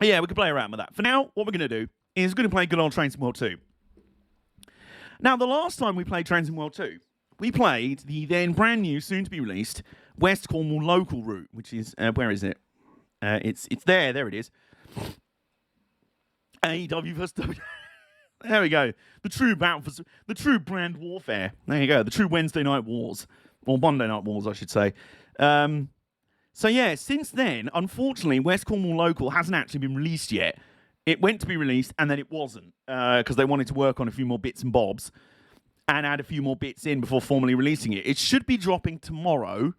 Yeah, we can play around with that. For now, what we're going to do is we're going to play good old Trains in World 2. Now, the last time we played Trains in World 2, we played the then brand new, soon-to-be released, West Cornwall local route, which is, where is it? It's there it is. AEW vs. W. There we go. The true brand warfare. There you go. The true Wednesday night wars. Or Monday night wars, I should say. So yeah, since then, unfortunately, West Cornwall Local hasn't actually been released yet. It went to be released, and then it wasn't, because they wanted to work on a few more bits and bobs and add a few more bits in before formally releasing it. It should be dropping tomorrow,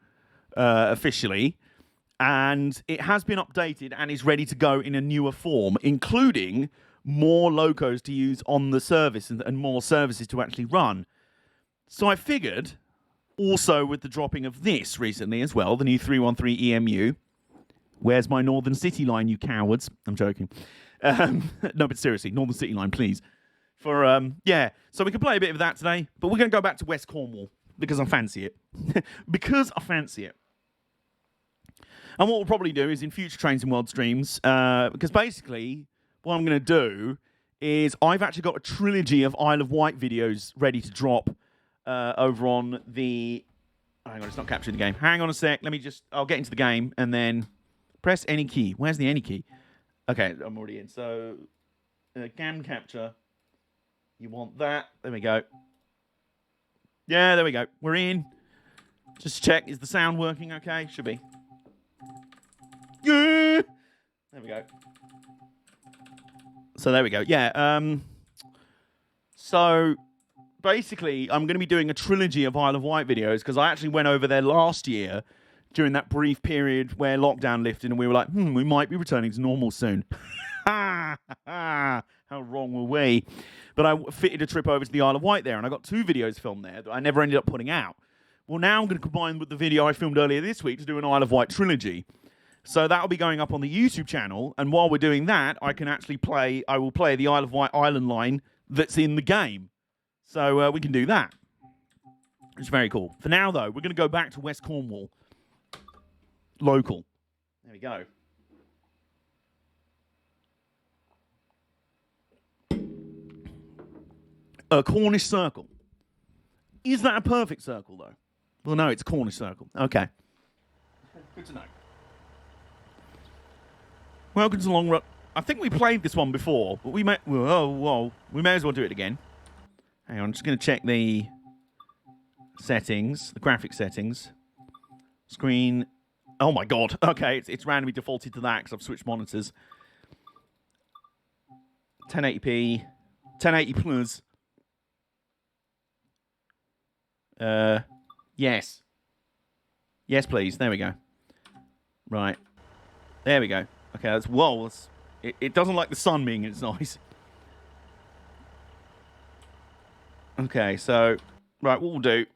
officially, and it has been updated and is ready to go in a newer form, including more locos to use on the service and more services to actually run. So I figured, also with the dropping of this recently as well, the new 313 EMU, where's my Northern City line, you cowards? I'm joking. No, but seriously, Northern City line, please. Yeah, so we can play a bit of that today, but we're going to go back to West Cornwall because I fancy it. Because I fancy it. And what we'll probably do is in future Trains in World streams, because basically what I'm going to do is I've actually got a trilogy of Isle of Wight videos ready to drop over on the... Hang on, it's not capturing the game. Hang on a sec. I'll get into the game and then press any key. Where's the any key? Okay, I'm already in. So, GAM capture. You want that. There we go. Yeah, there we go. We're in. Just check. Is the sound working okay? Should be. Yeah! There we go. So there we go. Yeah. So basically, I'm going to be doing a trilogy of Isle of Wight videos because I actually went over there last year during that brief period where lockdown lifted and we were like, we might be returning to normal soon. How wrong were we? But I fitted a trip over to the Isle of Wight there and I got 2 videos filmed there that I never ended up putting out. Well, now I'm going to combine with the video I filmed earlier this week to do an Isle of Wight trilogy. So that'll be going up on the YouTube channel, and while we're doing that, I will play the Isle of Wight island line that's in the game. So we can do that. It's very cool. For now, though, we're going to go back to West Cornwall. Local. There we go. A Cornish circle. Is that a perfect circle, though? Well, no, it's a Cornish circle. Okay. Good to know. Welcome to Long Run. I think we played this one before, but we may as well do it again. Hang on, I'm just going to check the settings, the graphic settings. Screen. Oh my god. Okay, it's randomly defaulted to that because I've switched monitors. 1080p, 1080 plus. Yes. Yes, please. There we go. Right. There we go. Okay, that's... Whoa. It doesn't like the sun being in its eyes. Okay, so... Right, what we'll do...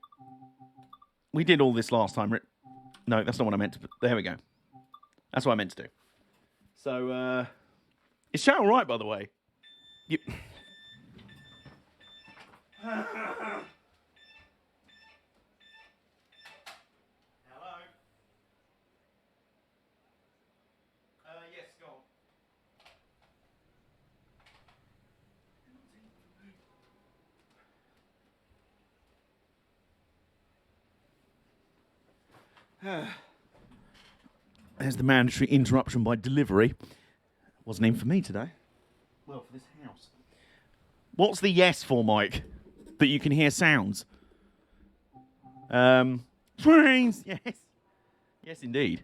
We did all this last time. No, that's not what I meant to... There we go. That's what I meant to do. So, Is chat alright, by the way? Yep. There's the mandatory interruption by delivery. Wasn't even for me today. Well, for this house. What's the yes for, Mike? That you can hear sounds. Trains! Yes. Yes, indeed.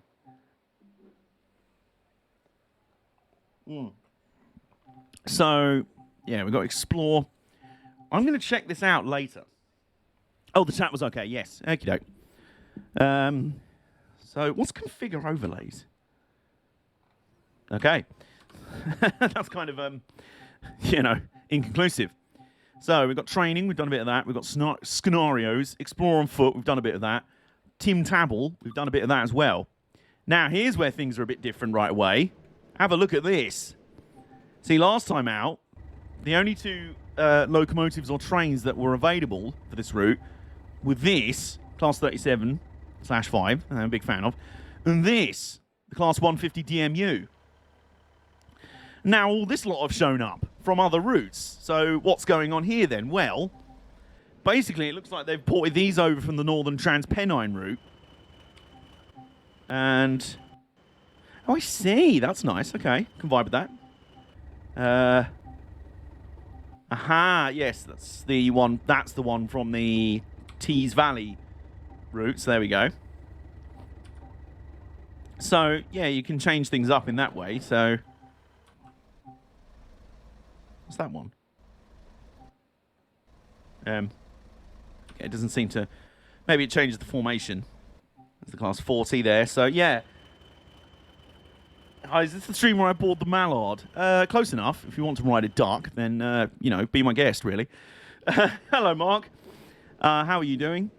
So, yeah, we've got explore. I'm going to check this out later. Oh, the chat was okay. Yes. Okie doke. So what's configure overlays? Okay. That's kind of, inconclusive. So we've got training, we've done a bit of that. We've got scenarios, explore on foot, we've done a bit of that. Tim Tabble, we've done a bit of that as well. Now, here's where things are a bit different right away. Have a look at this. See, last time out, the only 2 locomotives or trains that were available for this route were this, Class 37/5, I'm a big fan of, and this, the Class 150 DMU. Now all this lot have shown up from other routes. So what's going on here then? Well, basically it looks like they've ported these over from the Northern Transpennine route. And... oh, I see. That's nice. Okay, can vibe with that. Aha, yes, that's the one. That's the one from the Tees Valley route. So there we go. So yeah, you can change things up in that way. So what's that one? It doesn't seem to. Maybe it changes the formation. There's the class 40 there. So yeah. Hi, is this the stream where I board the Mallard? Close enough. If you want to ride it dark, then, you know, be my guest, really. Hello, Mark. How are you doing?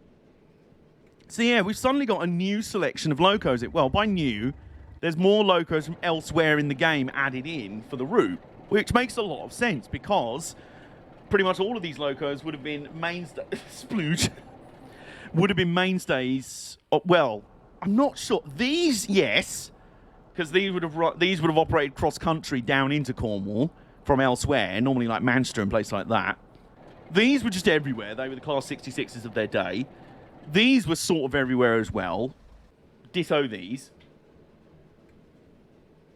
So, yeah, we've suddenly got a new selection of locos. Well, by new, there's more locos from elsewhere in the game added in for the route, which makes a lot of sense because pretty much all of these locos would have been mainstays. Splooge. Would have been mainstays. Well, I'm not sure. These, yes. Because these would have operated cross-country down into Cornwall from elsewhere, normally like Manchester and places like that. These were just everywhere. They were the Class 66s of their day. These were sort of everywhere as well. Ditto these.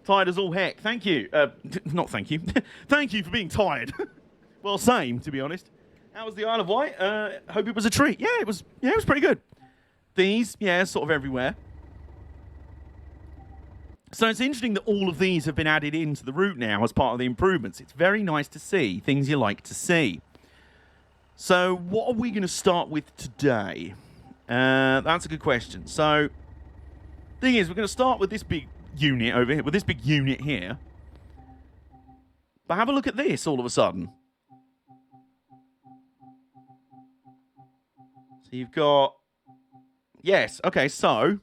Tired as all heck. Thank you. Not thank you. Thank you for being tired. Well, same, to be honest. How was the Isle of Wight? Hope it was a treat. Yeah, it was pretty good. These, yeah, sort of everywhere. So it's interesting that all of these have been added into the route now as part of the improvements. It's very nice to see, things you like to see. So what are we going to start with today? That's a good question. So thing is, we're going to start with this big unit over here, with this big unit here. But have a look at this all of a sudden. So you've got... yes, okay, so...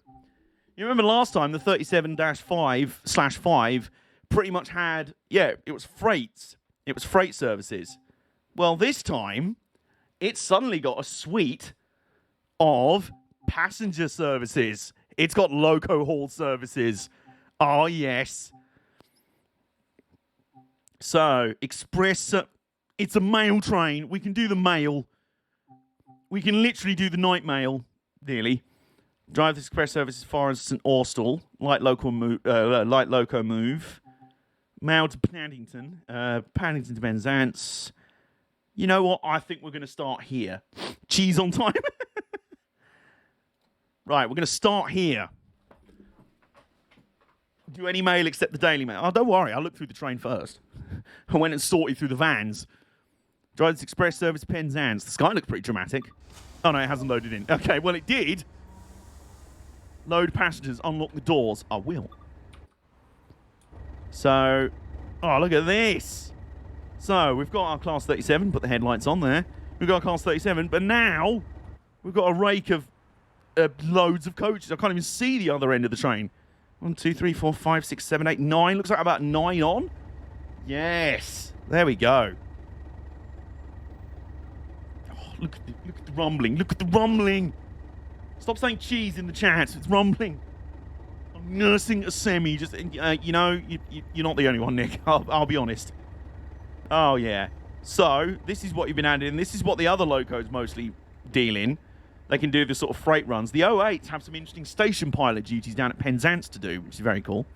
you remember last time the 37-5/5 pretty much had, yeah, it was freights. It was freight services. Well, this time, it's suddenly got a suite of passenger services. It's got loco haul services. Oh, yes. So, express, it's a mail train. We can do the mail. We can literally do the night mail, nearly. Drive the express service as far as St Austell. Light loco move. Mail to Paddington. Paddington to Penzance. You know what? I think we're going to start here. Cheese on time. Right, we're going to start here. Do any mail except the Daily Mail. Oh, don't worry. I'll look through the train first. I went and sorted through the vans. Drive this express service to Penzance. The sky looks pretty dramatic. Oh, no, it hasn't loaded in. Okay, well, it did. Load passengers, unlock the doors. I will. So, oh, look at this. So, we've got our Class 37, put the headlights on there. We've got our Class 37, but now we've got a rake of loads of coaches. I can't even see the other end of the train. 1, 2, 3, 4, 5, 6, 7, 8, 9. Looks like about 9 on. Yes. There we go. Oh, look at the rumbling. Look at the rumbling. Stop saying cheese in the chat. It's rumbling. I'm nursing a semi. Just you know, you're not the only one, Nick. I'll be honest. Oh yeah. So this is what you've been adding. This is what the other locos mostly deal in. They can do the sort of freight runs. The 08s have some interesting station pilot duties down at Penzance to do, which is very cool.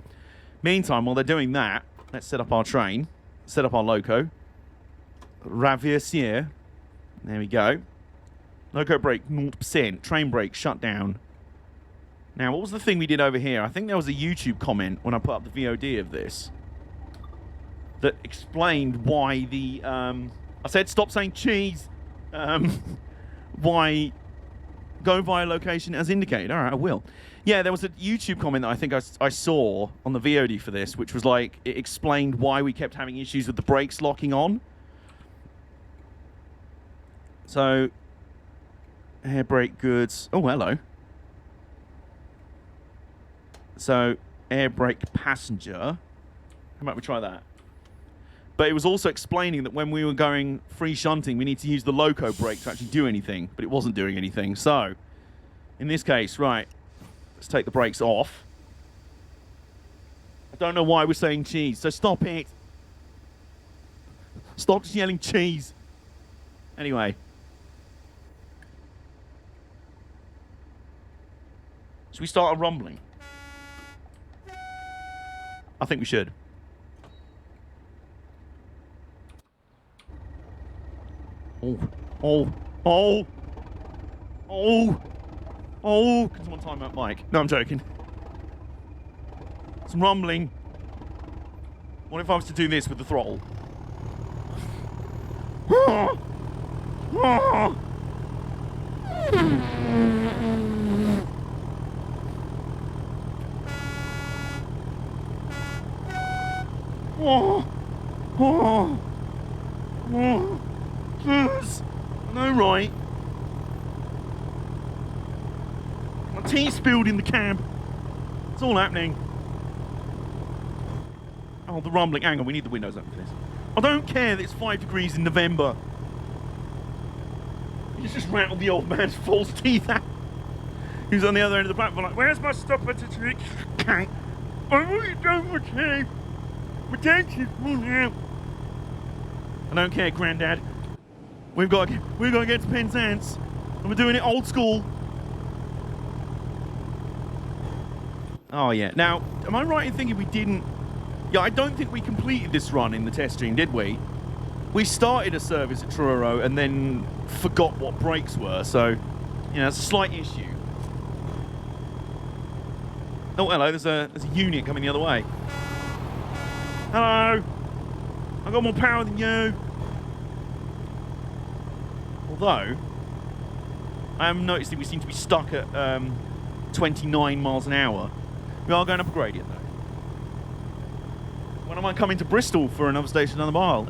Meantime, while they're doing that, let's set up our train. Set up our loco. Ravissier. There we go. Loco brake 0%. Train brake shut down. Now, what was the thing we did over here? I think there was a YouTube comment when I put up the VOD of this that explained why the... I said stop saying cheese. Why go via location as indicated. All right, I will. Yeah, there was a YouTube comment that I think I saw on the VOD for this, which was like, it explained why we kept having issues with the brakes locking on. So... air brake goods. Oh, hello. So, air brake passenger. How about we try that? But it was also explaining that when we were going free shunting, we need to use the loco brake to actually do anything. But it wasn't doing anything. So, in this case, right, let's take the brakes off. I don't know why we're saying cheese, so stop it. Stop just yelling cheese. Anyway. Should we start a rumbling? I think we should. Oh. Oh. Oh. Oh. Oh. Can someone time out Mike? No, I'm joking. Some rumbling. What if I was to do this with the throttle? Yes. No, right. My tea spilled in the cab. It's all happening. Oh, the rumbling. Hang on, we need the windows open for this. I don't care that it's 5 degrees in November. You just rattled the old man's false teeth out. Who's on the other end of the platform like, where's my stopper to drink? I really don't care. My dentist won't help. I don't care, Grandad. We've got to get to Penzance, and we're doing it old school. Oh yeah. Now, am I right in thinking we didn't? Yeah, I don't think we completed this run in the test stream, did we? We started a service at Truro and then forgot what brakes were, so you know, it's a slight issue. Oh, hello. There's a unit coming the other way. Hello. I've got more power than you. Although, I am noticing we seem to be stuck at 29 miles an hour. We are going up a gradient, though. When am I coming to Bristol for another station down the mile?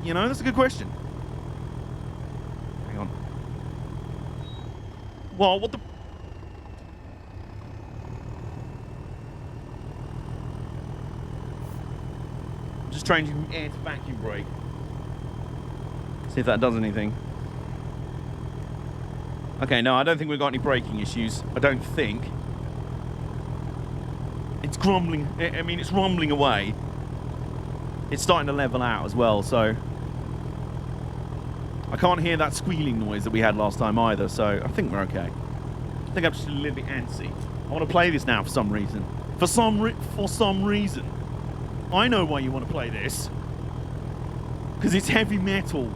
You know, that's a good question. Hang on. Well, what the... I'm just changing air to vacuum brake. See if that does anything. Okay, no, I don't think we've got any braking issues. I don't think. It's grumbling. I mean, it's rumbling away. It's starting to level out as well, so... I can't hear that squealing noise that we had last time either, so I think we're okay. I think I'm just a little bit antsy. I want to play this now for some reason. For some reason. I know why you want to play this. Because it's heavy metal.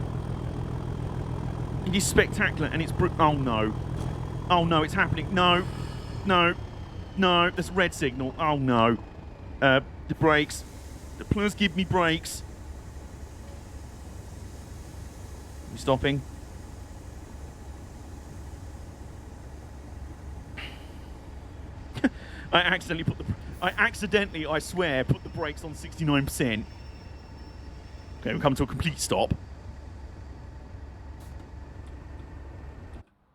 It is spectacular, and it's... Oh, no. Oh, no, it's happening. No. No. No. There's a red signal. Oh, no. The brakes. Please give me brakes. Are we stopping? I accidentally, I swear, put the brakes on 69%. Okay, we've come to a complete stop.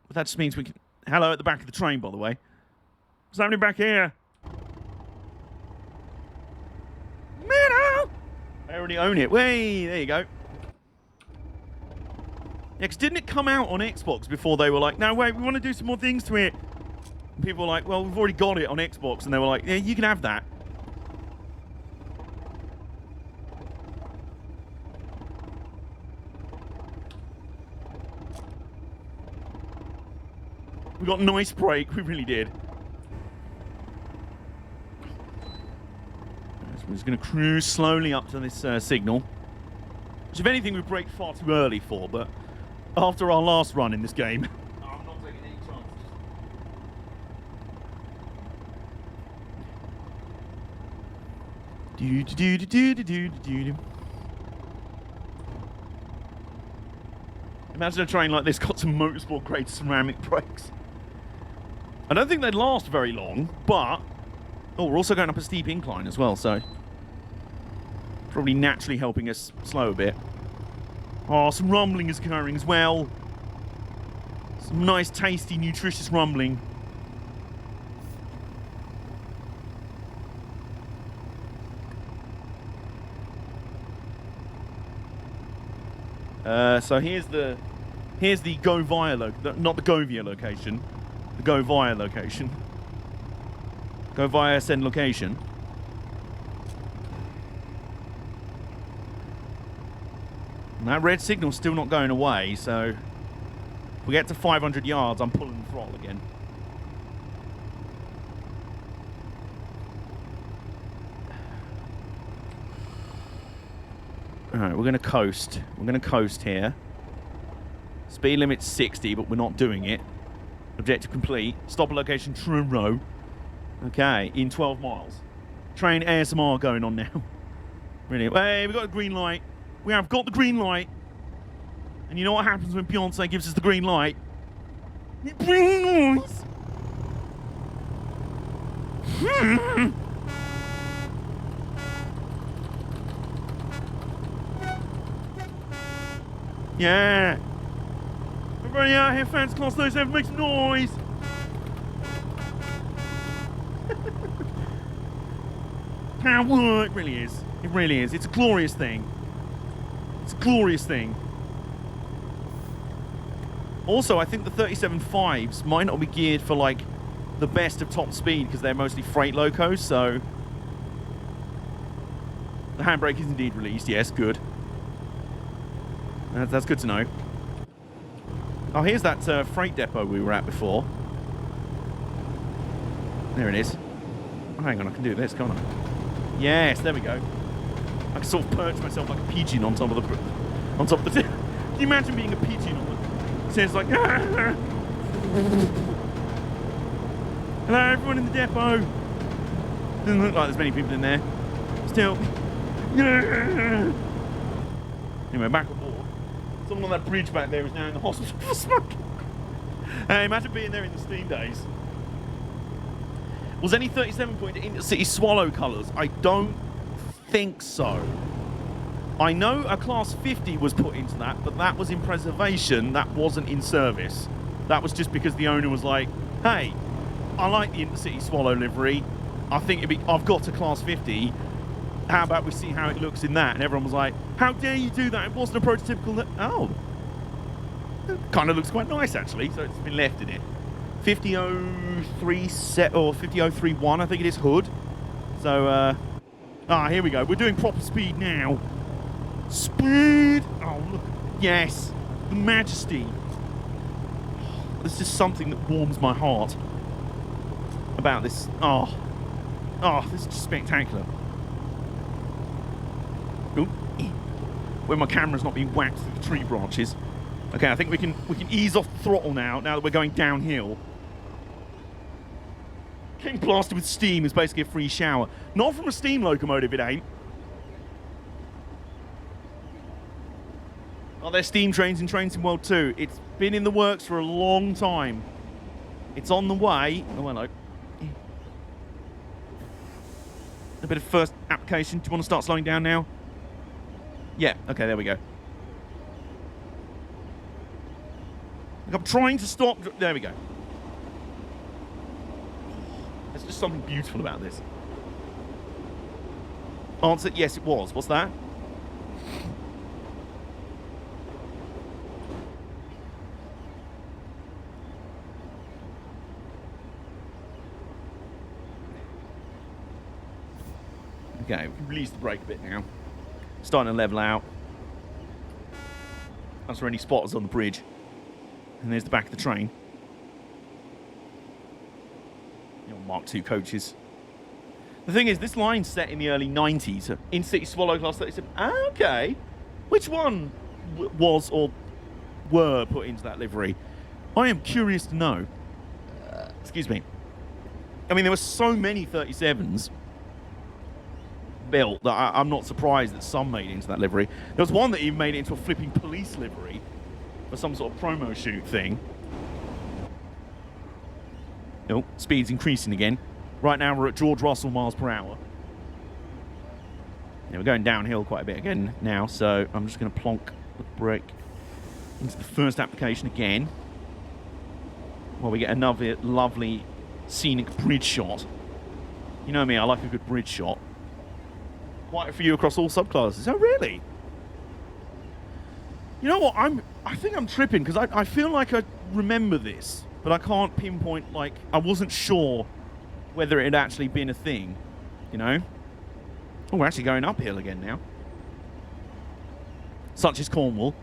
But that just means we can... Hello at the back of the train, by the way. What's happening back here? Meadow! I already own it. Way, there you go. Yeah, because didn't it come out on Xbox before they were like, no, wait, we want to do some more things to it? And people were like, well, we've already got it on Xbox. And they were like, yeah, you can have that. We got a nice break. We really did. So we're just going to cruise slowly up to this signal. Which, if anything, we braked far too early for, but after our last run in this game... I'm not taking any chances. Imagine a train like this got some motorsport grade ceramic brakes. I don't think they'd last very long, but... Oh, we're also going up a steep incline as well, so... Probably naturally helping us slow a bit. Oh, some rumbling is occurring as well. Some nice, tasty, nutritious rumbling. So here's the go via not the go via location, the go via location. Go via send location. And that red signal's still not going away, so if we get to 500 yards, I'm pulling the throttle again. Alright, we're going to coast. We're going to coast here. Speed limit's 60, but we're not doing it. Objective complete. Stop at location, true row. Okay, in 12 miles. Train ASMR going on now. Brilliant. Hey, we got the green light. We have got the green light. And you know what happens when Beyonce gives us the green light? It brings noise. Yeah. Everybody out here, fans, class 37, makes noise. Power. It really is. It really is. It's a glorious thing. It's a glorious thing. Also, I think the 37.5s might not be geared for, like, the best of top speed because they're mostly freight locos, so... The handbrake is indeed released. Yes, good. That's good to know. Oh, here's that freight depot we were at before. There it is. Oh, hang on, I can do this, can't I? Yes, there we go. I can sort of perch myself like a pigeon on top of the... On top of the... Can you imagine being a pigeon on the... So it's like... Hello, everyone in the depot. Doesn't look like there's many people in there. Still... Anyway, back on board. Someone on that bridge back there is now in the hospital for smoke. Imagine being there in the steam days. Was any 37 point intercity swallow colours? I don't think so. I know a class 50 was put into that, but that was in preservation. That wasn't in service. That was just because the owner was like, hey, I like the intercity swallow livery. I think I've got to class 50. How about we see how it looks in that? And everyone was like, how dare you do that? It wasn't a prototypical... Oh. It kind of looks quite nice, actually. So it's been left in it. 5003 set, or 50031, I think it is, hood. So, here we go. We're doing proper speed now. Speed! Oh, look. Yes. The majesty. There's just something that warms my heart about this. Oh, this is just spectacular. Ooh. Where my camera's not being whacked through the tree branches. Okay, I think we can ease off the throttle now that we're going downhill. Getting blasted with steam is basically a free shower. Not from a steam locomotive, it ain't. Are there steam trains in Trains in World 2? It's been in the works for a long time. It's on the way. Oh, hello. A bit of first application. Do you want to start slowing down now? Yeah, okay, there we go. I'm trying to stop. There we go. There's just something beautiful about this. Answer, yes, it was. What's that? Okay, we can release the brake a bit now. Starting to level out. That's where any spotters on the bridge. And there's the back of the train. Mark II coaches. The thing is, this line's set in the early 90s. In-City Swallow Class 37. Okay. Which one was or were put into that livery? I am curious to know. Excuse me. I mean, there were so many 37s built that I'm not surprised that some made it into that livery. There was one that even made it into a flipping police livery for some sort of promo shoot thing. Oh, speed's increasing again. Right now we're at George Russell miles per hour. Yeah, we're going downhill quite a bit again now, so I'm just going to plonk the brake into the first application again. While we get another lovely scenic bridge shot. You know me, I like a good bridge shot. Quite a few across all subclasses. Oh, really? You know what? I think I'm tripping because I feel like I remember this, but I can't pinpoint, like, I wasn't sure whether it had actually been a thing, you know? Oh, we're actually going uphill again now. such as Cornwall.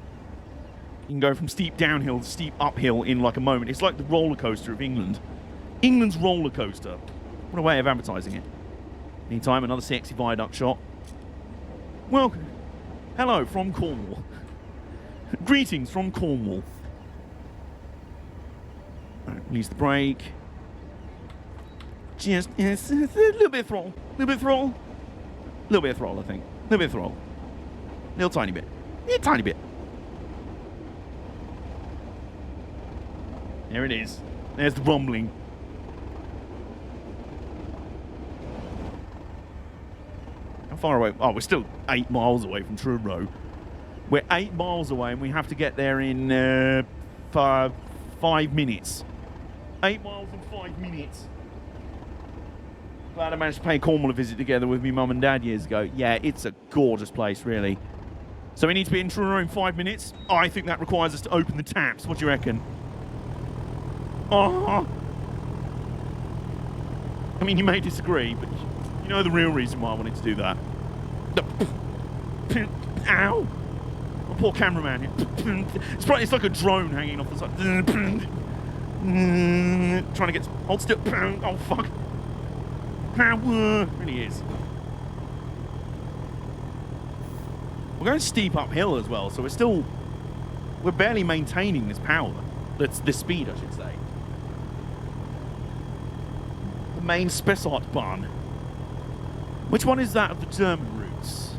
You can go from steep downhill to steep uphill in like a moment. It's like the roller coaster of England. England's roller coaster. What a way of advertising it. Meantime, another sexy viaduct shot. Welcome. Hello from Cornwall. Greetings from Cornwall. Right, release the brake. Just yes, a little bit of throttle. A little bit of throttle. A little bit of throttle, I think. A little bit of throttle. A little tiny bit. Yeah, tiny bit. There it is. There's the rumbling. How far away? Oh, we're still 8 miles away from Truro. We're 8 miles away and we have to get there in 5 minutes. 8 miles in 5 minutes. Glad I managed to pay Cornwall a visit together with me mum and dad years ago. Yeah, it's a gorgeous place, really. So we need to be in Truro in 5 minutes. I think that requires us to open the taps. What do you reckon? Oh. I mean, you may disagree, but you know the real reason why I wanted to do that. Ow! Oh, poor cameraman here. It's like a drone hanging off the side. Trying to get... Hold still. Oh, fuck. Power! It really is. We're going steep uphill as well, so we're barely maintaining this power. This speed, I should say. The main Spessartbahn. Which one is that of the German routes?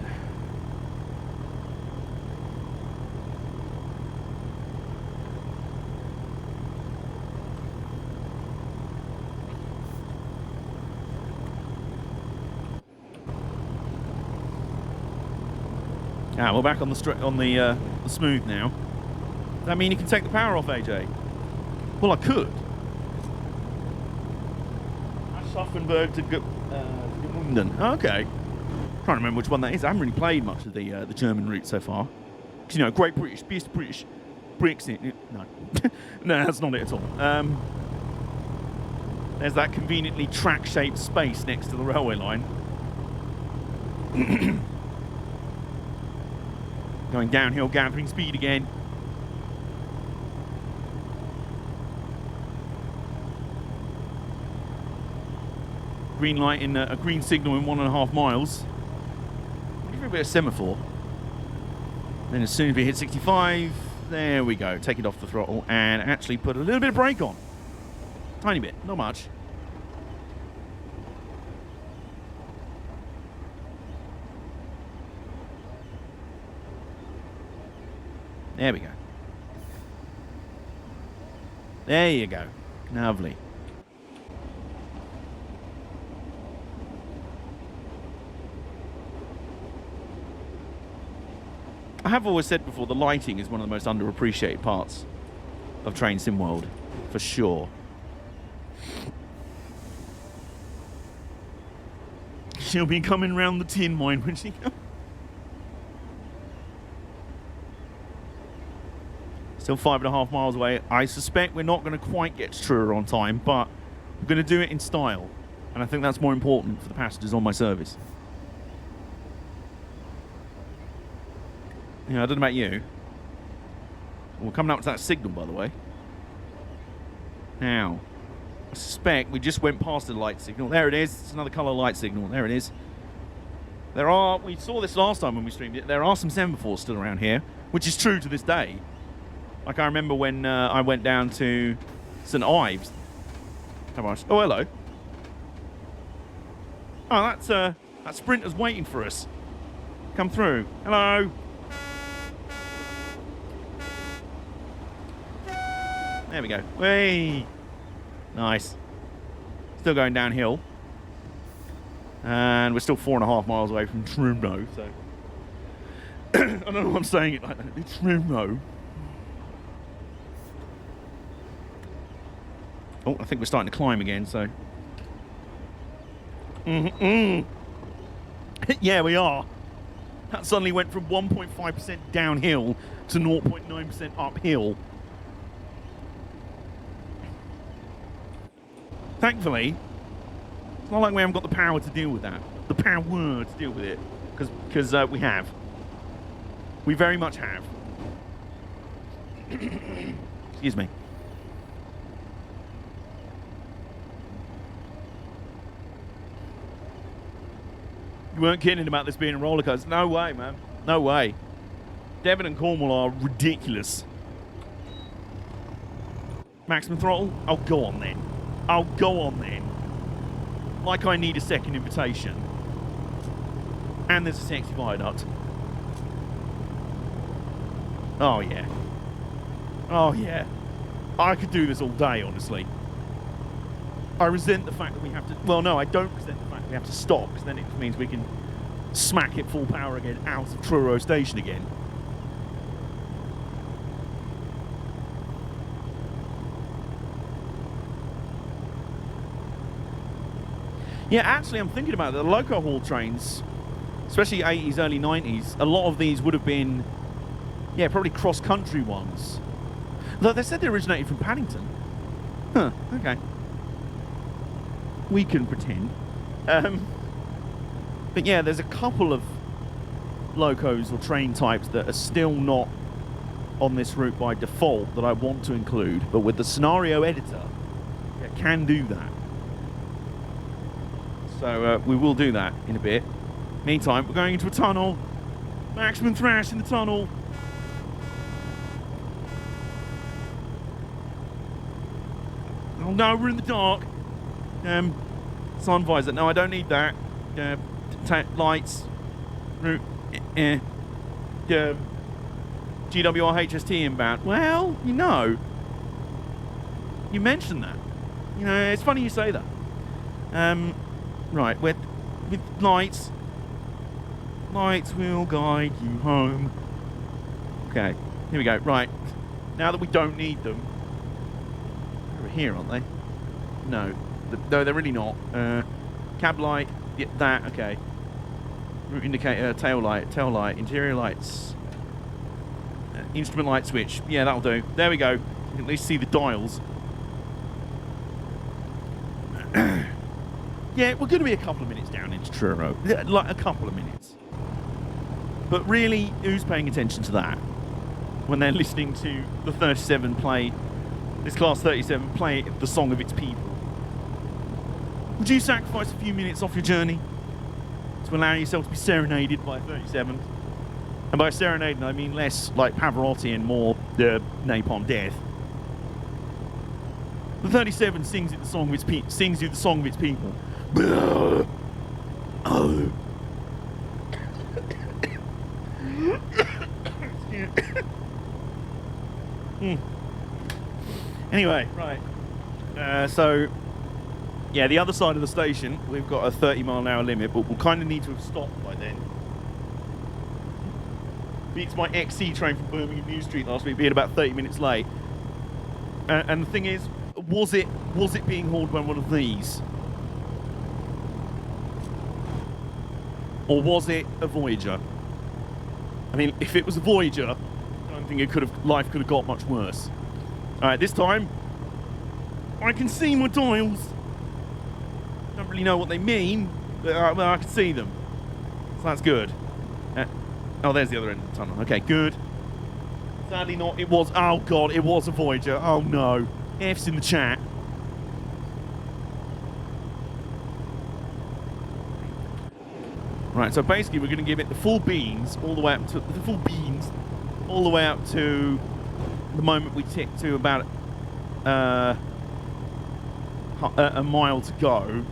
Ah, we're back on the smooth now. Does that mean you can take the power off, AJ? Well, I could. Aschaffenburg to Gmunden. Okay. Trying to remember which one that is. I haven't really played much of the German route so far. Because, you know, Great British, Beast British, Brexit. No. No, that's not it at all. There's that conveniently track-shaped space next to the railway line. Going downhill, gathering speed again. Green light in a green signal in 1.5 miles. Give it a bit of semaphore. Then as soon as we hit 65, there we go. Take it off the throttle and actually put a little bit of brake on. Tiny bit, not much. There we go. There you go. Lovely. I have always said before, the lighting is one of the most underappreciated parts of Train Sim World, for sure. She'll be coming round the tin mine when she comes. Still 5.5 miles away. I suspect we're not going to quite get to Truro on time, but we're going to do it in style. And I think that's more important for the passengers on my service. Yeah, I don't know about you. We're coming up to that signal, by the way. Now, I suspect we just went past the light signal. There it is. It's another colour light signal. There it is. We saw this last time when we streamed it. There are some semaphores still around here, which is true to this day. Like I remember when I went down to St Ives. Oh, hello. Oh, that Sprinter's waiting for us. Come through. Hello. There we go. Whee! Nice. Still going downhill. And we're still 4.5 miles away from Truro, so... I don't know why I'm saying it like that. It's Truro. Oh, I think we're starting to climb again, so... Yeah, we are. That suddenly went from 1.5% downhill to 0.9% uphill. Thankfully, it's not like we haven't got the power to deal with that. The power to deal with it, because we have. We very much have. Excuse me. You weren't kidding about this being a roller coaster. No way, man. No way. Devon and Cornwall are ridiculous. Maximum throttle? Oh, go on then. Oh, go on then. Like I need a second invitation. And there's a sexy viaduct. Oh, yeah. Oh, yeah. I could do this all day, honestly. I resent the fact that we have to... Well, no, I don't resent the fact that we have to stop, because then it means we can smack it full power again out of Truro Station again. Yeah, actually, I'm thinking about it. The loco haul trains, especially 80s, early 90s, a lot of these would have been, yeah, probably cross-country ones. Though they said they originated from Paddington. Huh, okay. We can pretend. But yeah, there's a couple of locos or train types that are still not on this route by default that I want to include, but with the scenario editor, yeah, can do that. So we will do that in a bit. Meantime, we're going into a tunnel. Maximum thrash in the tunnel. Oh no, we're in the dark. Sun visor. No, I don't need that. Lights. Route. GWR HST inbound. Well, you know. You mentioned that. You know, it's funny you say that. Right, with lights. Lights will guide you home. Okay, here we go. Right, now that we don't need them. They're here, aren't they? No. No, they're really not. Cab light, yeah, that, okay. Route indicator, tail light, interior lights. Instrument light switch. Yeah, that'll do. There we go. You can at least see the dials. Yeah, we're going to be a couple of minutes down into Truro. Like a couple of minutes. But really, who's paying attention to that? When they're listening to the 37 play, this Class 37 play the song of its people. Would you sacrifice a few minutes off your journey to allow yourself to be serenaded by 37? And by serenading, I mean less like Pavarotti and more Napalm Death. The 37 sings you the song of its people. Oh. Anyway, right. So, yeah, the other side of the station, we've got a 30-mile-an-hour limit, but we'll kind of need to have stopped by then. Beats my XC train from Birmingham New Street last week being about 30 minutes late. And the thing is, was it being hauled by one of these? Or was it a Voyager? I mean, if it was a Voyager, I don't think life could have got much worse. Alright, this time, I can see my dials. Don't really know what they mean, but well, I can see them. So that's good. Oh, there's the other end of the tunnel. Okay, good. Sadly not, it was, oh god, it was a Voyager. Oh no. F's in the chat. Right, so basically we're going to give it the full beans all the way up to the moment we tick to about a mile to go.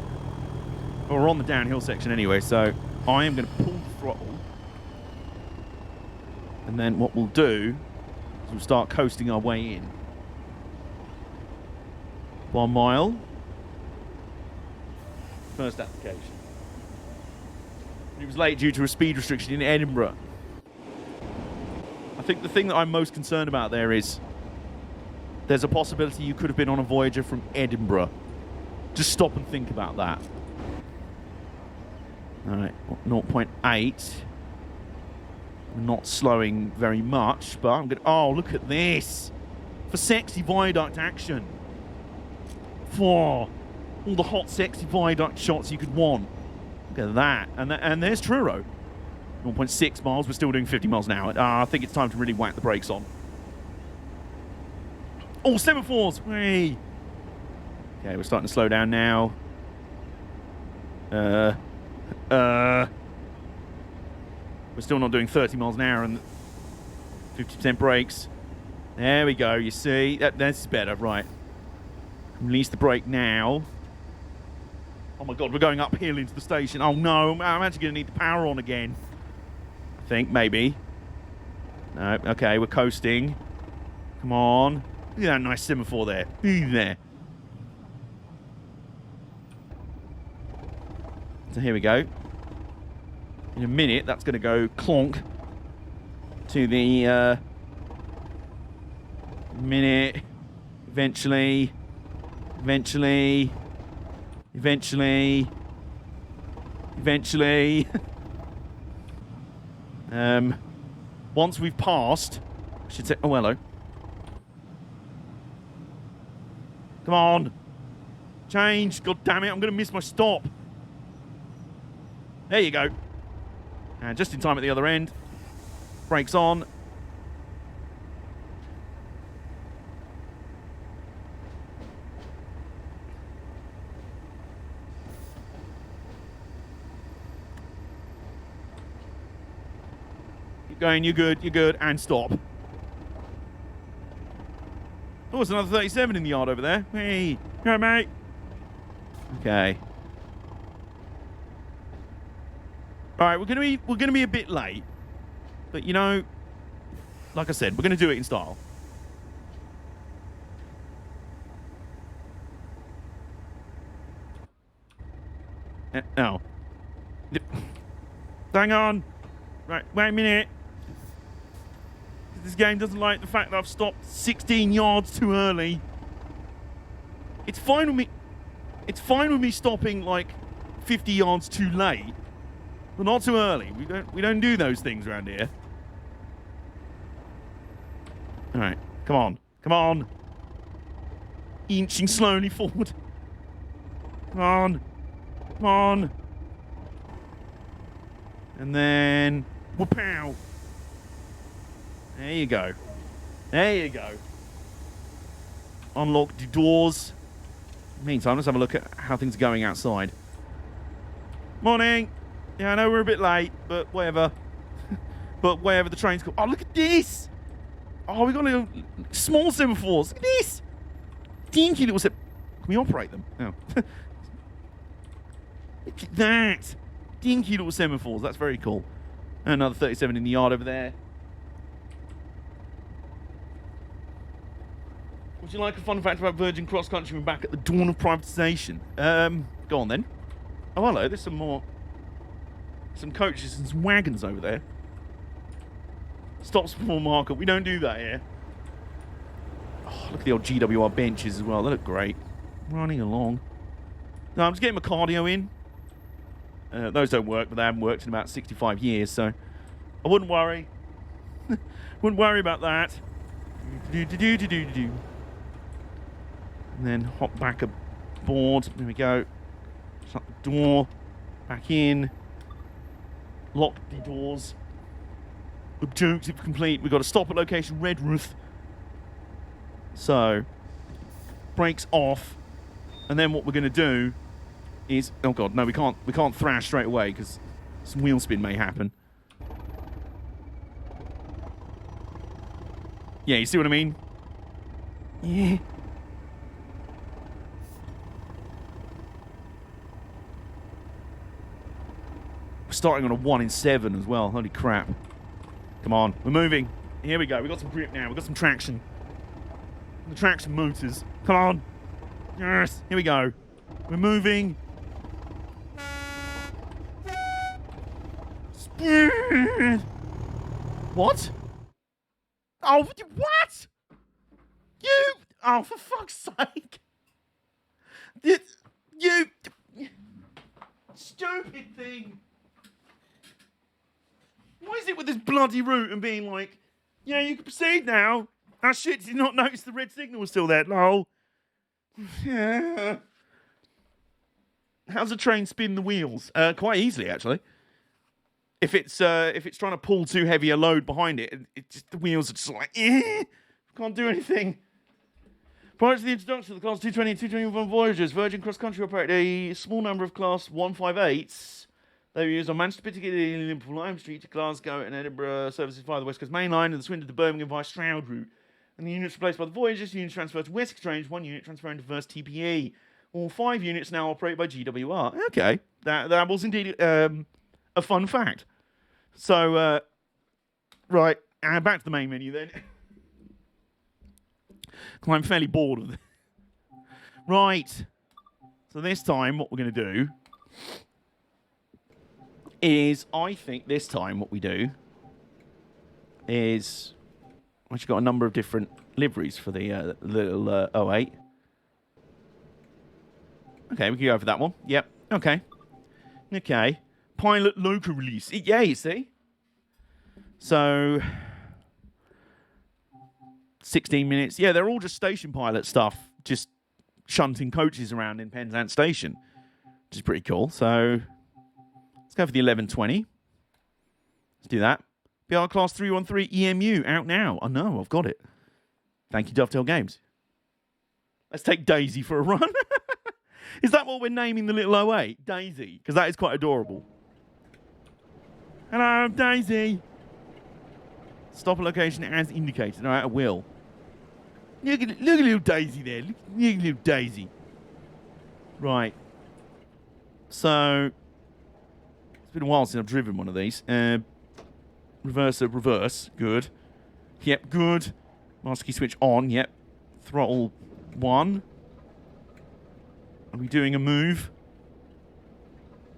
Well, we're on the downhill section anyway, so I am going to pull the throttle, and then what we'll do is we'll start coasting our way in. 1 mile. First application. He was late due to a speed restriction in Edinburgh. I think the thing that I'm most concerned about there is there's a possibility you could have been on a Voyager from Edinburgh. Just stop and think about that. Alright, 0.8. We're not slowing very much, but I'm going to... Oh, look at this! For sexy viaduct action. For all the hot, sexy viaduct shots you could want. Look at that. And there's Truro. 0.6 miles. We're still doing 50 miles an hour. I think it's time to really whack the brakes on. Oh, semaphores! Hey. Okay, we're starting to slow down now. We're still not doing 30 miles an hour and 50% brakes. There we go, you see? That's better, right. Release the brake now. Oh my god, we're going uphill into the station. Oh no, I'm actually going to need the power on again. I think, maybe. No, okay, we're coasting. Come on. Look at that nice semaphore there. There. So here we go. In a minute, that's going to go clonk to the minute. Eventually. Once we've passed, I should say, oh, hello. Come on. Change. God damn it, I'm going to miss my stop. There you go. And just in time at the other end. Brakes on. Keep going, you're good, and stop. Oh, it's another 37 in the yard over there. Hey, go, mate. Okay. All right, we're gonna be a bit late, but you know, like I said, we're gonna do it in style. Oh, hang on. Right, wait a minute. This game doesn't like the fact that I've stopped 16 yards too early. It's fine with me. It's fine with me stopping like 50 yards too late. But not too early. We don't do those things around here. All right, come on. Inching slowly forward. Come on. And then whoop-pow. There you go. Unlock the doors. Meantime, let's have a look at how things are going outside. Morning. Yeah, I know we're a bit late, but whatever. The train's cool. Oh, look at this! Oh, we got little small semaphores. Look at this! Dinky little Can we operate them? Oh. Look at that! Dinky little semaphores. That's very cool. Another 37 in the yard over there. Would you like a fun fact about Virgin Cross Country when back at the dawn of privatisation? Go on then. Oh, hello. There's some coaches and some wagons over there. Stops before market. We don't do that here. Oh, look at the old GWR benches as well. They look great. Running along. No, I'm just getting my cardio in. Those don't work, but they haven't worked in about 65 years, so I wouldn't worry. Wouldn't worry about that. And then hop back aboard. There we go. Shut the door. Back in. Lock the doors. Objective complete. We've got to stop at location Redruth. So, brakes off. And then what we're going to do is... Oh, God, no, we can't thrash straight away because some wheel spin may happen. Yeah, you see what I mean? Yeah. We're starting on a 1 in 7 as well. Holy crap. Come on, we're moving. Here we go. We've got some grip now. We've got some traction. The traction motors. Come on. Yes, here we go. We're moving. What? Oh, what? You... Oh, for fuck's sake. You... Stupid thing. What is it with this bloody route and being like, yeah, you can proceed now? Oh shit, did not notice the red signal was still there? Lol. Yeah. How's a train spin the wheels? Quite easily, actually. if it's trying to pull too heavy a load behind it, the wheels are just like, can't do anything. Prior to the introduction of the Class 220 and 221 Voyagers, Virgin Cross Country operated a small number of Class 158s. They were used on Manchester, particularly in Liverpool, Lime Street to Glasgow and Edinburgh services via the West Coast Main Line and the Swindon to Birmingham via Stroud route. And the units replaced by the Voyagers, units transferred to Wessex Range, one unit transferring to First TPE. All 5 units now operate by GWR. Okay, that was indeed a fun fact. So, right, back to the main menu then. I'm fairly bored of it. Right. So this time, what we're going to do is, I think this time what we do is, I've actually got a number of different liveries for the little 08. Okay, we can go over that one. Yep. Okay. Okay. Pilot local release. Yeah, you see? So 16 minutes. Yeah, they're all just station pilot stuff, just shunting coaches around in Penzance Station, which is pretty cool. So let's go for the 1120. Let's do that. BR Class 313 EMU out now. I know, I've got it. Thank you, Dovetail Games. Let's take Daisy for a run. Is that what we're naming the little 08? Daisy? Because that is quite adorable. Hello, Daisy. Stop at location as indicated. All right, I will. Look at little Daisy there. Look at little Daisy. Right. So, it's been a while since I've driven one of these. Reverse. Good. Yep, good. Master key switch on. Yep. Throttle 1. Are we doing a move?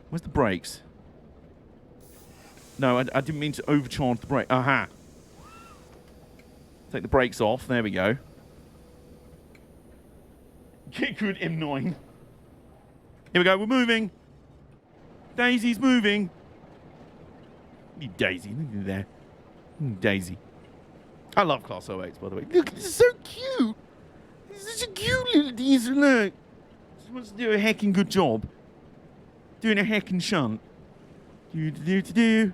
Where's the brakes? No, I didn't mean to overcharge the brake. Aha. Take the brakes off. There we go. Get good, M9. Here we go. We're moving. Daisy's moving. Look at Daisy. Look at there. Daisy. I love Class 08s, by the way. Look, this is so cute. This is such a cute little diesel. Look. She wants to do a heckin' good job. Doing a heckin' shunt. Do.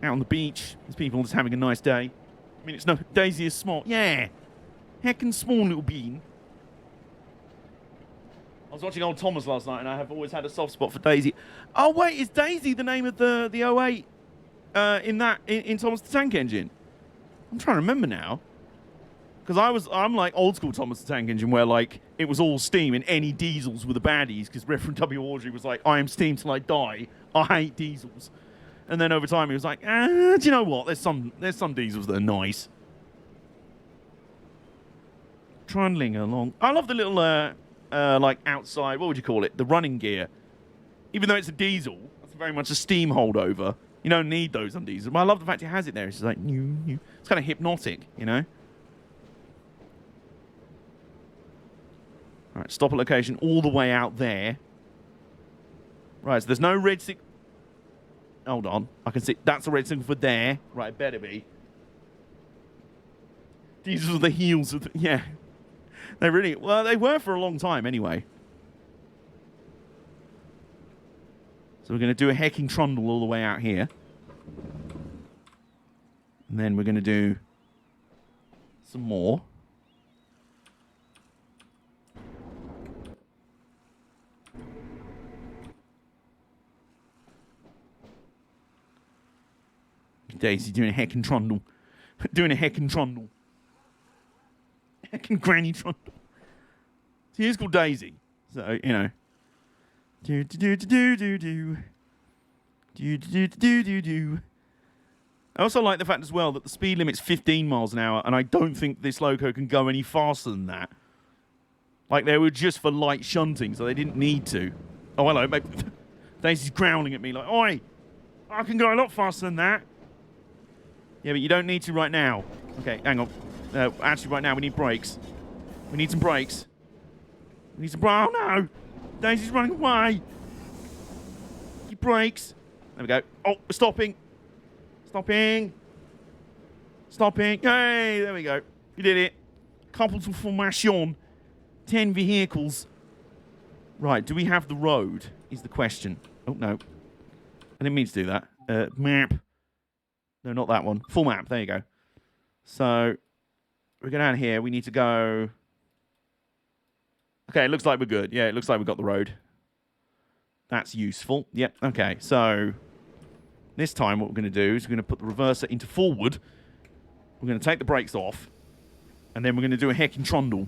Out on the beach. There's people just having a nice day. I mean, it's no... Daisy is small. Yeah. Heckin' small little bean. I was watching Old Thomas last night, and I have always had a soft spot for Daisy. Oh, wait, is Daisy the name of the 08 in Thomas the Tank Engine? I'm trying to remember now. Because I'm like old school Thomas the Tank Engine, where like it was all steam and any diesels were the baddies. Because Reverend W. Audrey was like, I am steam till I die. I hate diesels. And then over time he was like, do you know what? There's some diesels that are nice. Trundling along. I love the little like outside. What would you call it? The running gear. Even though it's a diesel, it's very much a steam holdover. You don't need those on diesel. But I love the fact it has it there. It's just like new. It's kind of hypnotic, you know. All right, stop at location all the way out there. Right, so there's no red signal. Hold on, I can see that's a red signal for there. Right, better be. These are the heels of the, yeah. They really, well, they were for a long time anyway. So we're going to do a hecking trundle all the way out here. And then we're going to do some more. Daisy doing a heckin' trundle. Doing a heckin' trundle. Heckin' granny trundle. See, it's called Daisy. So, you know. Do. I also like the fact as well that the speed limit's 15 miles an hour, and I don't think this loco can go any faster than that. Like, they were just for light shunting, so they didn't need to. Oh, hello. Daisy's growling at me like, oi, I can go a lot faster than that. Yeah, but you don't need to right now. Okay, hang on. Actually, right now, we need brakes. We need some brakes. We need some brakes. Oh, no. Daisy's running away. Your brakes. There we go. Oh, we're stopping. Stopping. Hey, there we go. We did it. Couple to formation. 10 vehicles. Right, do we have the road, is the question. Oh, no. I didn't mean to do that. Map. No, not that one. Full map. There you go. So, we go down here. We need to go... Okay, it looks like we're good. Yeah, it looks like we've got the road. That's useful. Yep, okay. So, this time what we're going to do is we're going to put the reverser into forward. We're going to take the brakes off. And then we're going to do a heckin' trundle.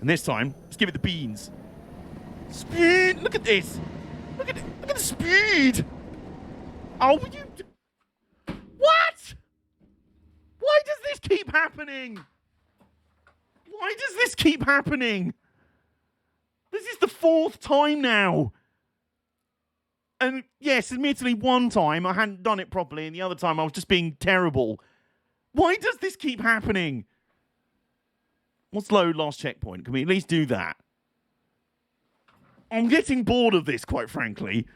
And this time, let's give it the beans. Speed! Look at this! Look at the speed! Oh, you... What? Why does this keep happening? Why does this keep happening? This is the 4th time now. And yes, admittedly, one time I hadn't done it properly, and the other time I was just being terrible. Why does this keep happening? What's load last checkpoint? Can we at least do that? I'm getting bored of this, quite frankly.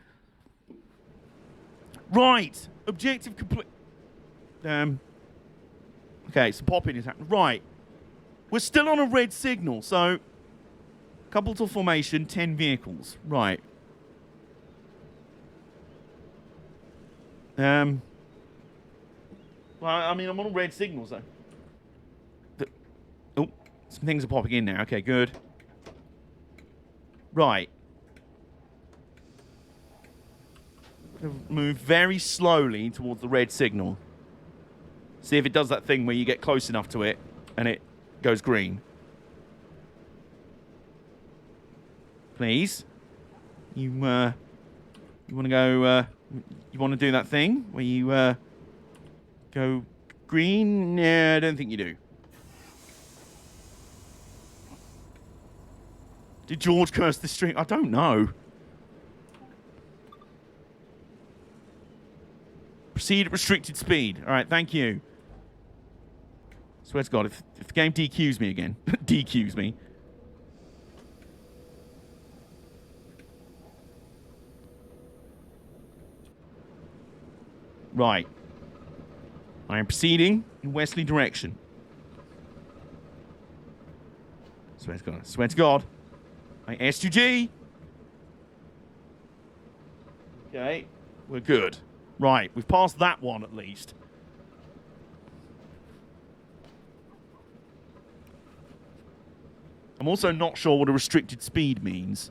Right. Objective complete. Okay, so pop-in is happening. Right. We're still on a red signal, so... Couple to formation, 10 vehicles. Right. Well, I mean, I'm on a red signal, so... Oh, some things are popping in now. Okay, good. Right. Move very slowly towards the red signal. See if it does that thing where you get close enough to it and it goes green. Please. You want to go, you want to do that thing where you, go green? Yeah, I don't think you do. Did George curse the street? I don't know. Proceed at restricted speed. All right, thank you. Swear to God, if the game DQs me again, DQs me. Right. I am proceeding in westerly direction. Swear to God. Swear to God. My S2G. Okay. We're good. Right. We've passed that one at least. I'm also not sure what a restricted speed means.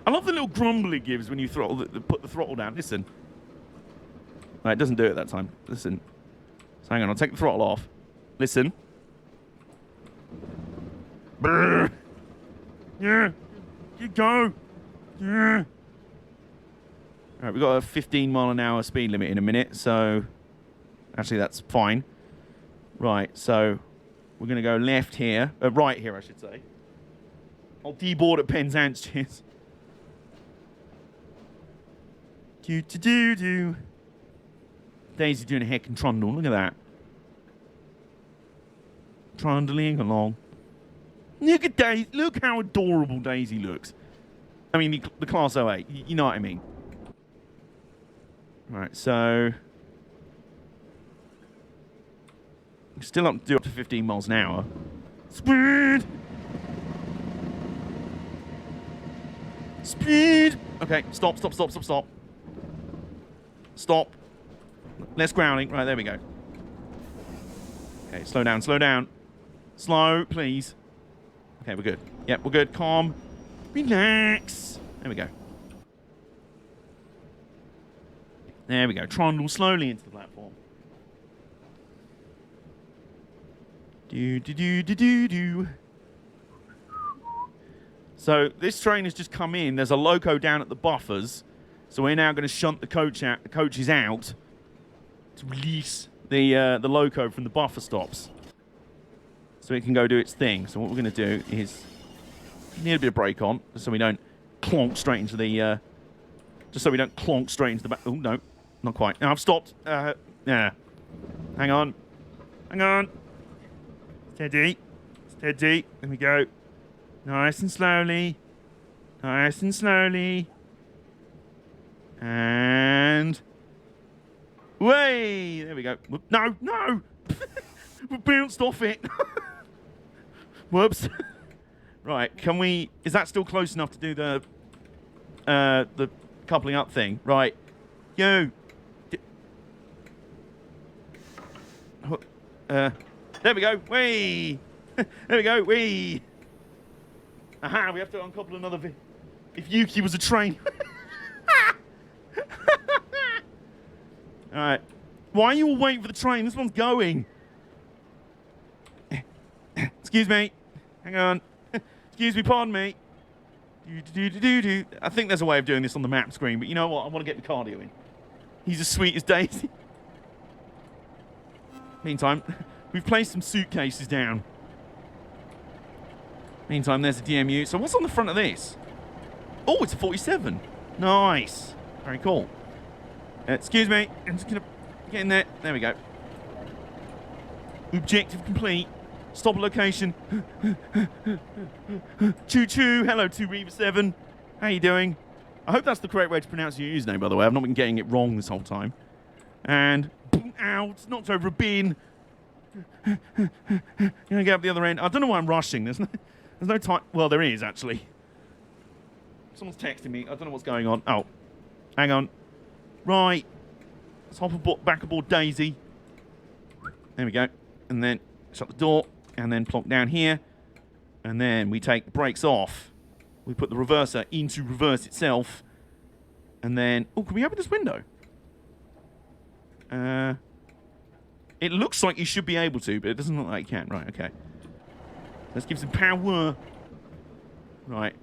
I love the little grumble it gives when you put the throttle down. Listen. No, it doesn't do it that time. Listen. So hang on, I'll take the throttle off. Listen. Brrr. Yeah. You go. Yeah. Alright, we've got a 15 mile an hour speed limit in a minute, so... Actually, that's fine. Right, so... We're going to go left here. Right here, I should say. I'll deboard at Penzance, cheers. Do-do-do-do. Daisy doing a heckin' trundle. Look at that. Trundling along. Look at Daisy. Look how adorable Daisy looks. I mean, the Class 08. You know what I mean. Right, so... Still up to 15 miles an hour. Speed! Speed! Okay, stop. Stop. Less grounding. Right, there we go. Okay, slow down. Slow, please. Okay, we're good. Yep, we're good. Calm. Relax. There we go. There we go. Trundle slowly into the platform. Do. So this train has just come in. There's a loco down at the buffers. So we're now going to shunt the coaches out to release the loco from the buffer stops, so it can go do its thing. So what we're going to do is need a bit of brake on, so we don't clonk straight into the. Just so we don't clonk straight into the back. Oh no, not quite. No, I've stopped. Yeah. Hang on. Steady. There we go. Nice and slowly. And... Way! There we go. No! We bounced off it. Whoops. Right, can we... Is that still close enough to do the coupling up thing? Right. Yo. There we go. Whee! There we go. Whee! Aha, we have to uncouple another... If Yuki was a train... Alright. Why are you all waiting for the train? This one's going. Excuse me. Hang on. Excuse me, pardon me. I think there's a way of doing this on the map screen, but you know what? I want to get the cardio in. He's as sweet as Daisy. Meantime, we've placed some suitcases down. Meantime, there's a DMU. So what's on the front of this? Oh, it's a 47. Nice. Very cool. Excuse me. I'm just going to get in there. There we go. Objective complete. Stop location. Choo-choo. Hello, 2 Reaver 7. How you doing? I hope that's the correct way to pronounce your username, by the way. I've not been getting it wrong this whole time. And... Ow, it's knocked over a bin. Gonna get up the other end. I don't know why I'm rushing. There's no time. Well, there is, actually. Someone's texting me. I don't know what's going on. Oh. Hang on. Right. Let's hop back aboard Daisy. There we go. And then shut the door. And then plonk down here. And then we take the brakes off. We put the reverser into reverse itself. And then... Oh, can we open this window? It looks like you should be able to, but it doesn't look like you can. Right, okay. Let's give some power. Right.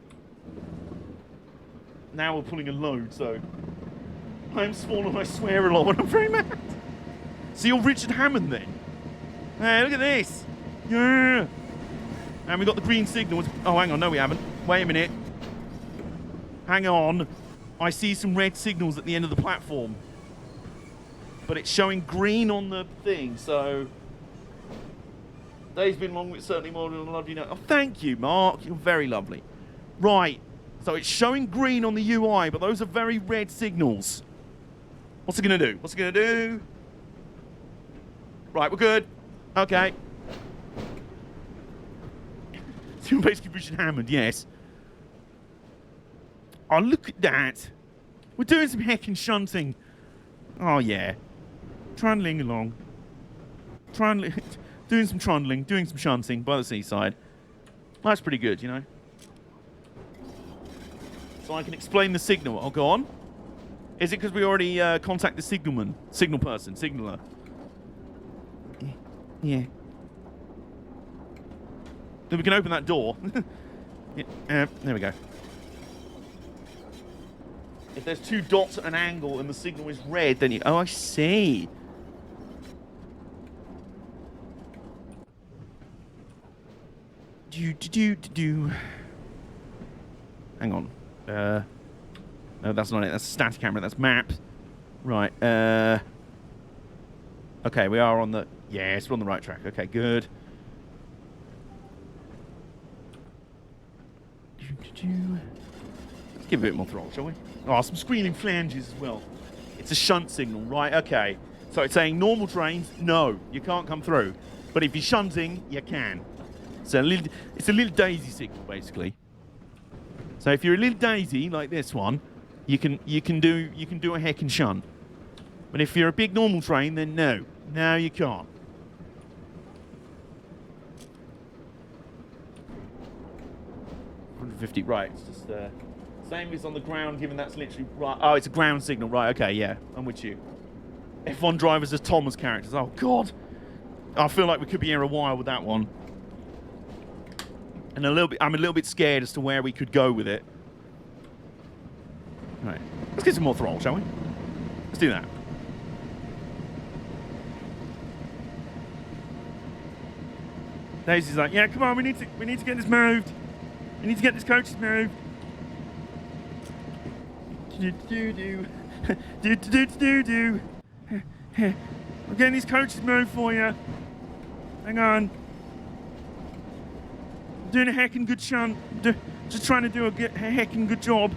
Now we're pulling a load, so... I'm small and I swear a lot when I'm very mad. So you're Richard Hammond, then? Hey, look at this. Yeah. And we got the green signals. Oh, hang on. No, we haven't. Wait a minute. Hang on. I see some red signals at the end of the platform. But it's showing green on the thing, so... Day's been long, but certainly more than a lovely night. Oh, thank you, Mark. You're very lovely. Right. So it's showing green on the UI, but those are very red signals. What's it going to do? What's it going to do? Right, we're good. Okay. So you're basically Richard Hammond, yes. Oh, look at that. We're doing some heckin' shunting. Oh, yeah. Trundling along. Doing some trundling, doing some shunting by the seaside. That's pretty good, you know. So I can explain the signal. Oh, go on. Is it because we already contacted the signaler? Yeah. Then we can open that door. Yeah, there we go. If there's 2 dots at an angle and the signal is red, then you... Oh, I see. Hang on. No, that's not it. That's a static camera. That's maps. Right. Okay, we are on the... Yes, we're on the right track. Okay, good. Let's give it a bit more throttle, shall we? Oh, some squealing flanges as well. It's a shunt signal, right? Okay. So it's saying normal trains, no, you can't come through. But if you're shunting, you can. So it's a little daisy signal, basically. So if you're a little daisy like this one, you can do a heckin' shunt. But if you're a big normal train, then no, you can't. $150, right? It's just same as on the ground, given that's literally right. Oh, it's a ground signal, right? Okay, yeah, I'm with you. F1 drivers as Thomas characters. Oh God, I feel like we could be here a while with that one. And I'm a little bit scared as to where we could go with it. All right, let's get some more throttle, shall we? Let's do that. Daisy's like, yeah, come on, we need to get this moved. We need to get this coach moved. I'm getting these coaches moved for you. Hang on. I'm doing a heckin' good shunt. Just trying to do a heckin' good job.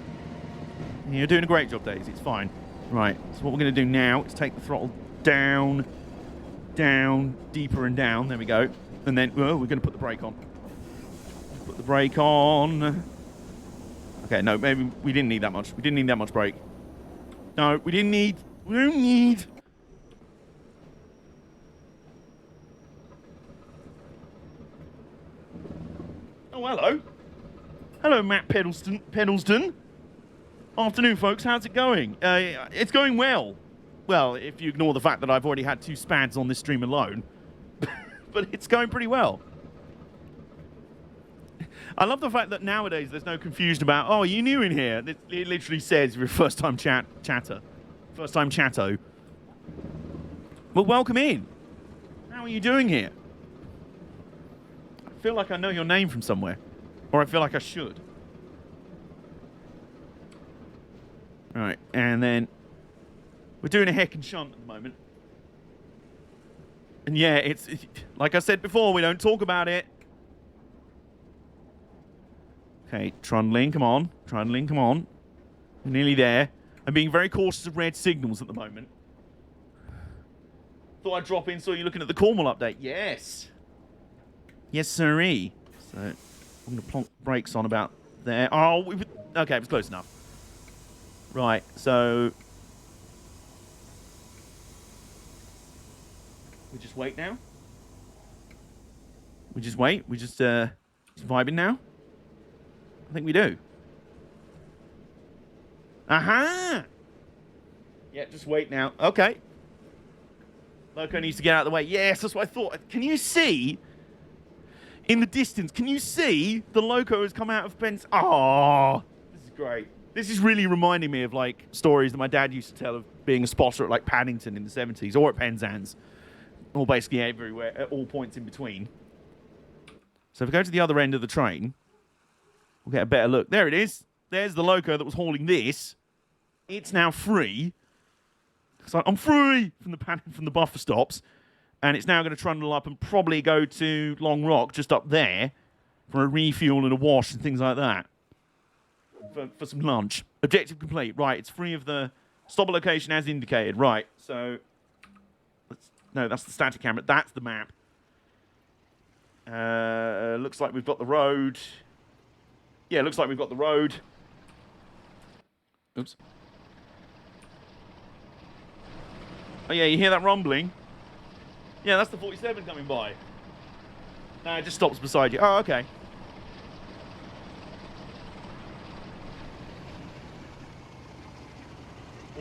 Yeah, you're doing a great job, Daisy. It's fine. Right. So what we're going to do now is take the throttle down. down, deeper and down. There we go. And then, we're going to put the brake on. Put the brake on. Okay, no, maybe we didn't need that much. We didn't need that much brake. No, we don't need. Oh, hello. Hello, Matt Pedalston. Afternoon, folks. How's it going? It's going well. Well, if you ignore the fact that I've already had 2 spads on this stream alone. But it's going pretty well. I love the fact that nowadays there's no confusion about, oh, you new in here. It literally says you're a first-time chatter. First-time chatto. Well, welcome in. How are you doing here? I feel like I know your name from somewhere. Or I feel like I should. Alright, and then we're doing a heck and shunt at the moment. And yeah, it's like I said before, we don't talk about it. Okay, trundling, come on. Trundling, come on. We're nearly there. I'm being very cautious of red signals at the moment. Thought I'd drop in, saw you looking at the Cornwall update. Yes. Yes, sirree. So, I'm going to plonk brakes on about there. Oh, okay, it was close enough. Right, so... we just wait now? We just wait? We just vibing now? I think we do. Aha! Yeah, just wait now. Okay. Loco needs to get out of the way. Yes, that's what I thought. Can you see... in the distance, can you see the Loco has come out of Pence? Oh, this is great. This is really reminding me of, like, stories that my dad used to tell of being a spotter at, like, Paddington in the 70s or at Penzance. Or basically everywhere, at all points in between. So if we go to the other end of the train, we'll get a better look. There it is. There's the Loco that was hauling this. It's now free. So I'm free from the buffer stops. And it's now going to trundle up and probably go to Long Rock, just up there, for a refuel and a wash and things like that. For some lunch. Objective complete. Right, it's free of the stop location as indicated. Right, so... no, that's the static camera. That's the map. Looks like we've got the road. Yeah, looks like we've got the road. Oops. Oh, yeah, you hear that rumbling? Yeah, that's the 47 coming by. No, it just stops beside you. Oh, okay.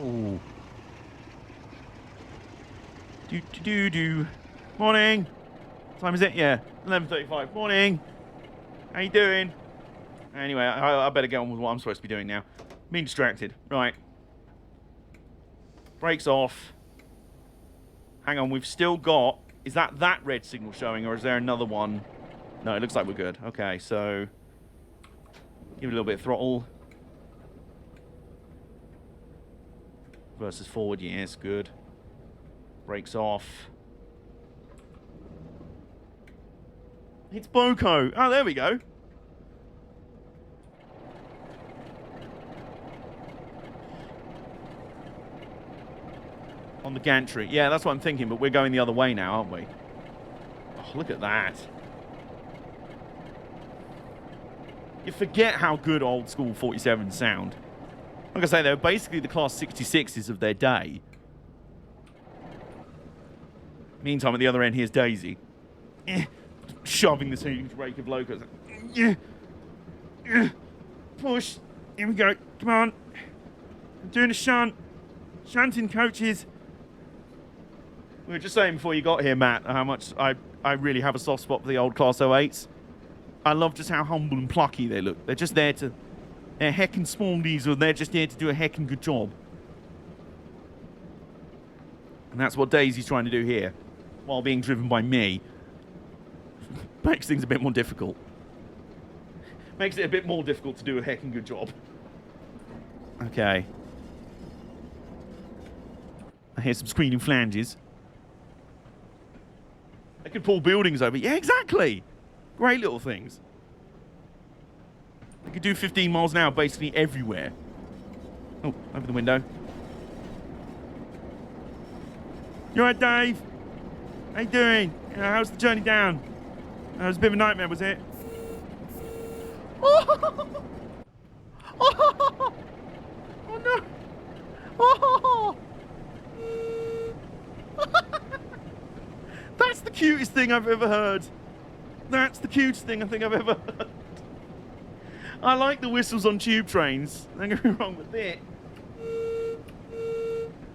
Ooh. Do. Morning. What time is it? Yeah, 11:35. Morning. How you doing? Anyway, I better get on with what I'm supposed to be doing now. Being distracted. Right. Brakes off. Hang on, we've still got... is that red signal showing, or is there another one? No, it looks like we're good. Okay, so... give it a little bit of throttle. Versus forward, yes, good. Brakes off. It's Boko. Oh, there we go. On the gantry. Yeah, that's what I'm thinking, but we're going the other way now, aren't we? Oh, look at that. You forget how good old school 47s sound. Like I say, they're basically the Class 66s of their day. Meantime, at the other end, here's Daisy. Shoving this huge rake of locos. Push. Here we go. Come on. I'm doing a shunt. Shunting, coaches. We were just saying before you got here, Matt, how much I really have a soft spot for the old Class 08s. I love just how humble and plucky they look. They're just there to... they're heckin' small diesel. They're just here to do a heckin' good job. And that's what Daisy's trying to do here. While being driven by me. Makes things a bit more difficult. Makes it a bit more difficult to do a heckin' good job. Okay. I hear some screaming flanges. They could pull buildings over. Yeah, exactly. Great little things. They could do 15 miles an hour basically everywhere. Oh, over the window. You alright, Dave? How you doing? How's the journey down? It was a bit of a nightmare, was it? Oh, oh, oh no! Oh. That's the cutest thing I've ever heard. That's the cutest thing I think I've ever heard. I like the whistles on tube trains. Don't get me wrong with it.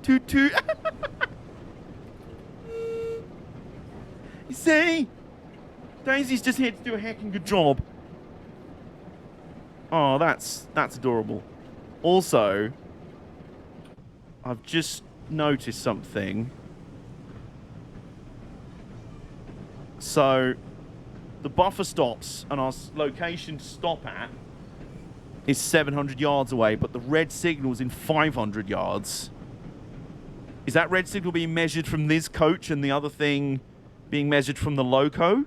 Toot toot. You see? Daisy's just here to do a heckin' good job. Oh, that's adorable. Also, I've just noticed something. So, the buffer stops and our location to stop at is 700 yards away, but the red signal's in 500 yards. Is that red signal being measured from this coach and the other thing being measured from the loco?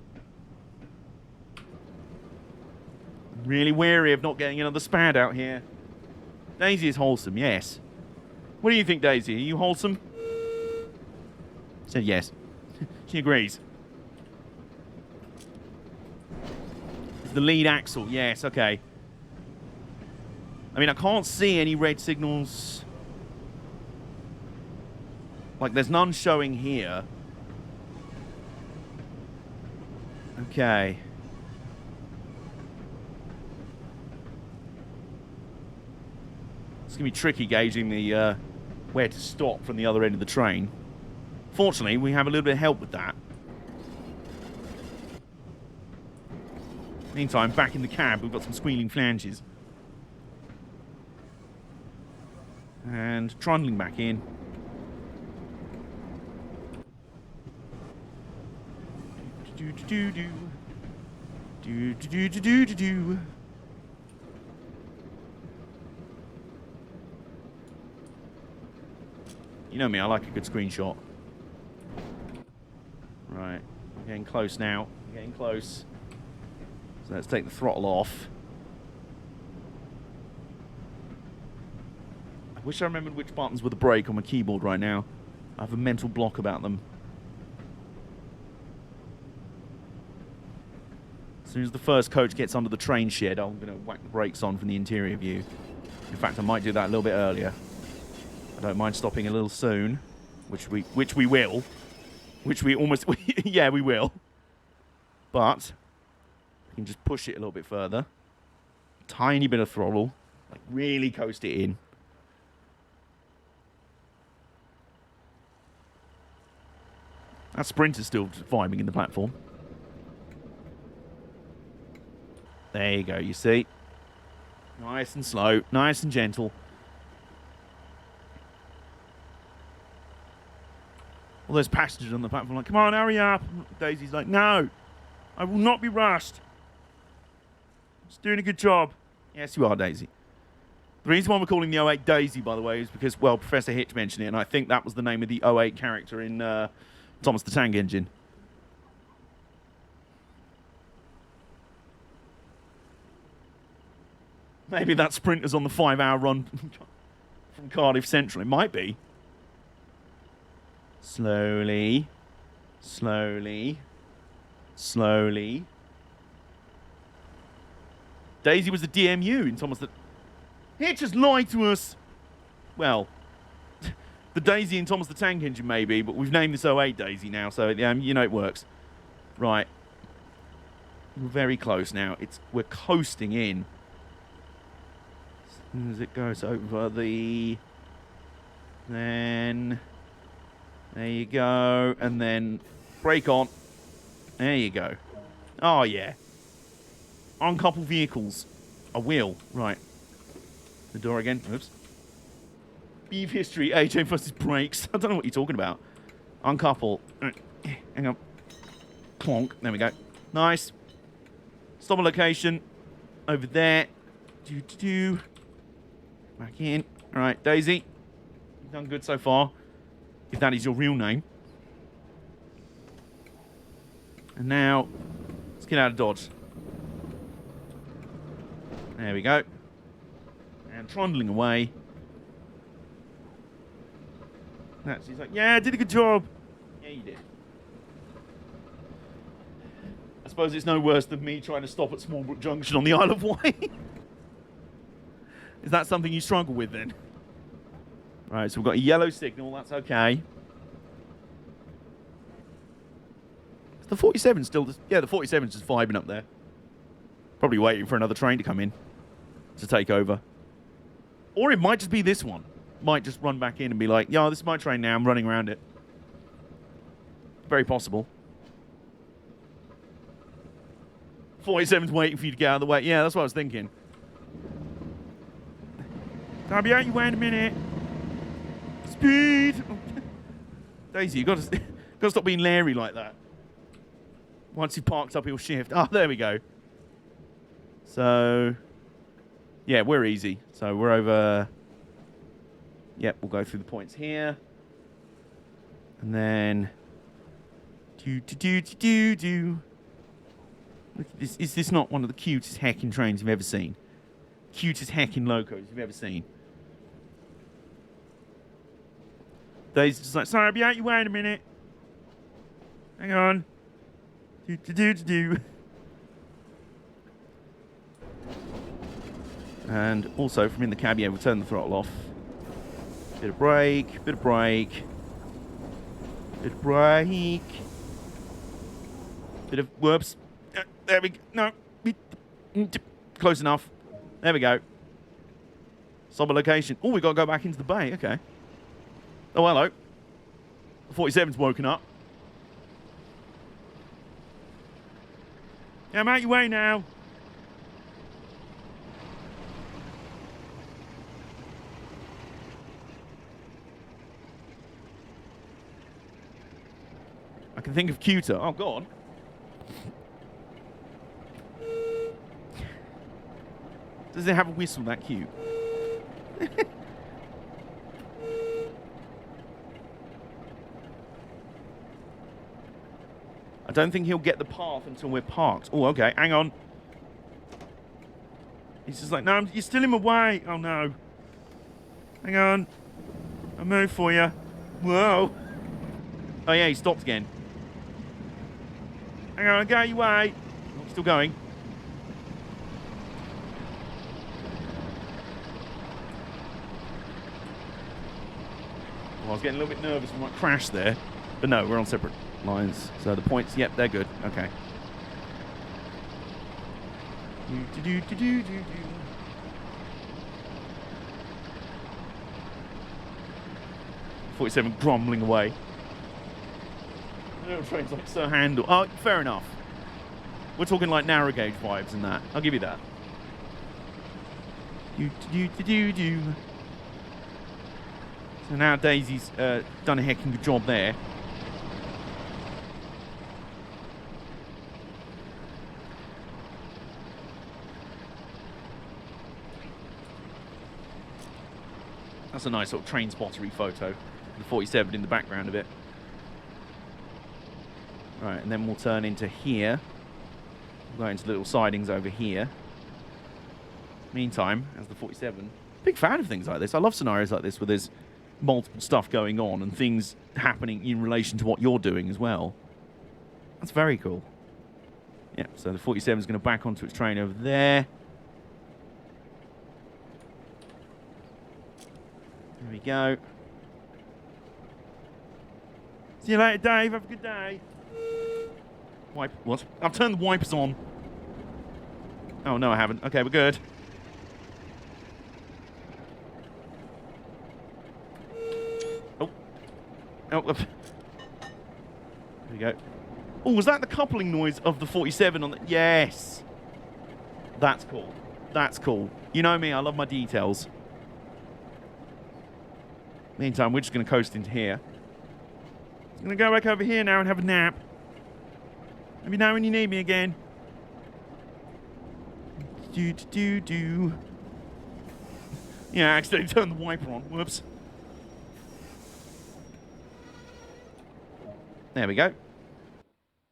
Really wary of not getting another spad out here. Daisy is wholesome, yes. What do you think, Daisy? Are you wholesome? Said yes. She agrees. It's the lead axle, yes, okay. I mean, I can't see any red signals. Like, there's none showing here. Okay. It's going to be tricky gauging the where to stop from the other end of the train. Fortunately, we have a little bit of help with that. Meantime, back in the cab, we've got some squealing flanges. And trundling back in. Do-do-do-do. You know me, I like a good screenshot. Right, we're getting close now. We're getting close. So let's take the throttle off. I wish I remembered which buttons were the brake on my keyboard right now. I have a mental block about them. As soon as the first coach gets under the train shed, I'm going to whack the brakes on from the interior view. In fact, I might do that a little bit earlier. I don't mind stopping a little soon, which we will. Which we almost... yeah, we will. But we can just push it a little bit further. Tiny bit of throttle. Like, really coast it in. That Sprinter's still vibing in the platform. There you go, you see. Nice and slow, nice and gentle. All those passengers on the platform like, come on, hurry up. Daisy's like, no, I will not be rushed. Just doing a good job. Yes, you are, Daisy. The reason why we're calling the '08 Daisy, by the way, is because, well, Professor Hitch mentioned it, and I think that was the name of the '08 character in Thomas the Tank Engine. Maybe that Sprinter's on the 5-hour run from Cardiff Central. It might be. Slowly. Slowly. Slowly. Daisy was the DMU in Thomas the... Hitch just lied to us. Well, the Daisy in Thomas the Tank Engine maybe, but we've named this '08 Daisy now, so you know it works. Right. We're very close now. We're coasting in. As soon as it goes over the... Then... There you go. And then brake on. There you go. Oh, yeah. Uncouple vehicles. I will. Right. The door again. Oops. Beef history. AJ versus brakes. I don't know what you're talking about. Uncouple. Hang on. Clonk. There we go. Nice. Stop a location. Over there. Do-do-do. Back in. All right, Daisy. You've done good so far. If that is your real name. And now, let's get out of Dodge. There we go. And trundling away. He's like, yeah, I did a good job. Yeah, you did. suppose it's no worse than me trying to stop at Smallbrook Junction on the Isle of Wight. Is that something you struggle with then? Right, so we've got a yellow signal. That's okay. Is the 47 still... Yeah, the 47's just vibing up there. Probably waiting for another train to come in to take over. Or it might just be this one. Might just run back in and be like, yeah, this is my train now. I'm running around it. Very possible. 47's waiting for you to get out of the way. Yeah, that's what I was thinking. I'll be out your way in a minute. Speed! Daisy, you got to stop being Larry like that. Once he parks up, he'll shift. Oh, there we go. So, yeah, we're easy. So we're over... Yep, we'll go through the points here. And then... Look at this. Is this not one of the cutest heckin' trains you've ever seen? Cutest heckin' locos you've ever seen. Daisy's just like, sorry, I'll be out your way in a minute. Hang on. And also from in the cab, yeah, we'll turn the throttle off. Bit of brake, bit of brake. Bit of brake. Bit of, whoops. There we go. No. Close enough. There we go. Sober location. Oh, we got to go back into the bay. Okay. Oh, hello. The 47's woken up. Yeah, I'm out your way now. I can think of cuter. Oh, go on. Does it have a whistle that cute? I don't think he'll get the path until we're parked. Oh, okay. Hang on. He's just like, no, you're still in my way. Oh, no. Hang on. I'll move for you. Whoa. Oh, yeah, he stopped again. Hang on, I'll go your way. Oh, still going. Well, I was getting a little bit nervous we might crash there. But no, we're on separate lines. So the points, yep, they're good. Okay. 47 grumbling away. The little train's like so handle. Oh, fair enough. We're talking like narrow gauge vibes and that. I'll give you that. So now Daisy's done a hecking good job there. That's a nice little train spottery photo. The 47 in the background of it. Right, and then we'll turn into here. We'll go into the little sidings over here. Meantime, as the 47, big fan of things like this. I love scenarios like this where there's multiple stuff going on and things happening in relation to what you're doing as well. That's very cool. Yeah, so the 47 is going to back onto its train over there. There we go. See you later, Dave. Have a good day. Wipe. What? I've turned the wipers on. Oh, no, I haven't. Okay, we're good. Oh. Oh. There we go. Oh, was that the coupling noise of the 47 on the... Yes. That's cool. That's cool. You know me, I love my details. Meantime, we're just going to coast into here. I'm going to go back over here now and have a nap. Maybe now when you need me again. Yeah, I accidentally turned the wiper on. Whoops. There we go.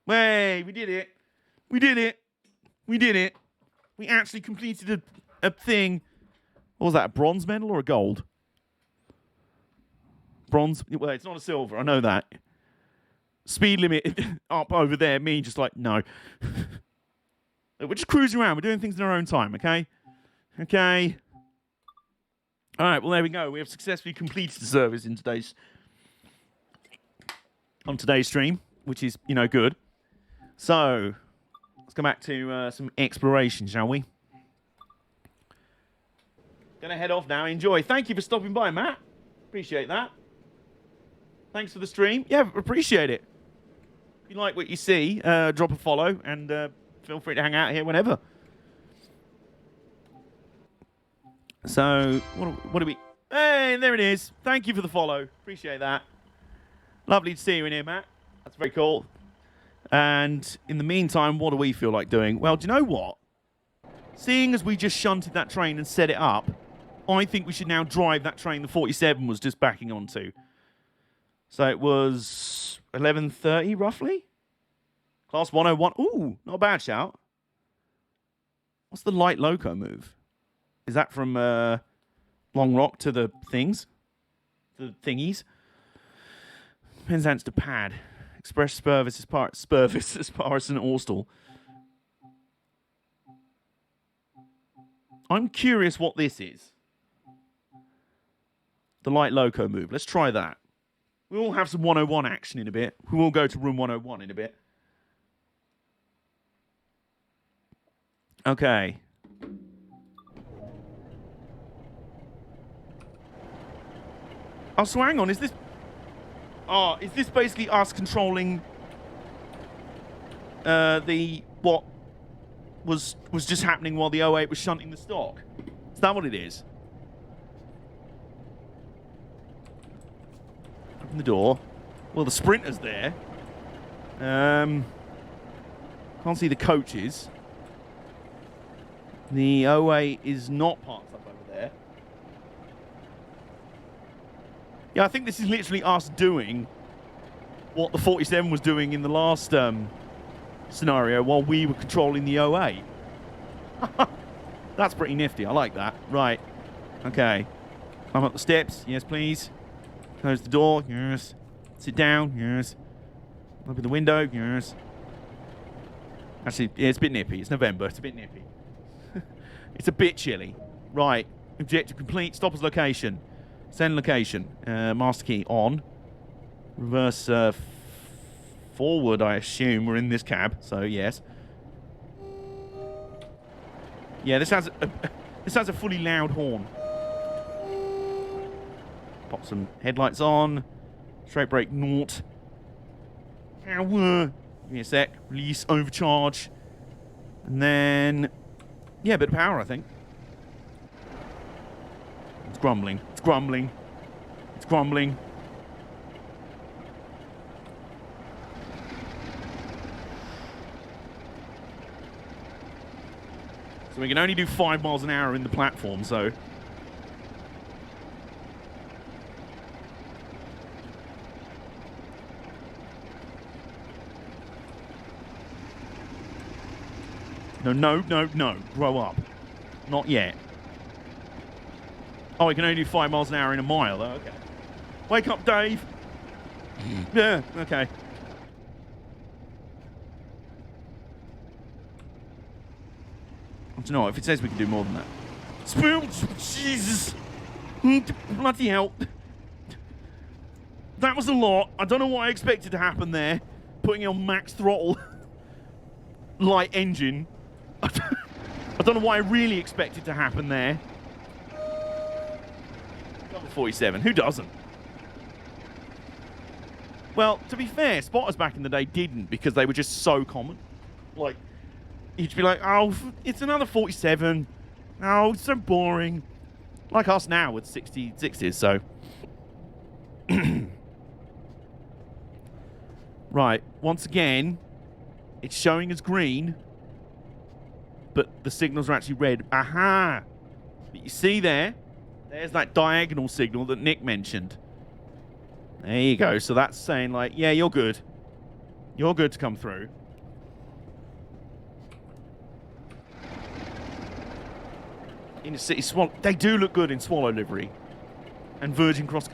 Hey, we did it. We did it. We did it. We actually completed a thing. What was that, a bronze medal or a gold? Bronze. Well, it's not a silver. I know that. speed limit up over there. Me just like, no. We're just cruising around. We're doing things in our own time, okay? Okay. All right, well, there we go. We have successfully completed the service on today's stream, which is, good. So, let's go back to some exploration, shall we? Gonna head off now. Enjoy. Thank you for stopping by, Matt. Appreciate that. Thanks for the stream. Yeah, appreciate it. If you like what you see, drop a follow and feel free to hang out here whenever. So, what do we... Hey, there it is. Thank you for the follow. Appreciate that. Lovely to see you in here, Matt. That's very cool. And in the meantime, what do we feel like doing? Well, do you know what? Seeing as we just shunted that train and set it up, I think we should now drive that train the 47 was just backing onto. So it was 11:30, roughly? Class 101. Ooh, not a bad shout. What's the light loco move? Is that from Long Rock to the things? The thingies? Penzance to Pad. Express Spurvis as Paris and Austell. I'm curious what this is. The light loco move. Let's try that. We will have some 101 action in a bit. We will go to room 101 in a bit. Okay. Oh, so hang on. Is this basically us controlling what was just happening while the 08 was shunting the stock? Is that what it is? Open the door. Well, the Sprinter's there. Can't see the coaches. The 08 is not parked up over there. Yeah, I think this is literally us doing what the 47 was doing in the last scenario while we were controlling the 08. That's pretty nifty. I like that. Right. Okay. Climb up the steps. Yes, please. Close the door. Yes. Sit down. Yes. Open the window. Yes. Actually, yeah, it's a bit nippy. It's November. It's a bit nippy. It's a bit chilly. Right. Objective complete. Stoppers location. Send location. Master key on. Reverse forward, I assume. We're in this cab, so yes. Yeah, this has a fully loud horn. Pop some headlights on. Straight brake, naught. Power. Give me a sec. Release, overcharge. And then... yeah, a bit of power, I think. It's grumbling. It's grumbling. It's grumbling. So we can only do 5 miles an hour in the platform, so... No. Grow up. Not yet. Oh, we can only do 5 miles an hour in a mile. Oh, okay. Wake up, Dave. Yeah, okay. I don't know. If it says we can do more than that. Jesus. Bloody hell. That was a lot. I don't know what I expected to happen there. Putting it on max throttle. Light engine. I don't know what I really expected to happen there. Number 47. Who doesn't? Well, to be fair, spotters back in the day didn't because they were just so common. Like, you'd be like, oh, it's another 47. Oh, it's so boring. Like us now with 60s, so. Right, once again, it's showing as green, but the signals are actually red. Aha! But you see there's that diagonal signal that Nick mentioned. There you go. So that's saying, like, yeah, you're good. You're good to come through. In a city swallow. They do look good in Swallow livery. And Virgin Cross.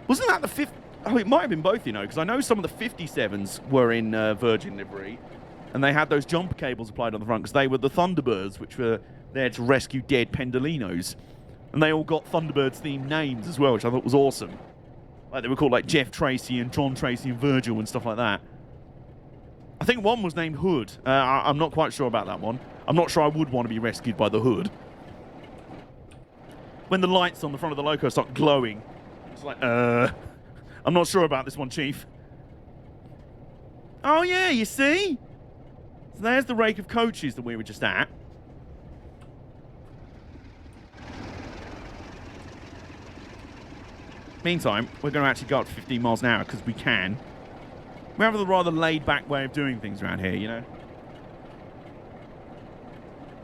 Wasn't that the fifth? Oh, it might have been both, you know, because I know some of the 57s were in Virgin livery, and they had those jumper cables applied on the front because they were the Thunderbirds, which were there to rescue dead Pendolinos. And they all got Thunderbirds-themed names as well, which I thought was awesome. Like, they were called, like, Jeff Tracy and John Tracy and Virgil and stuff like that. I think one was named Hood. I'm not quite sure about that one. I'm not sure I would want to be rescued by the Hood. When the lights on the front of the loco start glowing, it's like, I'm not sure about this one, Chief. Oh, yeah, you see? So there's the rake of coaches that we were just at. Meantime, we're going to actually go up to 15 miles an hour because we can. We have a rather laid-back way of doing things around here, you know?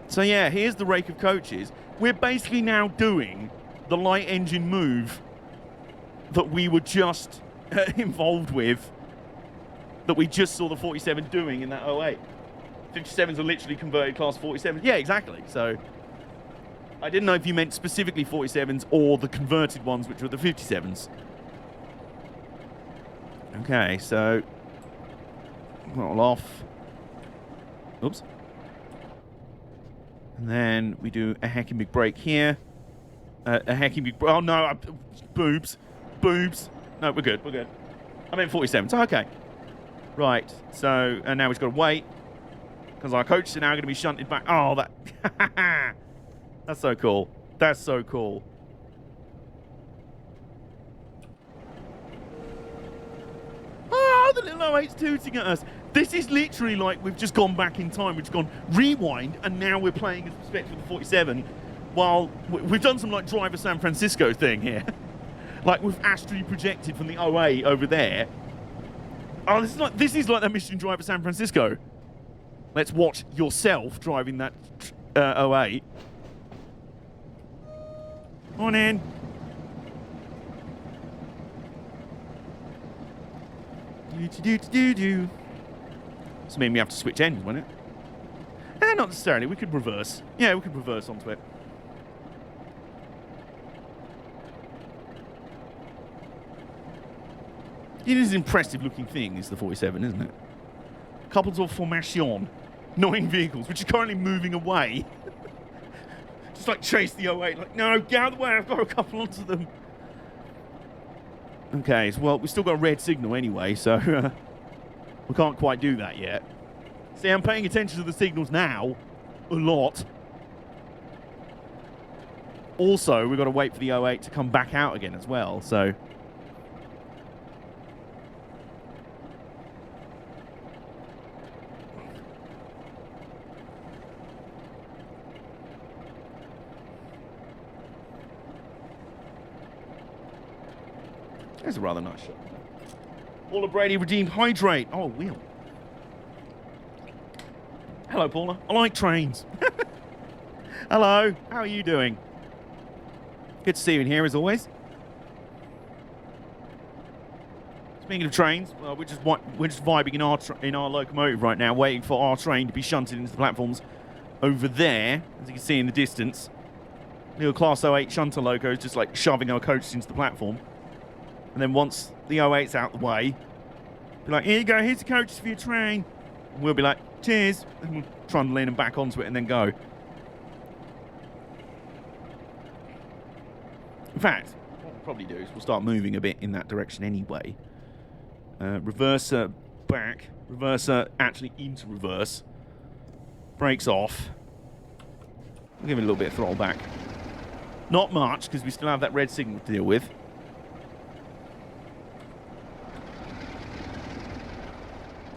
So yeah, here's the rake of coaches. We're basically now doing the light engine move that we were just involved with, that we just saw the 47 doing in that 08. 57s are literally converted class 47s. Yeah, exactly. So I didn't know if you meant specifically 47s or the converted ones, which were the 57s. Okay, so roll off. Oops. And then we do a heckin' big break here. A heckin' big... Oh, no. Boobs. Boobs. No, we're good. We're good. I meant 47s. Okay. Right. So, and now we've got to wait. Because our coaches are now going to be shunted back. Oh, that... That's so cool. That's so cool. Oh, the little 08's tooting at us. This is literally like we've just gone back in time. We've just gone rewind, and now we're playing as perspective of the 47. While we've done some like Driver San Francisco thing here. Like we've astrally projected from the 08 over there. Oh, this is like that mission Driver San Francisco. Let's watch yourself driving that 08. On in. Do. This means we have to switch ends, won't it? Not necessarily. We could reverse. Yeah, we could reverse onto it. It is an impressive looking thing, is the 47, isn't it? Couples of formation. 9 vehicles, which are currently moving away. Just like chase the 08. Like, no, get out of the way. I've got a couple onto them. Okay, so, well, we've still got a red signal anyway, so we can't quite do that yet. See, I'm paying attention to the signals now. A lot. Also, we've got to wait for the 08 to come back out again as well, so... There's a rather nice shot. Paula Brady redeemed hydrate. Oh, wheel. Hello, Paula. I like trains. Hello. How are you doing? Good to see you in here, as always. Speaking of trains, well, we're just vibing in our locomotive right now, waiting for our train to be shunted into the platforms over there, as you can see in the distance. Little Class 08 shunter loco is just like shoving our coaches into the platform. And then once the 08's out the way, be like, here you go, here's the coaches for your train. And we'll be like, cheers. And we'll trundle in and back onto it and then go. In fact, what we'll probably do is we'll start moving a bit in that direction anyway. Reverser back. Reverser actually into reverse. Brakes off. We'll give it a little bit of throttle back. Not much, because we still have that red signal to deal with.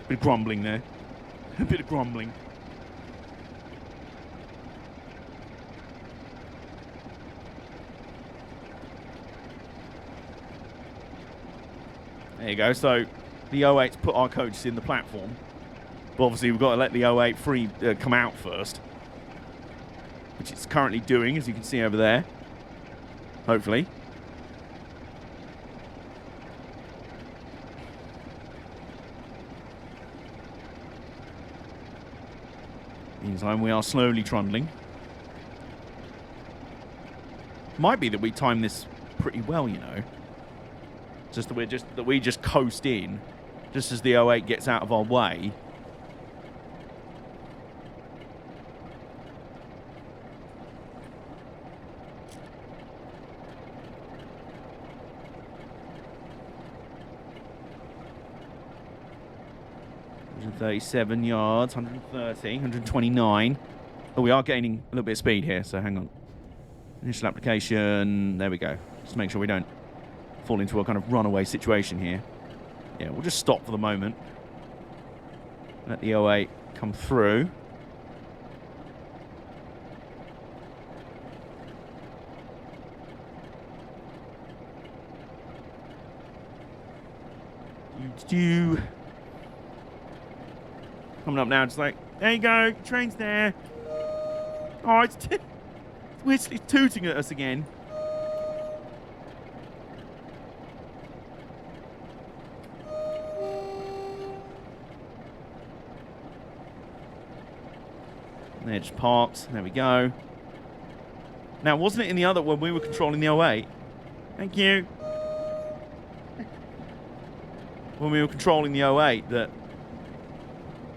Bit of grumbling there. A bit of grumbling. There you go. So the 08's put our coaches in the platform. But obviously we've got to let the 08 free come out first. Which it's currently doing, as you can see over there. Hopefully. Meantime, we are slowly trundling. Might be that we time this pretty well, you know. Just that we just coast in, just as the 08 gets out of our way. $137 yards, 130, 129. Oh, we are gaining a little bit of speed here, so hang on. Initial application, there we go. Just make sure we don't fall into a kind of runaway situation here. Yeah, we'll just stop for the moment. Let the 08 come through. Coming up now, just like, there you go, train's there. Oh, it's tooting at us again. There, just parked. There we go. Now, wasn't it in the other when we were controlling the 08? Thank you. When we were controlling the 08 that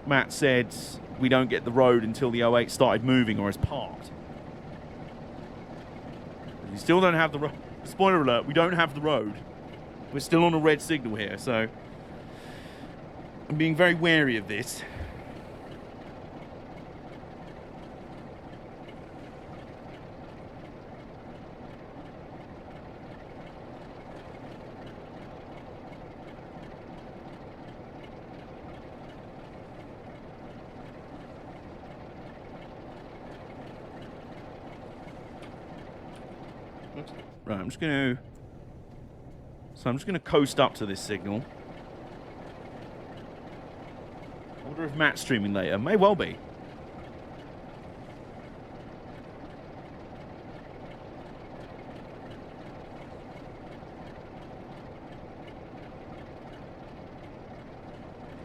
Matt said we don't get the road until the 08 started moving or is parked. We still don't have the road. Spoiler alert, we don't have the road. We're still on a red signal here, so I'm being very wary of this. Right, I'm just going to coast up to this signal. I wonder if Matt's streaming later. May well be.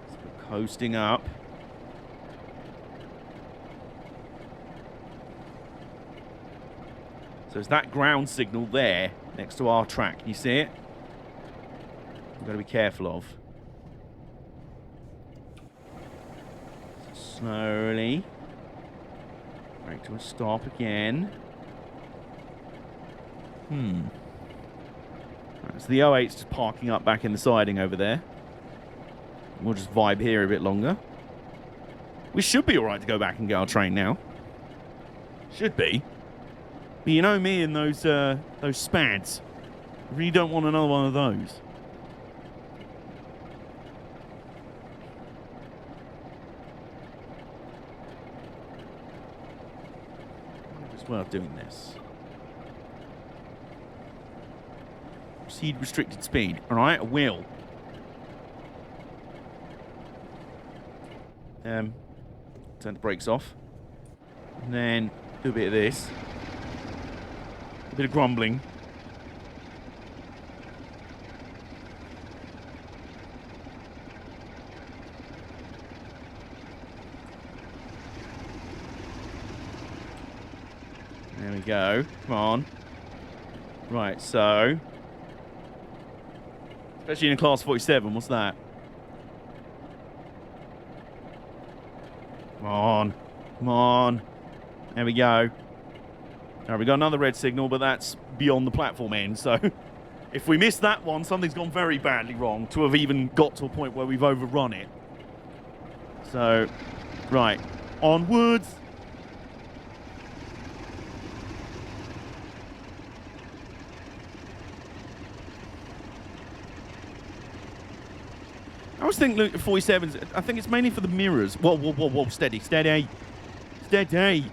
So we're coasting up. So there's that ground signal there next to our track. Can you see it? We've got to be careful of. So slowly. Right to a stop again. Right, so the 08's just parking up back in the siding over there. We'll just vibe here a bit longer. We should be alright to go back and get our train now. Should be. But you know me and those spads. I really don't want another one of those. I wonder if it's worth doing this. Proceed restricted speed. Alright, I will. Turn the brakes off. And then do a bit of this. A bit of grumbling. There we go. Come on. Right, so. Especially in a class 47, what's that? Come on. Come on. There we go. Alright, we got another red signal, but that's beyond the platform end, so if we miss that one, something's gone very badly wrong to have even got to a point where we've overrun it. So, right, onwards. I was thinking, look, 47s, I think it's mainly for the mirrors. Whoa, whoa, whoa, whoa, steady, steady. Steady.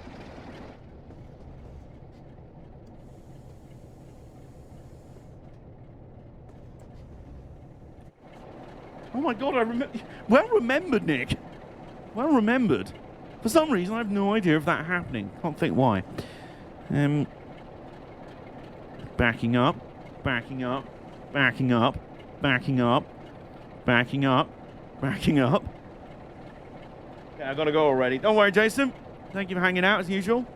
Oh my god, I remember. Well remembered, Nick. Well remembered. For some reason, I have no idea of that happening. Can't think why. Backing up, backing up, backing up, backing up, backing up, backing up. Yeah, I gotta go already. Don't worry, Jason. Thank you for hanging out as usual.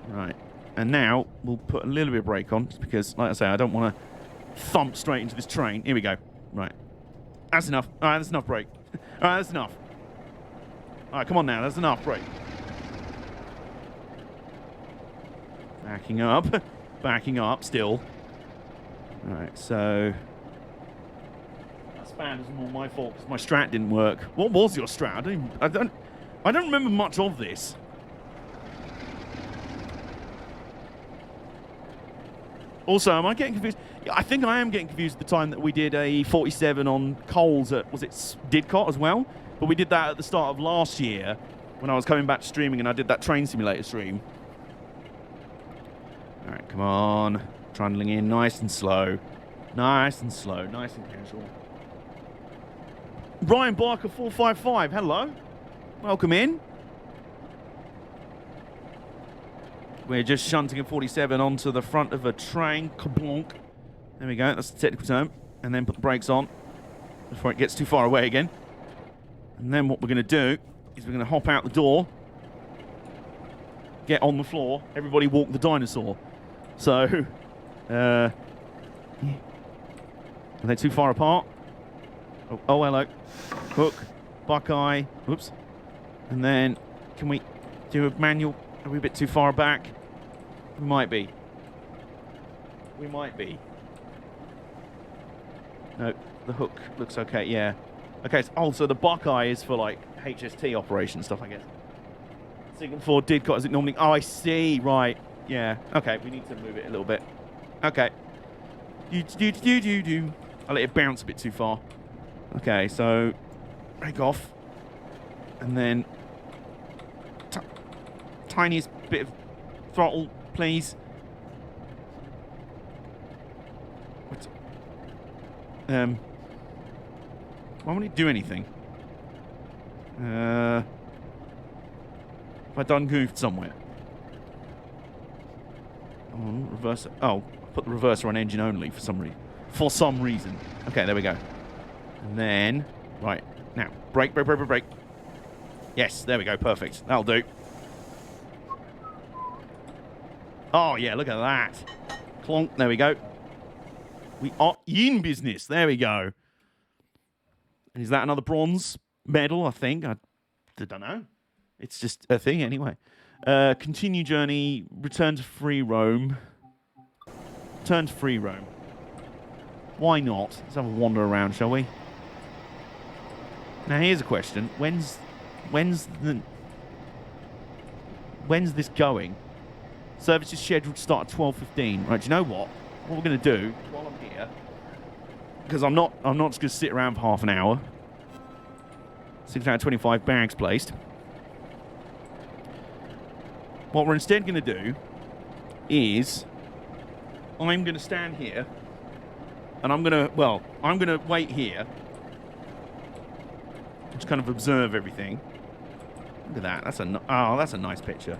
Right, and now we'll put a little bit of brake on, just because, like I say, I don't want to thump straight into this train. Here we go. Right. That's enough. All right, that's enough brake. All right, that's enough. All right, come on now. That's enough brake. Backing up. Backing up still. All right, so... That span is more my fault because my strat didn't work. What was your strat? I don't remember much of this. Also, am I getting confused? Yeah, I think I am getting confused at the time that we did a 47 on Coles at, was it Didcot as well? But we did that at the start of last year when I was coming back to streaming and I did that train simulator stream. All right, come on. Trundling in nice and slow. Nice and slow. Nice and casual. Ryan Barker 455, hello. Welcome in. We're just shunting a 47 onto the front of a train. Kablonk. There we go. That's the technical term. And then put the brakes on before it gets too far away again. And then what we're going to do is we're going to hop out the door, get on the floor. Everybody walk the dinosaur. So, are they too far apart? Oh, hello. Hook. Buckeye. Oops. And then, can we do a manual? Are we a bit too far back? We might be. We might be. No, the hook looks okay, yeah. Okay, so the Buckeye is for, like, HST operation stuff, I guess. Signal 4 Didcot, is it normally... Oh, I see, right. Yeah, okay, we need to move it a little bit. Okay. I'll let it bounce a bit too far. Okay, so... Break off. And then... Tiniest bit of throttle, please. What? Why won't it do anything? Have I done goofed somewhere? Reverse. Oh, I put the reverser on engine only for some reason. For some reason. Okay, there we go. And then, right now, brake, brake, brake, brake, brake. Yes, there we go. Perfect. That'll do. Oh, yeah, look at that. Clonk, there we go. We are in business. There we go. Is that another bronze medal, I think? I don't know. It's just a thing anyway. Continue journey, return to free roam. Return to free roam. Why not? Let's have a wander around, shall we? Now, here's a question. When's this going? Service is scheduled to start at 12:15. Right, do you know what? What we're going to do while I'm here, because I'm not just going to sit around for half an hour. 6 out of 25 bags placed. What we're instead going to do is I'm going to stand here and I'm going to wait here. Just kind of observe everything. Look at that. That's a nice picture.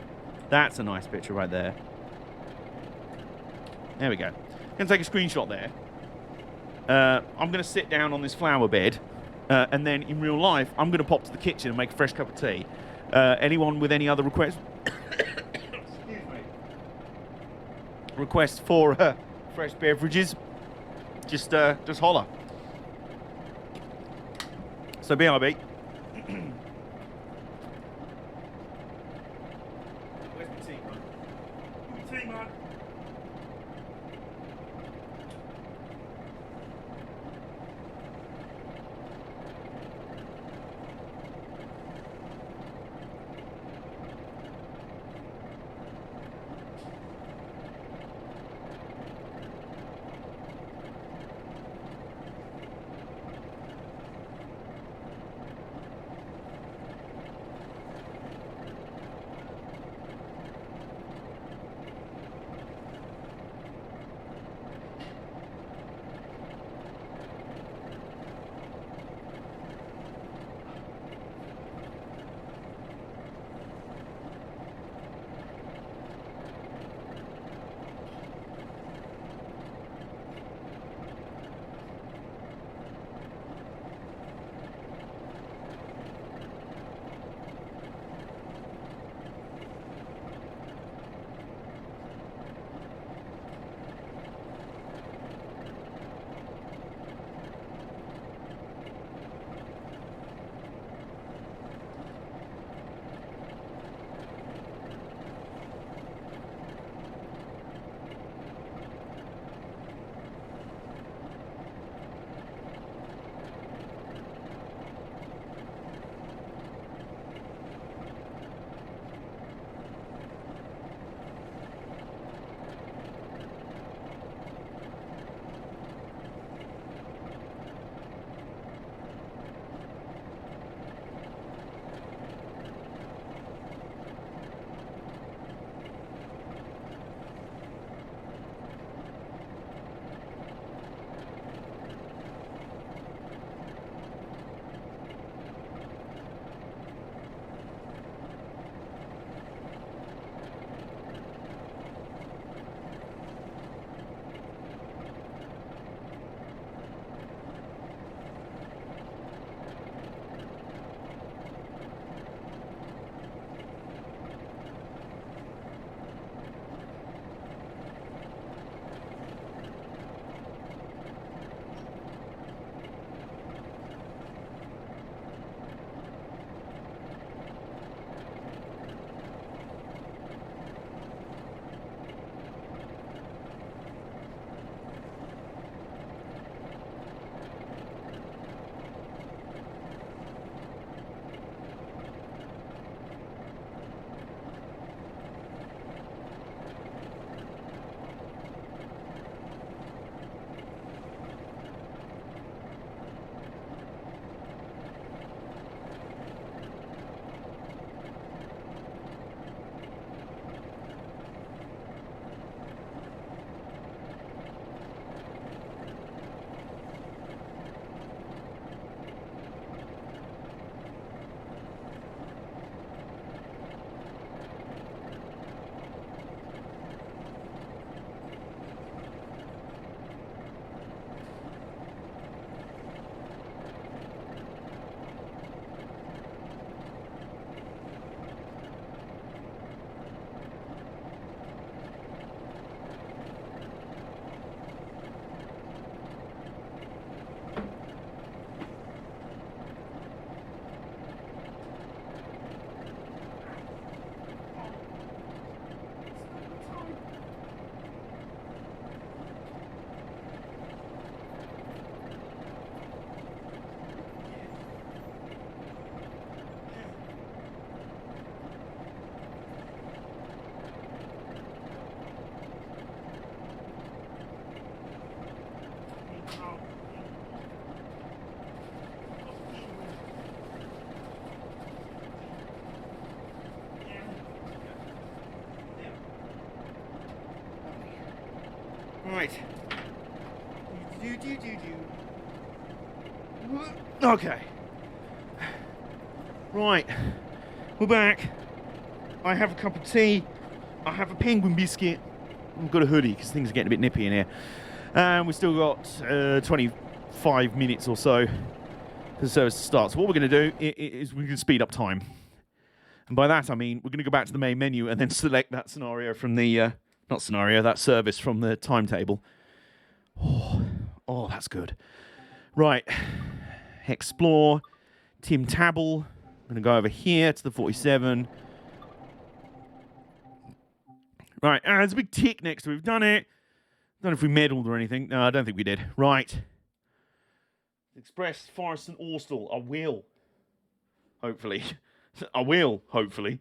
That's a nice picture right there. There we go. Going to take a screenshot there. I'm going to sit down on this flower bed, and then in real life, I'm going to pop to the kitchen and make a fresh cup of tea. Anyone with any other requests? Excuse me. Requests for fresh beverages? Just holler. So BRB. Where's my tea, man? Give me tea, man. Right. Okay. Right. We're back. I have a cup of tea. I have a penguin biscuit. I've got a hoodie because things are getting a bit nippy in here. And we've still got 25 minutes or so for the service to start. So what we're going to do is we're going to speed up time. And by that I mean we're going to go back to the main menu and then select that scenario from the... that service from the timetable. Oh, that's good. Right. Explore. Tim Tabble. I'm going to go over here to the 47. Right, there's a big tick next to it. We've done it. Don't know if we meddled or anything. No, I don't think we did. Right. Express Forest and Austell. I will. Hopefully. I will, hopefully.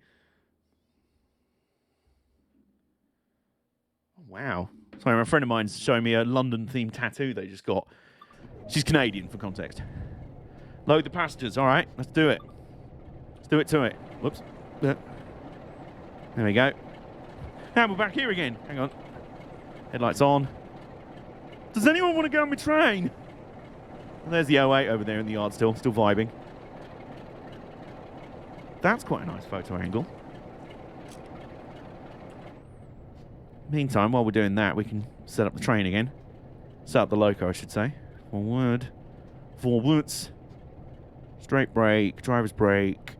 Oh, wow. Sorry, my friend of mine's showing me a London-themed tattoo they just got. She's Canadian, for context. Load the passengers. All right, let's do it. Let's do it to it. Whoops. There we go. And we're back here again. Hang on. Headlights on. Does anyone want to go on my train? And there's the 08 over there in the yard still vibing. That's quite a nice photo angle. Meantime, while we're doing that, we can set up the train again. Set up the loco, I should say. Forward. Forwards. Straight brake. Driver's brake.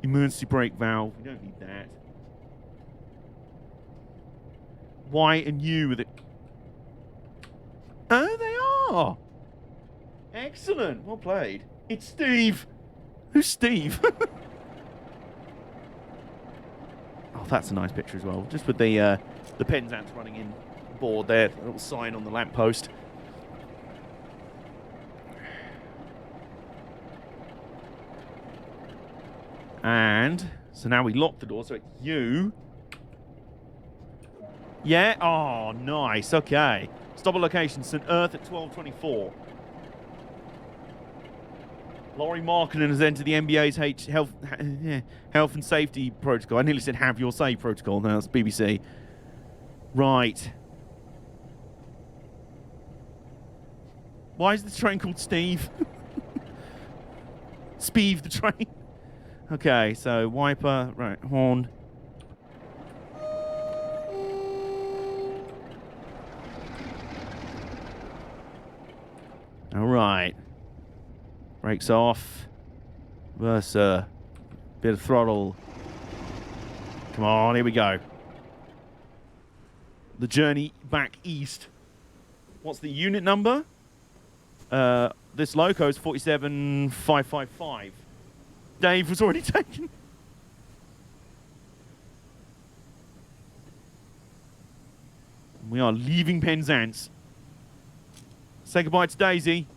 Emergency brake valve. We don't need that. Y and U with it. Oh, they are. Excellent. Well played. It's Steve. Who's Steve? Oh, that's a nice picture as well. Just with the Penzance running in board there. A little sign on the lamppost. And so now we lock the door, so it's you. Yeah? Oh, nice. Okay. Stop at location, St. Earth at 12:24. Laurie Markkinen has entered the NBA's health and safety protocol. I nearly said have your say protocol. No, that's BBC. Right. Why is this train called Steve? Speeve the train. Okay, so wiper, right, horn. All right. Brakes off. Versa. Bit of throttle. Come on, here we go. The journey back east. What's the unit number? This loco is 47555. Dave was already taken. We are leaving Penzance. Say goodbye to Daisy.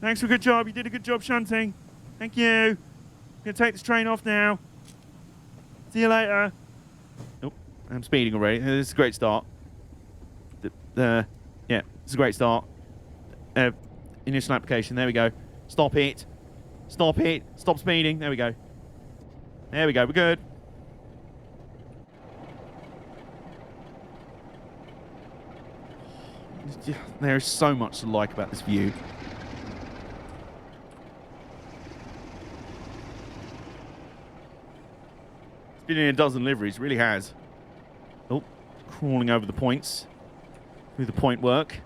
Thanks for a good job. You did a good job shunting. Thank you. I'm going to take this train off now. See you later. Oh, I'm speeding already. This is a great start. Yeah, this is a great start. Initial application. There we go. Stop it. Stop it. Stop speeding. There we go. There we go. We're good. There's so much to like about this view. It's been in a dozen liveries. Really has. Oh, crawling over the points. Through the point work.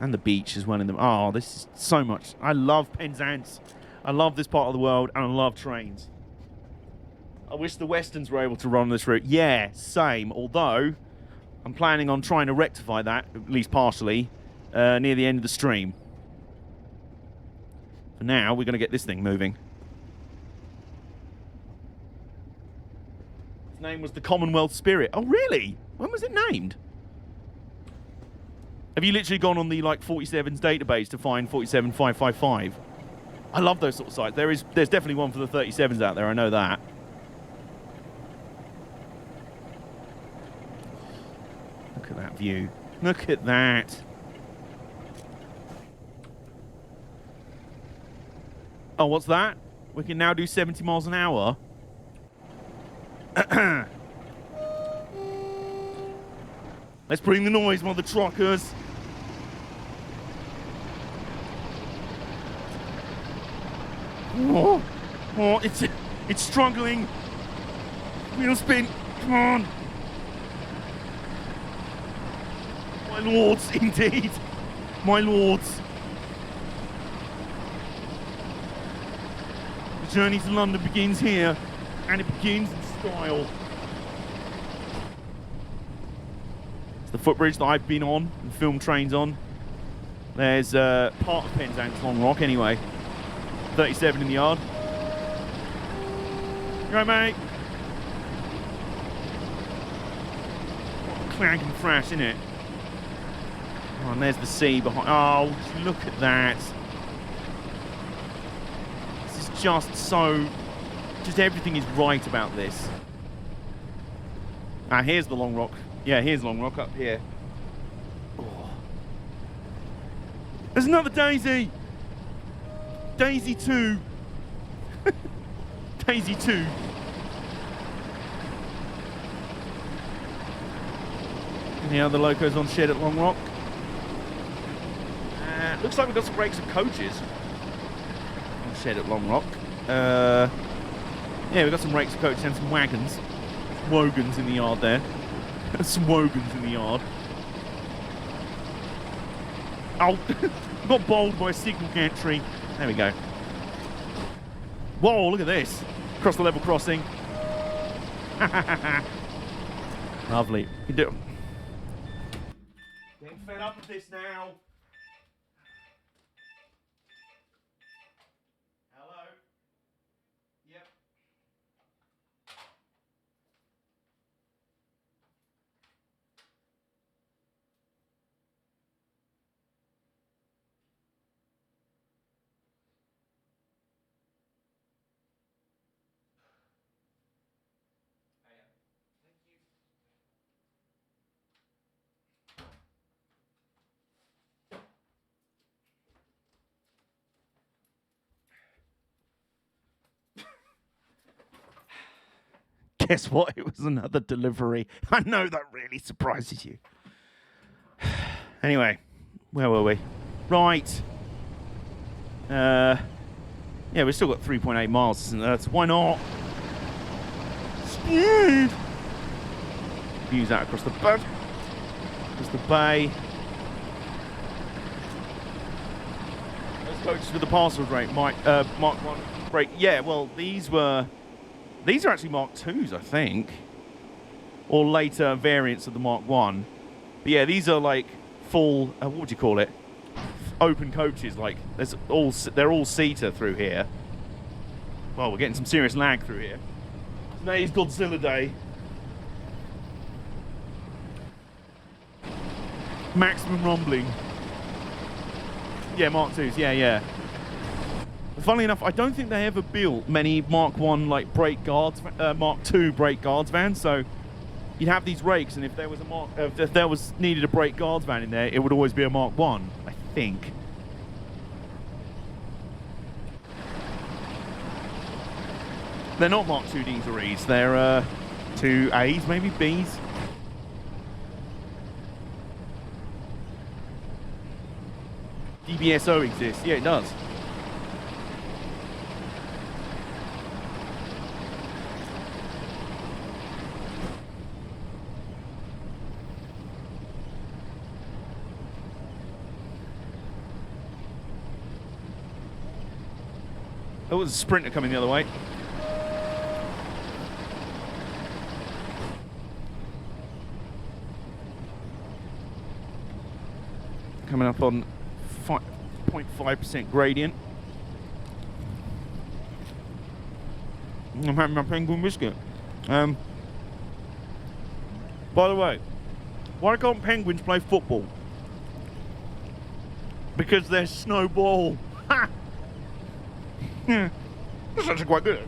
And the beach is one of them. Oh, this is so much. I love Penzance. I love this part of the world, and I love trains. I wish the Westerns were able to run this route. Yeah, same. Although, I'm planning on trying to rectify that, at least partially, near the end of the stream. For now, we're going to get this thing moving. Its name was the Commonwealth Spirit. Oh, really? When was it named? Have you literally gone on the 47's database to find 47555? I love those sort of sites. There's definitely one for the 37s out there. I know that. Look at that view. Look at that. Oh, what's that? We can now do 70 miles an hour. Let's bring the noise, mother truckers. Oh, it's struggling. Wheel spin. Come on. My lords, indeed. My lords. The journey to London begins here, and it begins in style. It's the footbridge that I've been on and filmed trains on. There's part of Penzance Long Rock anyway. 37 in the yard. You right, mate? Clank and thrash, isn't it? Oh, and there's the sea behind. Oh, look at that. This is just so... Just everything is right about this. Ah, here's the Long Rock. Yeah, here's Long Rock up here. Oh. There's another Daisy! Daisy 2. Daisy 2. Any other locos on shed at Long Rock? Looks like we've got some rakes of coaches on shed at Long Rock. Yeah, we've got some rakes of coaches and some wagons. Wogans in the yard there. Some wogans in the yard. Oh, got bowled by a signal gantry. There we go. Whoa, look at this. Across the level crossing. Lovely. You do. Getting fed up with this now. Hello? Yep. Guess what? It was another delivery. I know that really surprises you. Anyway, where were we? Right. Yeah, we've still got 3.8 miles, isn't it? So why not? Speed! Use that across the bay. Across the bay. Those coaches with the parcels rate, Mark 1 brake. Yeah, well, these are actually Mark 2s, I think. Or later variants of the Mark 1. But yeah, these are like full, what would you call it? Open coaches, like they're all seater through here. Well, we're getting some serious lag through here. Today's Godzilla Day. Maximum rumbling. Yeah, Mark 2s, yeah. Funnily enough, I don't think they ever built many Mark 1 like brake guards, Mark 2 brake guards vans. So you'd have these rakes, and if there was needed a brake guards van in there, it would always be a Mark 1, I think. They're not Mark 2 Ds or Es. They're 2 As, maybe Bs. DBSO exists. Yeah, it does. There was a sprinter coming the other way. Coming up on 0.5% gradient. I'm having my penguin biscuit. By the way, why can't penguins play football? Because they're snowball. Ha! Yeah, that's actually quite good.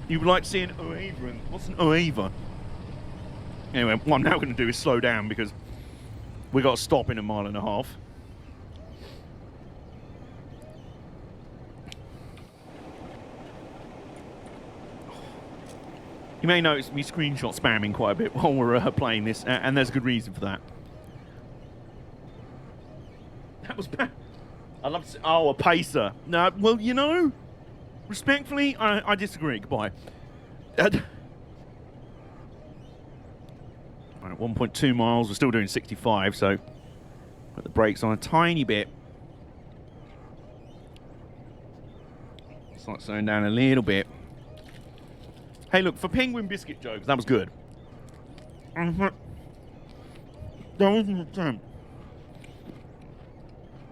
You would like to see an oaver? What's an oaver? Anyway, what I'm now going to do is slow down because we got to stop in a mile and a half. You may notice me screenshot spamming quite a bit while we're playing this, and there's a good reason for that. That was bad. I love to say, oh, a pacer. No, well, you know, respectfully, I disagree. Goodbye. Right, 1.2 miles. We're still doing 65, so put the brakes on a tiny bit. Start slowing down a little bit. Hey, look, for penguin biscuit jokes, that was good. That was an attempt.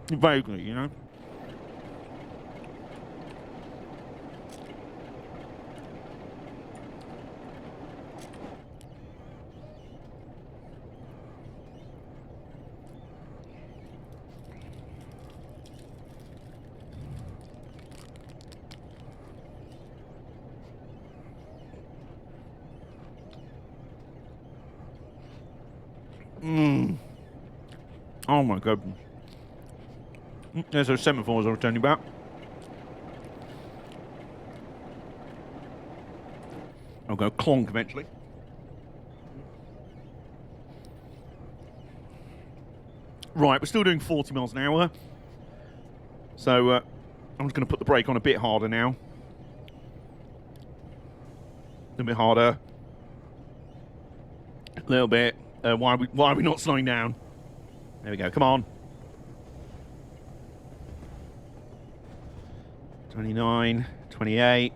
Vaguely, you know? Oh my god. There's those semaphores I was telling you about. I'll go clonk eventually. Right, we're still doing 40 miles an hour. So I'm just going to put the brake on a bit harder now. A little bit harder. A little bit. Why are we not slowing down? There we go. Come on. 29, 28.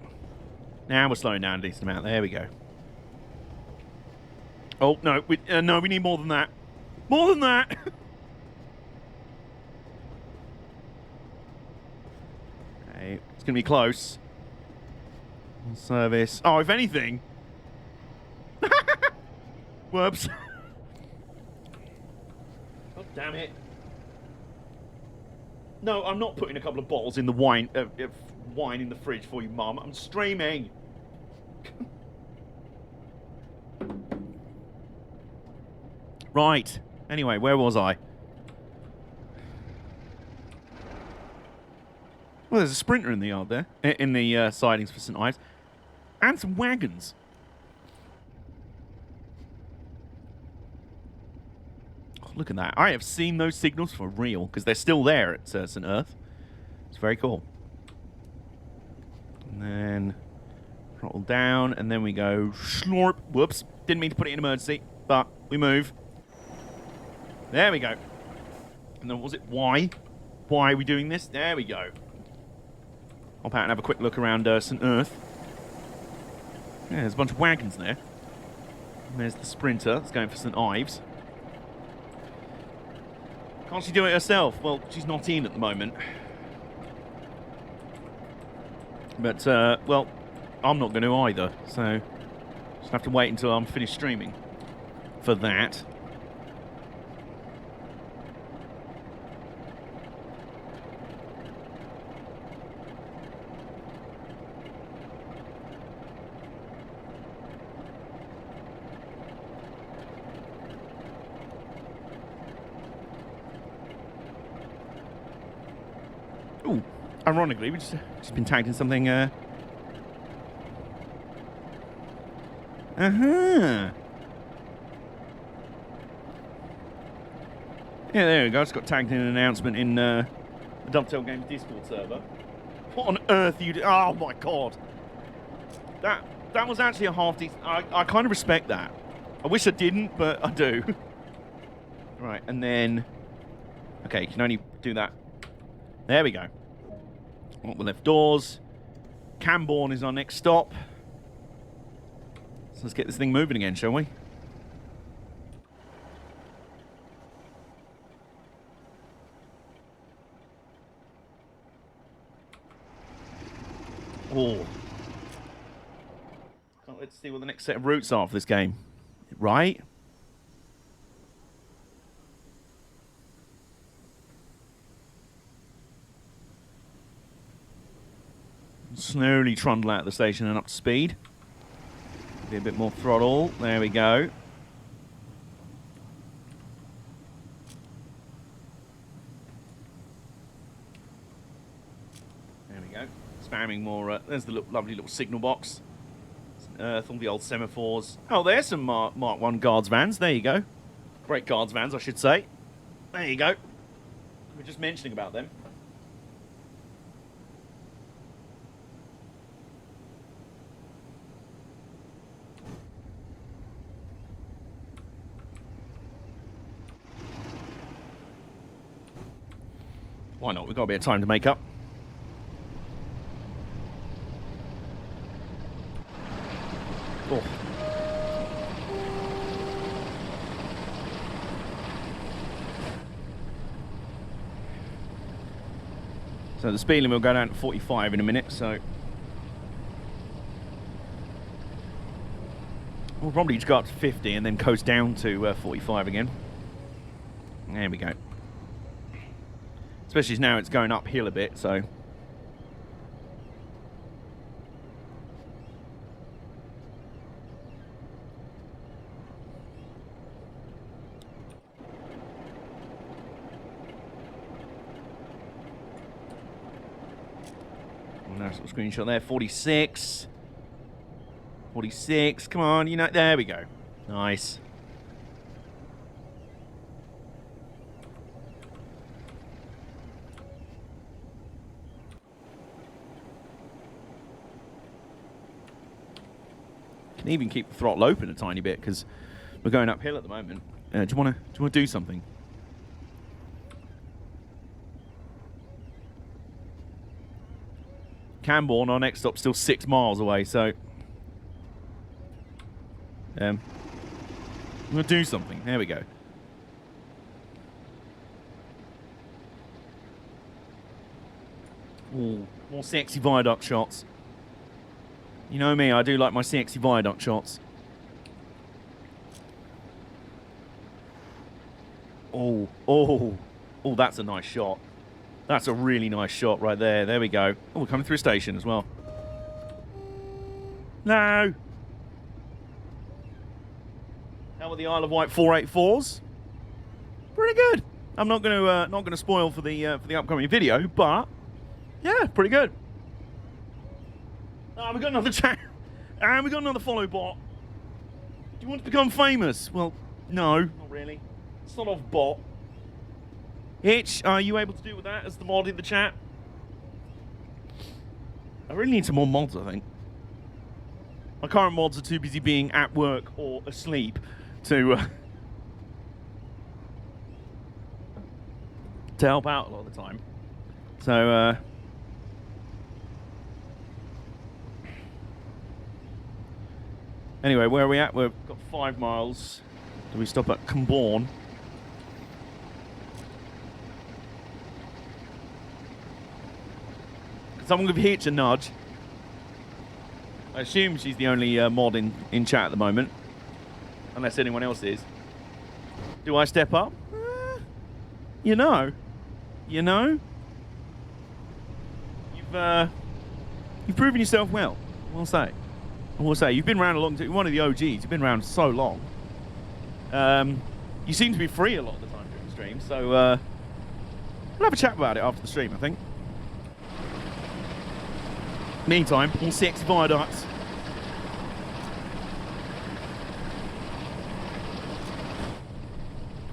Now we're slowing down a decent amount. There we go. Oh, no. No, we need more than that. More than that! Okay, it's going to be close. Service. Oh, if anything. Whoops. Oh, damn it. No, I'm not putting a couple of bottles in the wine in the fridge for you, Mum. I'm streaming. Right. Anyway, where was I? Well, there's a Sprinter in the yard there. In the sidings for St. Ives. And some wagons. Oh, look at that. I have seen those signals for real, because they're still there at St. Earth. It's very cool. And then throttle down, and then we go slurp. Whoops. Didn't mean to put it in emergency, but we move. There we go. And then was it why? Why are we doing this? There we go. Hop out and have a quick look around St. Earth. Yeah, there's a bunch of wagons there. And there's the Sprinter that's going for St. Ives. Can't she do it herself? Well, she's not in at the moment. But, well, I'm not going to either. So, just have to wait until I'm finished streaming for that. Ooh, ironically, we've just been tagged in something, Uh-huh. Yeah, there we go. Just got tagged in an announcement in the Dovetail Games Discord server. What on earth are you doing? Oh my god. That was actually a half decent... I kind of respect that. I wish I didn't, but I do. Right, and then... Okay, you can only do that. There we go. Lock the left doors. Camborne is our next stop. So let's get this thing moving again, shall we? Oh. Can't wait to see what the next set of routes are for this game. Right? Slowly trundle out of the station and up to speed. Be a bit more throttle. There we go. There we go. Spamming more. There's the lovely little signal box. St. unearth all the old semaphores. Oh, there's some Mark 1 guards vans. There you go. Great guards vans, I should say. There you go. We were just mentioning about them. Why not? We've got a bit of time to make up. Oh. So the speed limit will go down to 45 in a minute, so we'll probably just go up to 50 and then coast down to 45 again. There we go. Especially now it's going uphill a bit, so. Nice little screenshot there. 46. 46. Come on, you know. There we go. Nice. Can even keep the throttle open a tiny bit because we're going uphill at the moment. Do you want to do something? Camborne, our next stop's still 6 miles away, so I'm gonna do something. There we go. Ooh, more sexy viaduct shots. You know me, I do like my sexy viaduct shots. Oh, oh, oh, that's a nice shot. That's a really nice shot right there. There we go. Oh, we're coming through a station as well. No. How are the Isle of Wight 484s? Pretty good. I'm not going to spoil for the upcoming video, but yeah, pretty good. We got another chat, and we got another follow bot. Do you want to become famous? Well, no, not really. Sort of bot. Hitch, are you able to deal with that as the mod in the chat? I really need some more mods, I think. My current mods are too busy being at work or asleep to help out a lot of the time. So, anyway, where are we at? We've got 5 miles. Do we stop at Cornwall? Someone give Hitch a nudge. I assume she's the only mod in chat at the moment. Unless anyone else is. Do I step up? You know. You know? You've proven yourself well. I will say. I will say. You've been around a long time. You're one of the OGs. You've been around so long. You seem to be free a lot of the time during the stream. So, we'll have a chat about it after the stream, I think. Meantime, all 6 viaducts.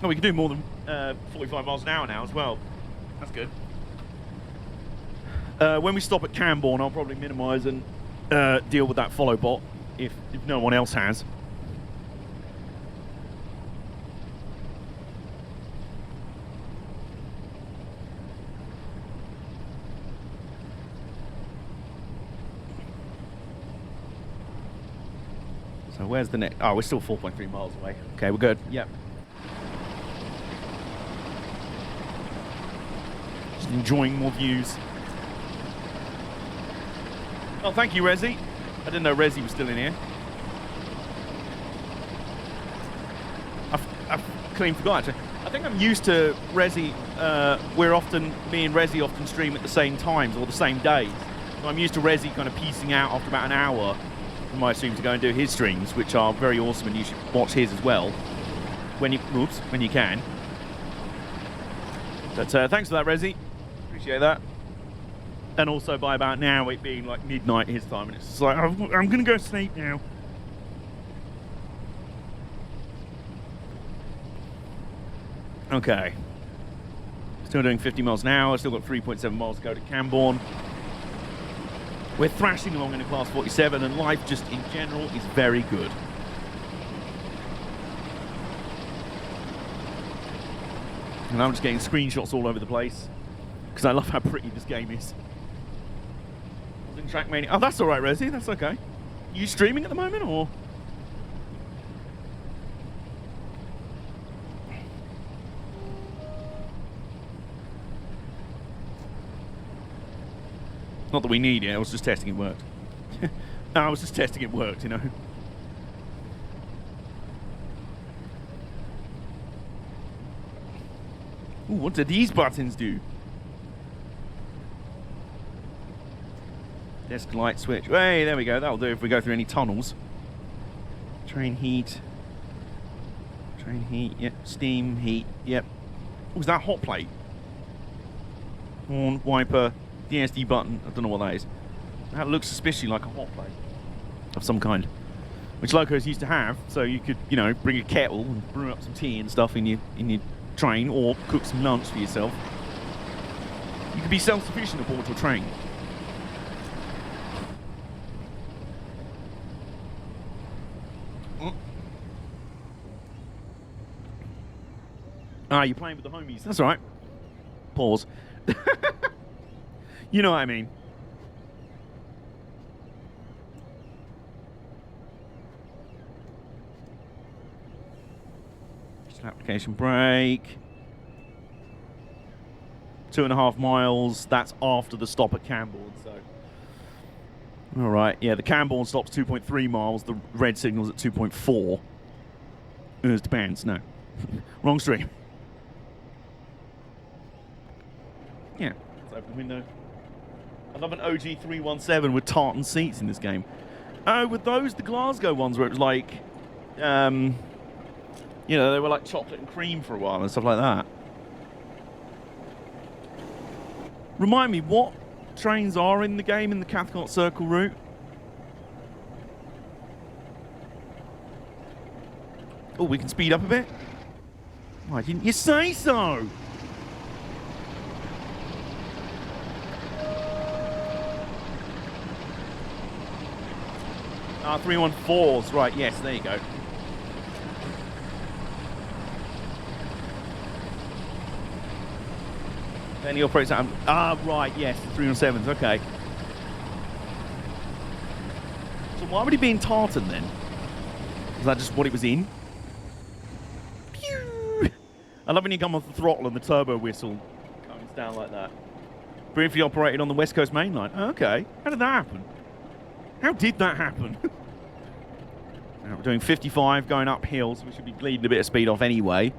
Oh, we can do more than 45 miles an hour now as well. That's good. When we stop at Camborne, I'll probably minimise and deal with that follow bot if no one else has. So where's the next? Oh, we're still 4.3 miles away. Okay, we're good. Yep. Just enjoying more views. Oh, thank you, Resi. I didn't know Resi was still in here. I've clean forgot, actually. I think I'm used to Resi. Me and Resi often stream at the same times or the same days. So I'm used to Resi kind of piecing out after about an hour. I assume to go and do his streams, which are very awesome, and you should watch his as well when you can. But thanks for that, Resi. Appreciate that. And also by about now, it being like midnight his time, and it's just like I'm gonna go sleep now. Okay. Still doing 50 miles an hour. Still got 3.7 miles to go to Camborne. We're thrashing along in a class 47, and life just in general is very good. And I'm just getting screenshots all over the place because I love how pretty this game is. I was in Trackmania. Oh, that's all right, Resi. That's okay. Are you streaming at the moment, or? Not that we need it, I was just testing it worked. No, I was just testing it worked, you know. Ooh, what do these buttons do? Desk light switch. Hey, there we go. That'll do if we go through any tunnels. Train heat. Train heat, yep. Steam heat, yep. Oh, was that hot plate? Horn, wiper. DSD button, I don't know what that is. That looks suspiciously like a hot plate of some kind, which locos used to have, so you could, you know, bring a kettle and brew up some tea and stuff in your train, or cook some lunch for yourself. You could be self-sufficient aboard your train. Ah, you're playing with the homies. That's all right. Pause. You know what I mean. Just application break. 2.5 miles. That's after the stop at Camborne. So, all right. Yeah, the Camborne stop's 2.3 miles. The red signal's at 2.4. It depends. No, wrong stream. Yeah, let's open the window. I love an OG 317 with tartan seats in this game. Oh, with those, the Glasgow ones where it was like, you know, they were like chocolate and cream for a while and stuff like that. Remind me, what trains are in the game in the Cathcart Circle route? Oh, we can speed up a bit? Why didn't you say so? Ah, 314s, right, yes, there you go. Then he operates out. Ah, right, yes, 317s, okay. So why would he be in tartan then? Is that just what it was in? Pew! I love when you come off the throttle and the turbo whistle comes down like that. Briefly operated on the West Coast Main Line. Oh, okay, how did that happen? How did that happen? Now we're doing 55 going uphill, so we should be bleeding a bit of speed off anyway.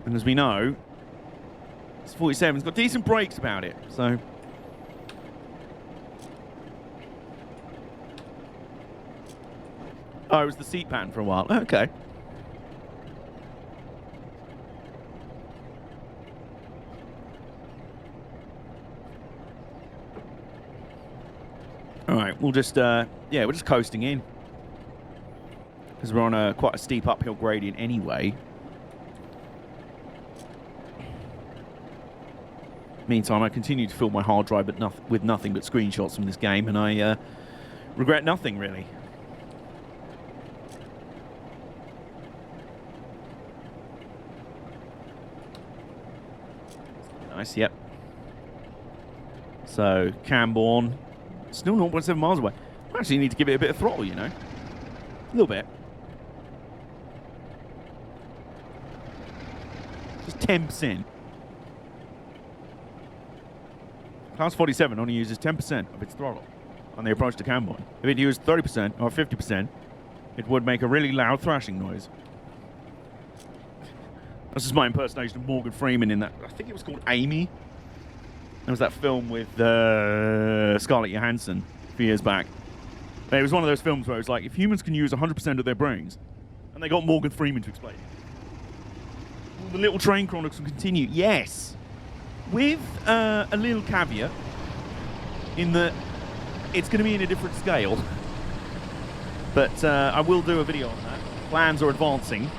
And as we know, this 47's got decent brakes about it, so. Oh, it was the seat pattern for a while. Okay. All right, we'll just, yeah, we're just coasting in. Because we're on quite a steep uphill gradient anyway. Meantime, I continue to fill my hard drive with nothing but screenshots from this game, and I regret nothing, really. Nice, yep. So, Camborne. Still 0.7 miles away. I actually need to give it a bit of throttle, you know. A little bit. Just 10%. Class 47 only uses 10% of its throttle on the approach to Camborne. If it used 30% or 50%, it would make a really loud thrashing noise. This is my impersonation of Morgan Freeman in that, I think it was called Amy. There was that film with Scarlett Johansson a few years back. It was one of those films where it was like, if humans can use 100% of their brains, and they got Morgan Freeman to explain it. Will the Little Train Chronicles continue? Yes. With a little caveat in that it's going to be in a different scale. But I will do a video on that. Plans are advancing.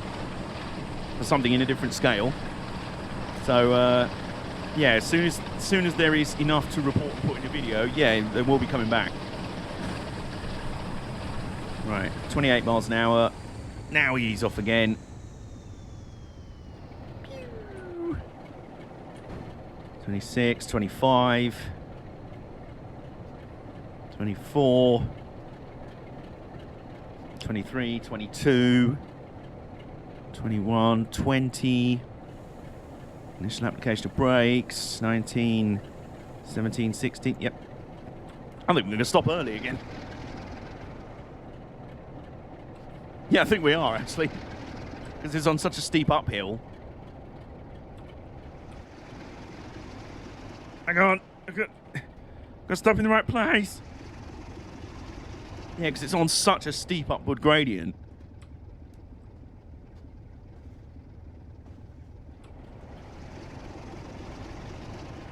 for something in a different scale. So, yeah, as soon as there is enough to report and put in a video, yeah, they will be coming back. Right, 28 miles an hour. Now we ease off again. 26, 25, 24, 23, 22, 21, 20. Initial application of brakes. 19, 17, 16. Yep. I think we're going to stop early again. Yeah, I think we are, actually. Because it's on such a steep uphill. Hang on. I've got to stop in the right place. Yeah, because it's on such a steep upward gradient.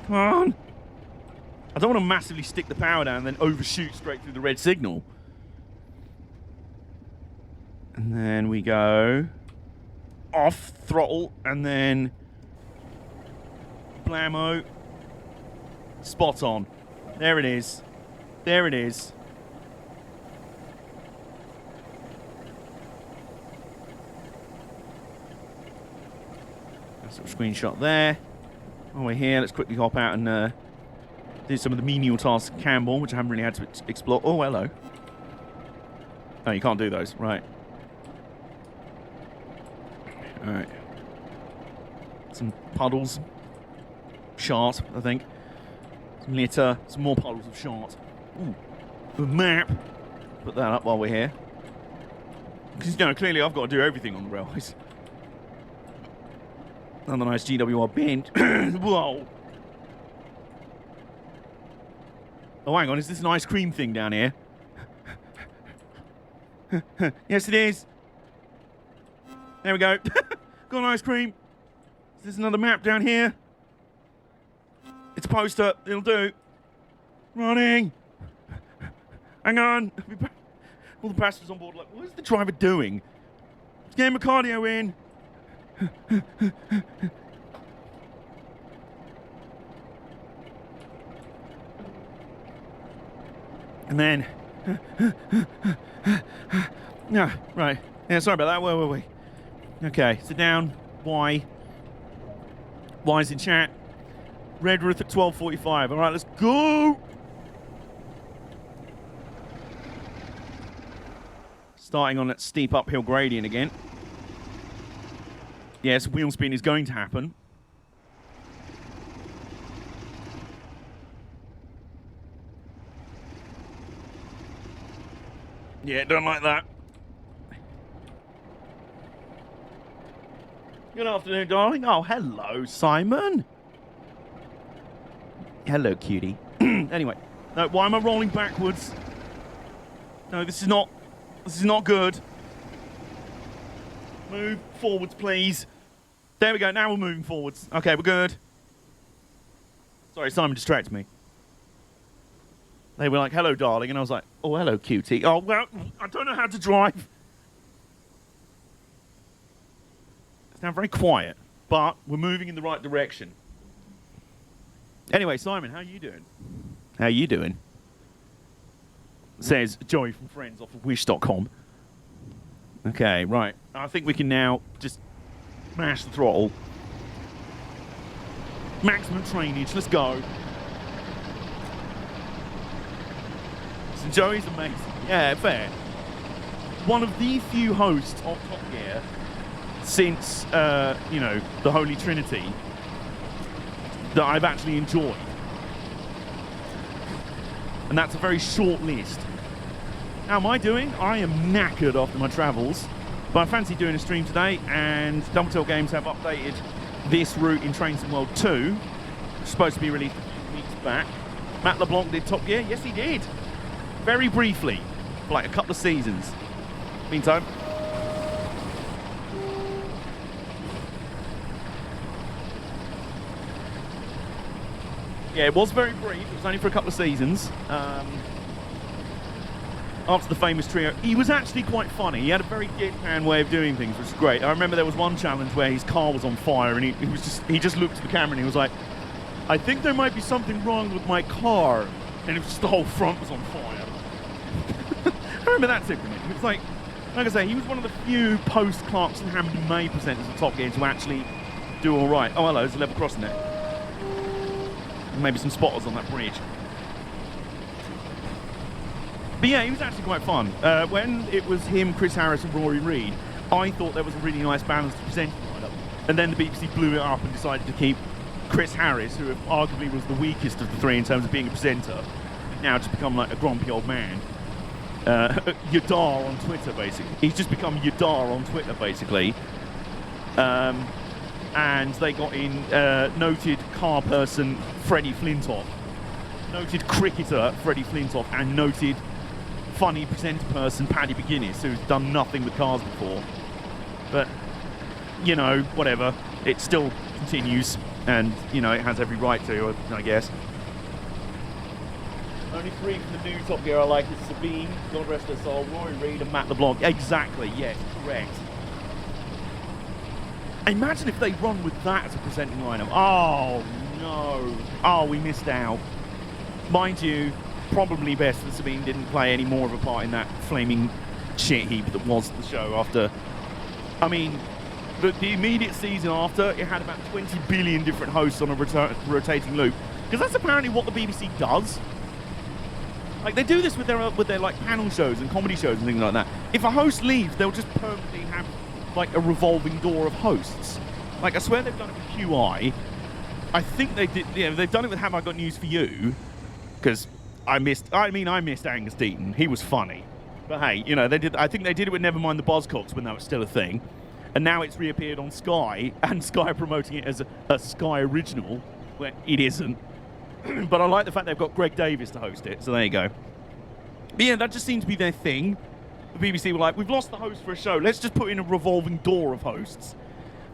Come on. I don't want to massively stick the power down and then overshoot straight through the red signal. And then we go off throttle and then blammo. Spot on. There it is. There it is. That's a screenshot there. While we're here, let's quickly hop out and do some of the menial tasks at Campbell, which I haven't really had to explore. Oh, hello. Oh, you can't do those. Right. Alright. Some puddles. Shart, I think. Some litter. Some more puddles of shart. Ooh. The map. Put that up while we're here. Because, you know, clearly I've got to do everything on the railways. Another nice GWR bend. Whoa. Oh, hang on. Is this an ice cream thing down here? Yes, it is. There we go. Got an ice cream. Is this another map down here? It's a poster. It'll do. Running. Hang on. All the passengers on board like, what is the driver doing? Let's get my cardio in. And then... no, right. Yeah, sorry about that. Where were we? Okay, sit down. Y. Y's in chat. Redruth at 12:45. All right, let's go. Starting on that steep uphill gradient again. Yes, wheel spin is going to happen. Yeah, don't like that. Good afternoon, darling. Oh, hello, Simon. Hello, cutie. Anyway, no, why am I rolling backwards? No, this is not good. Move forwards, please. There we go. Now we're moving forwards. Okay, we're good. Sorry, Simon distracted me. They were like, hello, darling. And I was like, oh, hello, cutie. Oh, well, I don't know how to drive. It's now very quiet, but we're moving in the right direction. Anyway, Simon, how are you doing? How are you doing? Says Joey from Friends off of Wish.com. Okay, right. I think we can now just mash the throttle. Maximum trainage. Let's go. So Joey's amazing. Yeah, fair. One of the few hosts of Top Gear since, you know, the Holy Trinity that I've actually enjoyed. And that's a very short list. How am I doing? I am knackered after my travels, but I fancy doing a stream today, and Double Tail Games have updated this route in Train Sim World 2. It's supposed to be released a few weeks back. Matt LeBlanc did Top Gear. Yes, he did. Very briefly, for like a couple of seasons. Meantime, yeah, it was very brief. It was only for a couple of seasons. after the famous trio, he was actually quite funny. He had a very deadpan way of doing things, which is great. I remember there was one challenge where his car was on fire, and he just looked at the camera and he was like, "I think there might be something wrong with my car," and it was just the whole front was on fire. I remember that tip from him. It was like I say, he was one of the few post Clarkson Hampton May presenters of Top Gear to actually do all right. Oh, hello, there's a level crossing there. Maybe some spotters on that bridge. But yeah, he was actually quite fun. When it was him, Chris Harris and Rory Reid, I thought there was a really nice balance to present lineup. And then the BBC blew it up and decided to keep Chris Harris, who arguably was the weakest of the three in terms of being a presenter, now just become like a grumpy old man. Yadar on Twitter, basically. He's just become Yadar on Twitter, basically. And they got in noted car person Freddie Flintoff, noted cricketer Freddie Flintoff, and noted funny presenter person Paddy McGuinness, who's done nothing with cars before. But, you know, whatever. It still continues, and, you know, it has every right to, I guess. Only three from the new Top Gear I like is Sabine, God rest her soul, Rory Reid and Matt LeBlanc. Exactly, yes, correct. Imagine if they run with that as a presenting lineup. Oh, no. Oh, we missed out. Mind you, probably best that Sabine didn't play any more of a part in that flaming shit heap that was the show after. I mean, the immediate season after, it had about 20 billion different hosts on a rotating loop. Because that's apparently what the BBC does. Like, they do this with their like panel shows and comedy shows and things like that. If a host leaves, they'll just permanently have like a revolving door of hosts. Like, I swear they've done it with QI. I think they did. Yeah, they've done it with Have I Got News For You? Because I missed Angus Deaton. He was funny. But hey, you know, they did. I think they did it with Nevermind the Buzzcocks when that was still a thing. And now it's reappeared on Sky, and Sky are promoting it as a Sky original, where it isn't. But I like the fact they've got Greg Davis to host it, so there you go. But yeah, that just seemed to be their thing. The BBC were like, we've lost the host for a show, let's just put in a revolving door of hosts.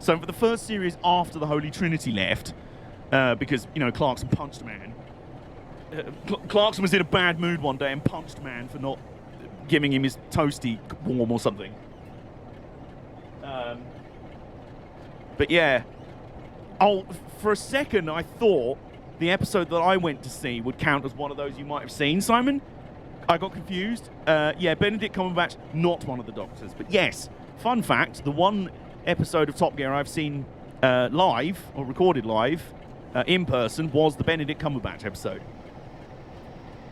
So for the first series after the Holy Trinity left, because, you know, Clarkson punched a man. Clarkson was in a bad mood one day and punched a man for not giving him his toasty warm or something. But yeah. Oh, for a second I thought the episode that I went to see would count as one of those you might have seen, Simon. I got confused. Yeah, Benedict Cumberbatch, not one of the Doctors. But yes, fun fact, the one episode of Top Gear I've seen live, or recorded live, in person, was the Benedict Cumberbatch episode.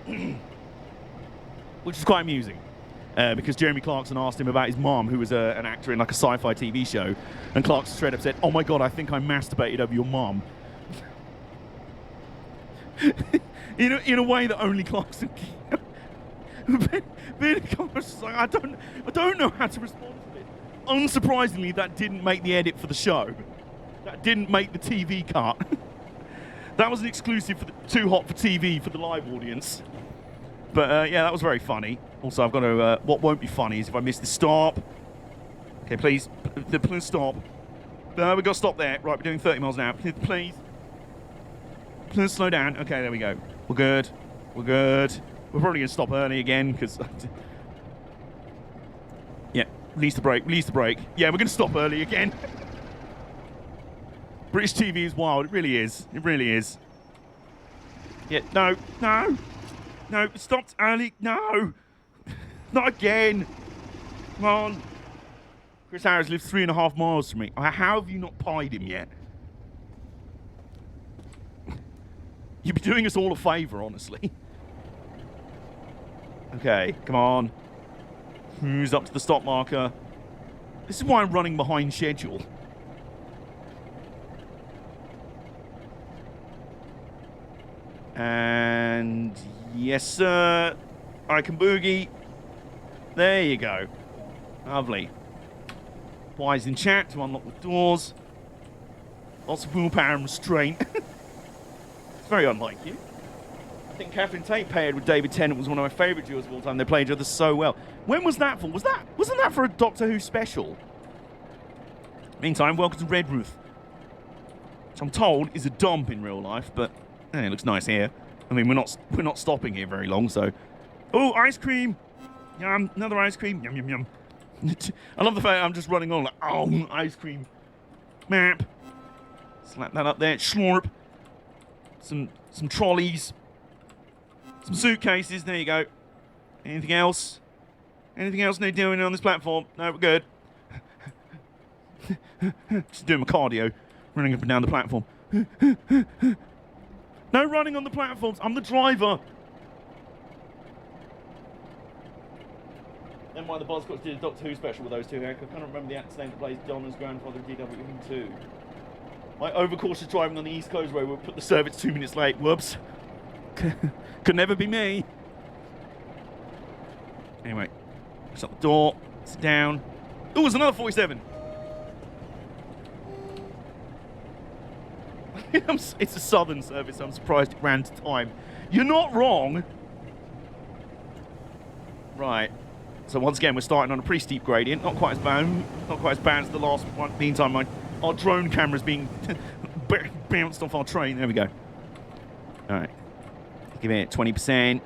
Which was quite amusing. Because Jeremy Clarkson asked him about his mom, who was an actor in like a sci-fi TV show. And Clarkson straight up said, "Oh my God, I think I masturbated over your mom." in a way that only Clarkson can. Benedict Cumberbatch was like, I don't know how to respond to this. Unsurprisingly, that didn't make the edit for the show. That didn't make the TV cut. That was an exclusive for Too Hot for TV for the live audience. But yeah, that was very funny. Also, I've got to. What won't be funny is if I miss the stop. Okay, please stop. We've got to stop there. Right, we're doing 30 miles an hour. Please slow down. Okay, there we go. We're good. We're good. We're probably going to stop early again because. Yeah, release the brake. Release the brake. Yeah, we're going to stop early again. British TV is wild. It really is. It really is. Yeah, no. It stopped early. No. Not again. Come on. Chris Harris lives 3.5 miles from me. How have you not pied him yet? You'd be doing us all a favour, honestly. Okay, come on. Who's up to the stop marker? This is why I'm running behind schedule. And yes, sir. I can boogie. There you go. Lovely. Wise in chat to unlock the doors. Lots of willpower and restraint. It's very unlike you. I think Catherine Tate paired with David Tennant was one of my favourite duos of all time. They played each other so well. When was that for? Wasn't that for a Doctor Who special? Meantime, welcome to Red Ruth, which I'm told is a dump in real life, but it looks nice here. I mean, we're not stopping here very long, so. Oh, ice cream! Yum, another ice cream. Yum, yum, yum. I love the fact I'm just running on like, oh, ice cream. Map. Slap that up there. Slurp. Some trolleys. Some suitcases. There you go. Anything else? Anything else need doing on this platform? No, we're good. Just doing my cardio. Running up and down the platform. No running on the platforms. I'm the driver. Then why the Buzzcocks did a Doctor Who special with those two. I can't remember the actor's name that plays Donna's grandfather in DW2. My overcautious driving on the East Coast Road will put the service 2 minutes late. Whoops. Could never be me. Anyway, shut the door. Sit down. Oh, there's another 47. It's a southern service. I'm surprised it ran to time. You're not wrong. Right. So once again, we're starting on a pretty steep gradient. Not quite as bad as the last one. Meantime, our drone camera's being bounced off our train. There we go. All right. Give it 20%.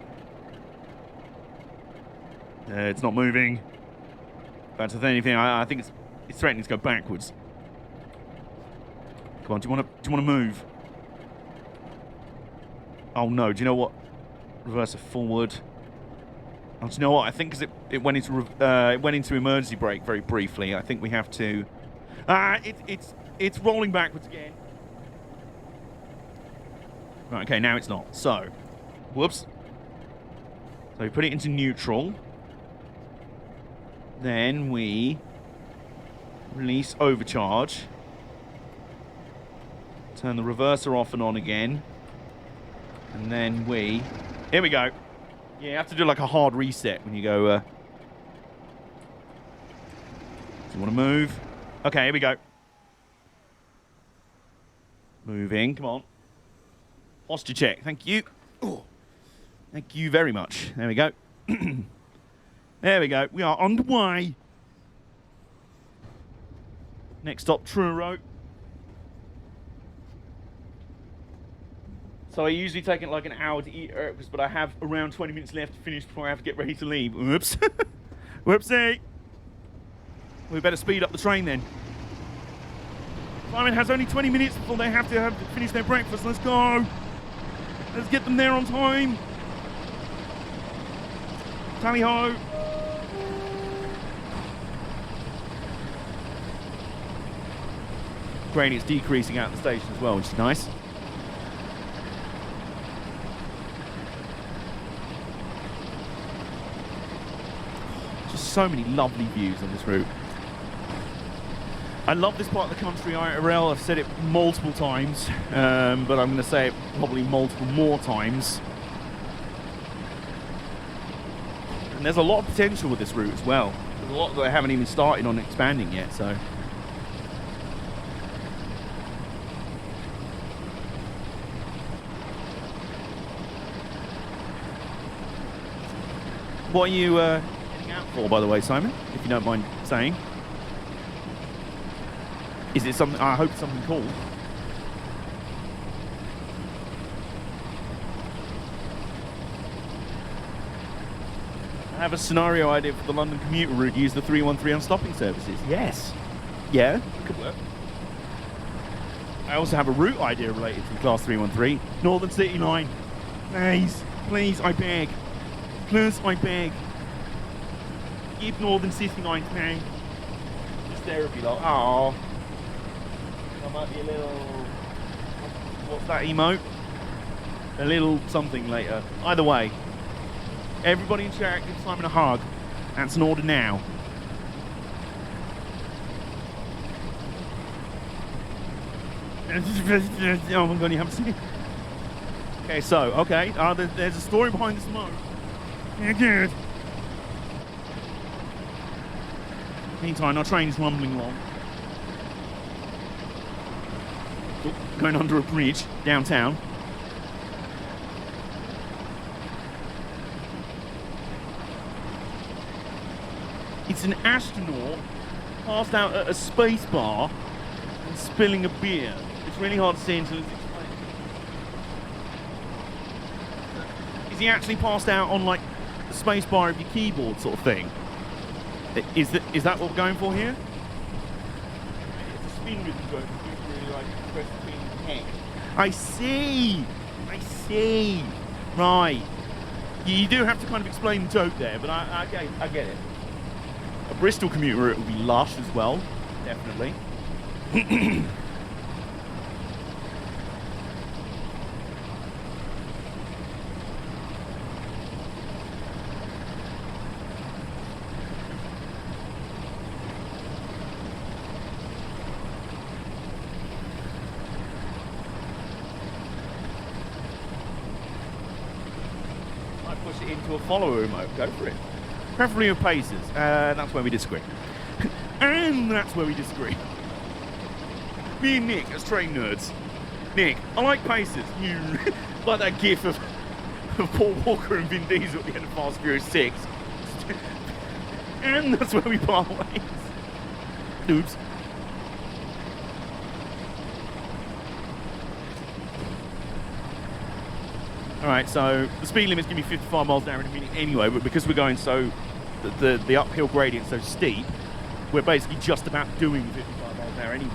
It's not moving. That's the anything. I think it's threatening to go backwards. Come on, do you want to move? Oh no, do you know what? Reverse it forward. Oh, do you know what? I think because it went into emergency brake very briefly. I think we have to. It's rolling backwards again. Right, okay, now it's not. So, whoops. So we put it into neutral. Then we release overcharge. Turn the reverser off and on again. And then here we go. Yeah, you have to do like a hard reset when you go, do you want to move? Okay, here we go. Moving, come on. Posture check, thank you. Oh, thank you very much. There we go. There we go, we are underway. Next stop, Truro. So I usually take it like an hour to eat breakfast, but I have around 20 minutes left to finish before I have to get ready to leave. Whoops. Whoopsie. We better speed up the train then. Simon has only 20 minutes before they have to finish their breakfast. Let's go. Let's get them there on time. Tally ho. Gradient's decreasing out of the station as well, which is nice. So many lovely views on this route. I love this part of the country IRL. I've said it multiple times, but I'm going to say it probably multiple more times. And there's a lot of potential with this route as well. There's a lot that I haven't even started on expanding yet, so. What are you heading out for, by the way, Simon? If you don't mind saying. Is it something? I hope it's something cool. I have a scenario idea for the London commuter route. Use the 313 on stopping services. Yes. Yeah, it could work. I also have a route idea related to the Class 313. Northern City Line. Please, please, I beg. Please, I beg. Give Northern City Line to me. Just there if you like. Aww. I might be a little... What's that emote? A little something later. Either way. Everybody in chat, give Simon a hug. That's an order now. Oh my god, you haven't seen it. Okay, so, okay. There's a story behind the smoke. Yeah, good. Meantime, our train's rumbling along. Oh, going under a bridge downtown. It's an astronaut passed out at a space bar and spilling a beer. It's really hard to see until it's explained. Is he actually passed out on like a spacebar of your keyboard sort of thing. Is that what we're going for here? It's a spin rhythm going. Really like press between heck. I see. Right. You do have to kind of explain the joke there, but I get it. A Bristol commuter route would be lush as well, definitely. Push it into a follower remote. Go for it. Preferably with paces. That's where we disagree. And that's where we disagree. Me and Nick, as train nerds. Nick, I like paces. You like that gif of Paul Walker and Vin Diesel at the end of Fast and Furious 6. And that's where we part ways. Oops. Alright, so the speed limit's going to be 55 miles an hour in a minute anyway, but because we're going so, the uphill gradient's so steep, we're basically just about doing 55 miles an hour anyway.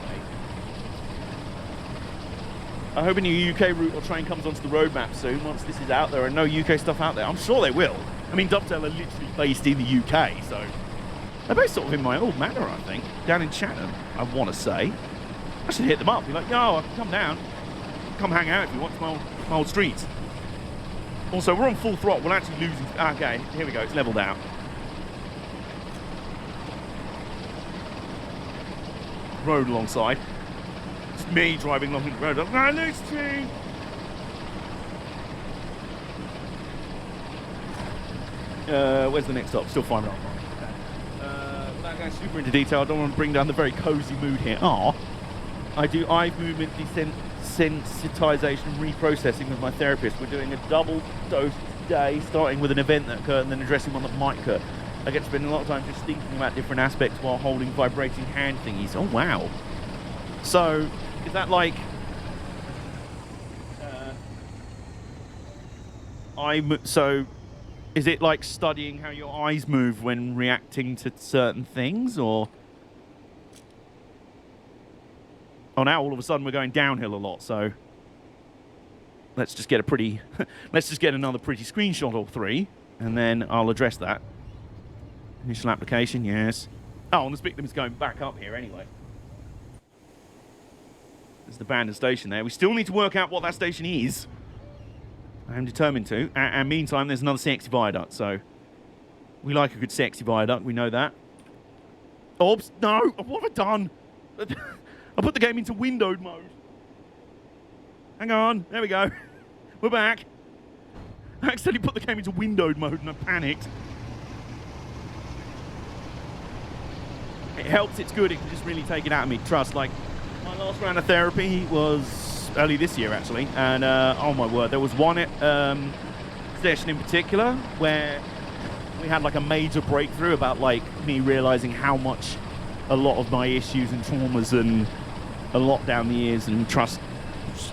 I hope a new UK route or train comes onto the road map soon, once this is out there, and no UK stuff out there. I'm sure they will. I mean, Dovetail are literally based in the UK, so they're based sort of in my old manor, I think, down in Chatham, I want to say. I should hit them up, be like, yo, come down, come hang out if you want to my old streets. Also, we're on full throttle. We'll actually lose. Okay, here we go. It's leveled out. Road alongside. It's me driving along the road. No, next tree. Where's the next stop? Still 5 miles. Without going super into detail, I don't want to bring down the very cozy mood here. I do eye movement desensitization and reprocessing with my therapist. We're doing a double dose today, starting with an event that occurred and then addressing one that might occur. I get to spend a lot of time just thinking about different aspects while holding vibrating hand thingies. Oh wow. So is that like so is it like studying how your eyes move when reacting to certain things, or oh, now all of a sudden we're going downhill a lot, so let's just get a pretty let's just get another pretty screenshot or 3, and then I'll address that. Initial application, yes. Oh, and the speed limit's going back up here anyway. There's the abandoned station there. We still need to work out what that station is. I am determined to. And meantime, there's another sexy viaduct, so we like a good sexy viaduct, we know that. Oops, no, what have I done? I put the game into windowed mode. Hang on, there we go. We're back. I accidentally put the game into windowed mode and I panicked. It helps, it's good, it can just really take it out of me. Trust, like, my last round of therapy was early this year, actually. And, oh my word, there was one session in particular where we had, like, a major breakthrough about, like, me realizing how much a lot of my issues and traumas and a lot down the years and trust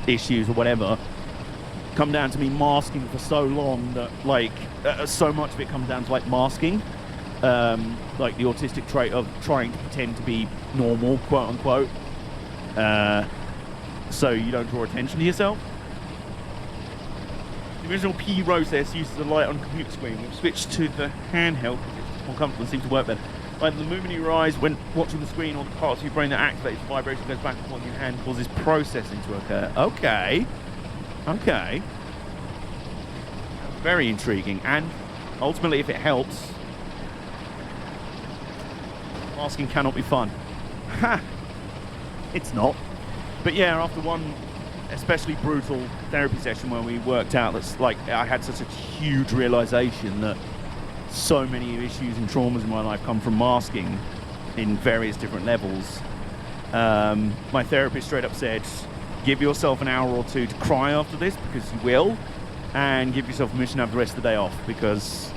issues or whatever come down to me masking for so long that, like, so much of it comes down to, like, masking. Like the autistic trait of trying to pretend to be normal, quote unquote, so you don't draw attention to yourself. The original P process uses the light on the computer screen. We've switched to the handheld because it's more comfortable and seems to work better. Either the movement of your eyes when watching the screen or the parts of your brain that activates the vibration goes back and forth in your hand causes processing to occur. Okay. Okay. Very intriguing, and ultimately if it helps, masking cannot be fun. Ha! It's not. But yeah, after one especially brutal therapy session where we worked out that's like I had such a huge realization that so many issues and traumas in my life come from masking in various different levels. My therapist straight up said, give yourself an hour or 2 to cry after this, because you will, and give yourself permission to have the rest of the day off, because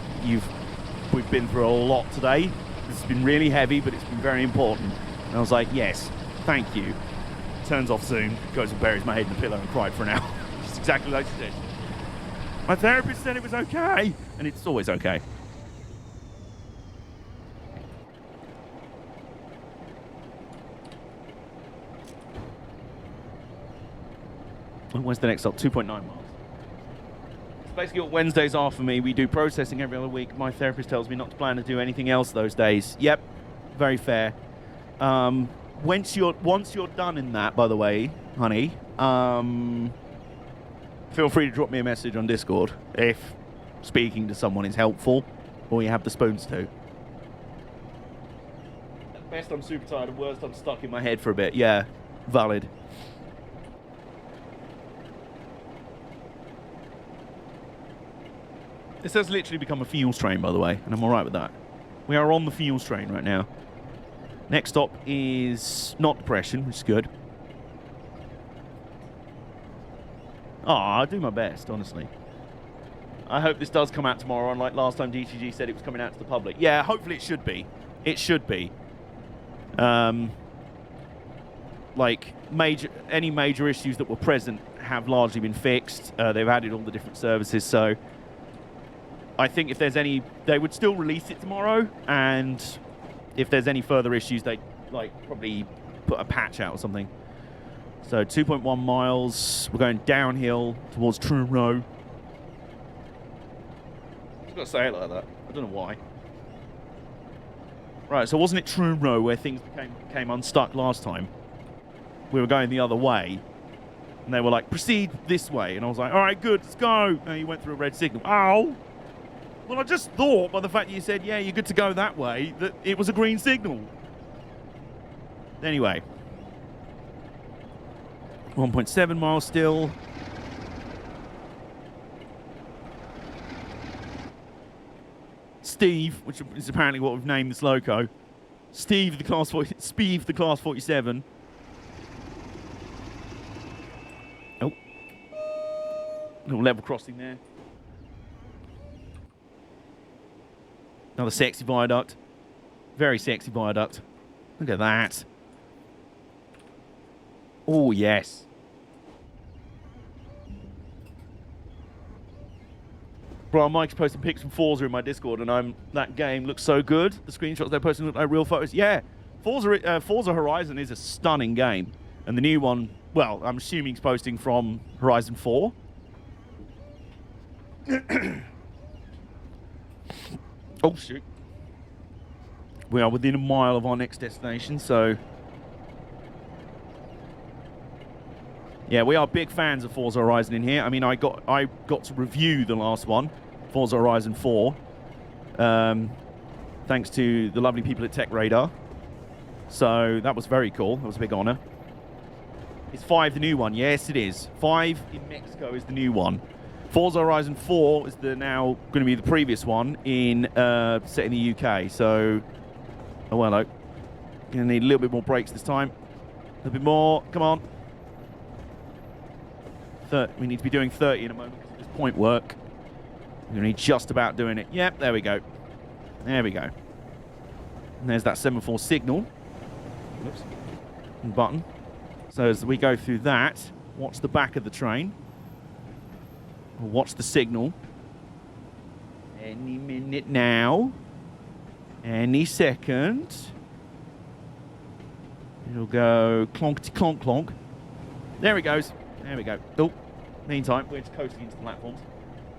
we've been through a lot today. This has been really heavy, but it's been very important. And I was like, yes, thank you. Turns off Zoom, goes and buries my head in the pillow and cried for an hour. Just exactly like she said. My therapist said it was okay, and it's always okay. Where's the next stop? 2.9 miles. It's basically what Wednesdays are for me. We do processing every other week. My therapist tells me not to plan to do anything else those days. Yep, very fair. Once you're done in that, by the way, honey, feel free to drop me a message on Discord if speaking to someone is helpful or you have the spoons too. At best, I'm super tired. At worst, I'm stuck in my head for a bit. Yeah, valid. This has literally become a fuels train, by the way, and I'm alright with that. We are on the fuels train right now. Next stop is not depression, which is good. I do my best, honestly. I hope this does come out tomorrow, unlike last time DTG said it was coming out to the public. Yeah, hopefully it should be. It should be. Like, any major issues that were present have largely been fixed. They've added all the different services, so I think if there's any, they would still release it tomorrow, and if there's any further issues, they'd probably put a patch out or something. So 2.1 miles, we're going downhill towards Truro. I've got to say it like that. I don't know why. Right, so wasn't it Truro where things came unstuck last time? We were going the other way, and they were like, proceed this way. And I was like, all right, good, let's go. And you went through a red signal. Ow! Well, I just thought by the fact that you said, yeah, you're good to go that way, that it was a green signal. Anyway. 1.7 miles still. Steve, which is apparently what we've named this loco. Steve the Class 47. Oh. Little level crossing there. Another sexy viaduct. Very sexy viaduct. Look at that. Oh, yes. Bro, Mike's posting pics from Forza in my Discord, and that game looks so good. The screenshots they're posting look like real photos. Yeah, Forza Horizon is a stunning game. And the new one, well, I'm assuming he's posting from Horizon 4. Oh, shoot. We are within a mile of our next destination, so... Yeah, we are big fans of Forza Horizon in here. I mean, I got to review the last one, Forza Horizon 4, thanks to the lovely people at Tech Radar. So that was very cool. That was a big honor. Is 5 the new one? Yes, it is. 5 in Mexico is the new one. Forza Horizon 4 is now going to be the previous one set in the UK. So, oh hello. Going to need a little bit more brakes this time. A little bit more. Come on. We need to be doing 30 in a moment because of this point work. We're going to need just about doing it. Yep, there we go. There we go. And there's that semaphore signal. Oops. And button. So as we go through that, watch the back of the train. Or watch the signal. Any minute now. Any second. It'll go clonkety clonk clonk. There it goes. There we go. Oh, meantime, we're just coasting into the platforms.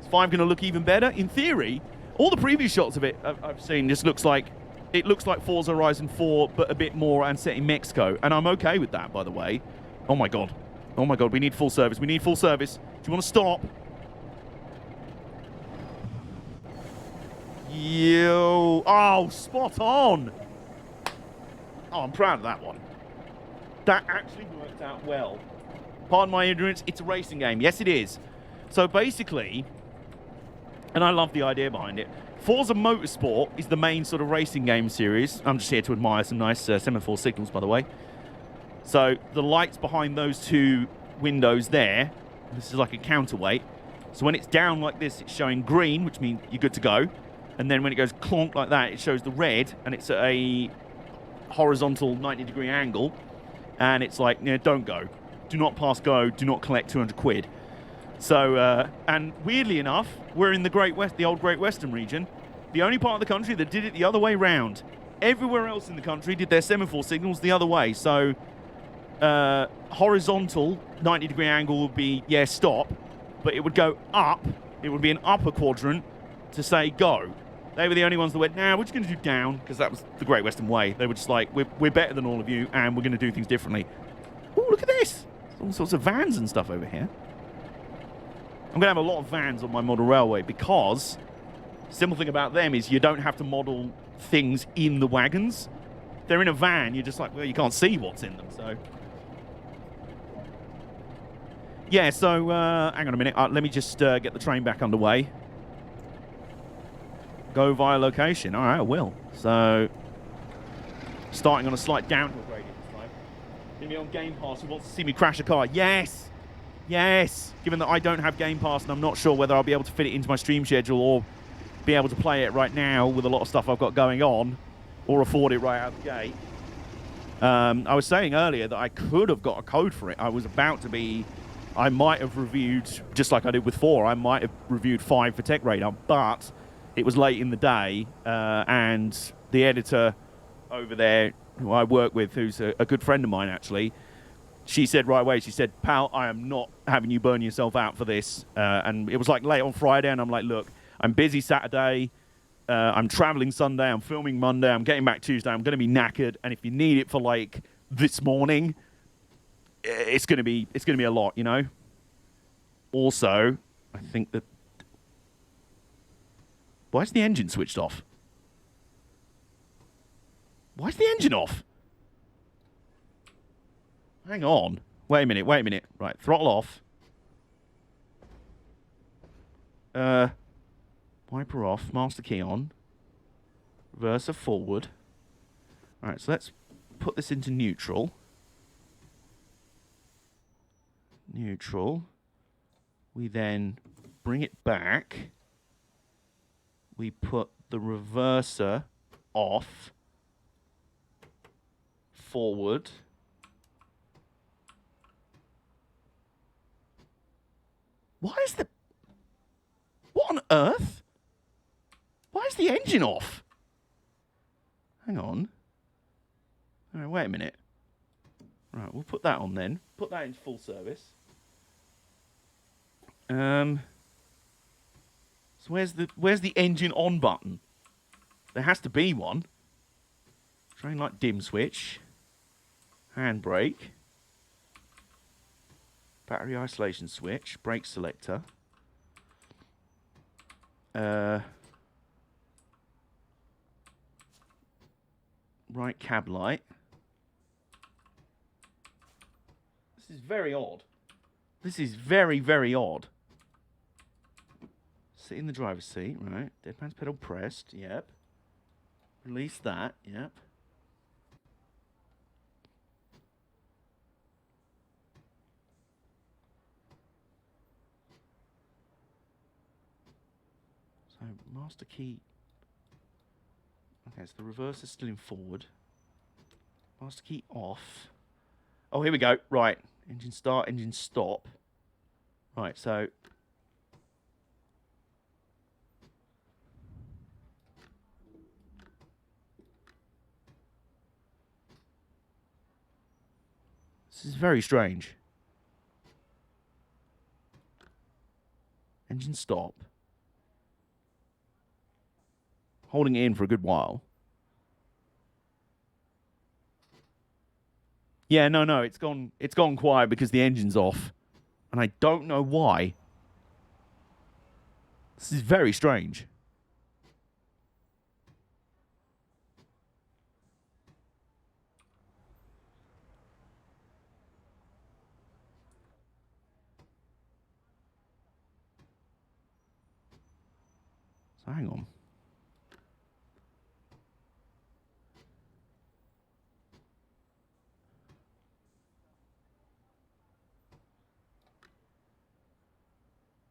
Is 5 going to look even better? In theory, all the previous shots of it I've seen just looks like Forza Horizon 4, but a bit more and set in Mexico. And I'm okay with that, by the way. Oh my god. Oh my god, we need full service. We need full service. Do you want to stop? Yo. Oh, spot on. Oh, I'm proud of that one. That actually worked out well. Pardon my ignorance, it's a racing game. Yes, it is. So basically, and I love the idea behind it, Forza Motorsport is the main sort of racing game series. I'm just here to admire some nice semaphore signals, by the way. So the lights behind those two windows there, this is like a counterweight. So when it's down like this, it's showing green, which means you're good to go. And then when it goes clonk like that, it shows the red, and it's at a horizontal 90-degree angle. And it's like, don't go. Do not pass go, do not collect 200 quid. So, and weirdly enough, we're in the old Great Western region, the only part of the country that did it the other way round. Everywhere else in the country did their semaphore signals the other way. So, horizontal 90-degree angle would be, yeah, stop. But it would go up. It would be an upper quadrant to say go. They were the only ones that went, nah, we're just going to do down, because that was the Great Western Way. They were just like, we're better than all of you, and we're going to do things differently. Oh, look at this. All sorts of vans and stuff over here. I'm going to have a lot of vans on my model railway, because the simple thing about them is you don't have to model things in the wagons. If they're in a van, you're just like, well, you can't see what's in them, so... Yeah, so, hang on a minute. Let me just get the train back underway. Go via location. All right, I will. So, starting on a slight downhill gradient this time. Give me on Game Pass. Who wants to see me crash a car? Yes! Yes! Given that I don't have Game Pass and I'm not sure whether I'll be able to fit it into my stream schedule or be able to play it right now with a lot of stuff I've got going on, or afford it right out the gate. I was saying earlier that I could have got a code for it. I was about to be... I might have reviewed, just like I did with 4, I might have reviewed 5 for Tech Radar, but it was late in the day, and the editor over there, who I work with, who's a good friend of mine, actually, she said right away, she said, pal, I am not having you burn yourself out for this. And it was like late on Friday, and I'm like, look, I'm busy Saturday, I'm traveling Sunday, I'm filming Monday, I'm getting back Tuesday, I'm going to be knackered, and if you need it for, like, this morning... It's gonna be a lot, you know. Also, I think that why is the engine switched off? Why is the engine off? Hang on. Wait a minute. Right, throttle off. Wiper off. Master key on. Reverser forward. All right, so let's put this into neutral. Neutral. We then bring it back. We put the reverser off. Forward. Why is the... What on earth? Why is the engine off? Hang on. All right, wait a minute. Right, we'll put that on then. Put that in full service. So where's the engine on button? There has to be one. Train light dim switch. Handbrake. Battery isolation switch. Brake selector. Right cab light. This is very odd. This is very, very odd. Sit in the driver's seat, right. Deadman's pedal pressed, yep. Release that, yep. So, master key. Okay, so the reverse is still in forward. Master key off. Oh, here we go. Right. Engine start, engine stop. Right, so... This is very strange. Engine stop. Holding it in for a good while. Yeah, no, it's gone quiet because the engine's off. And I don't know why. This is very strange. So hang on.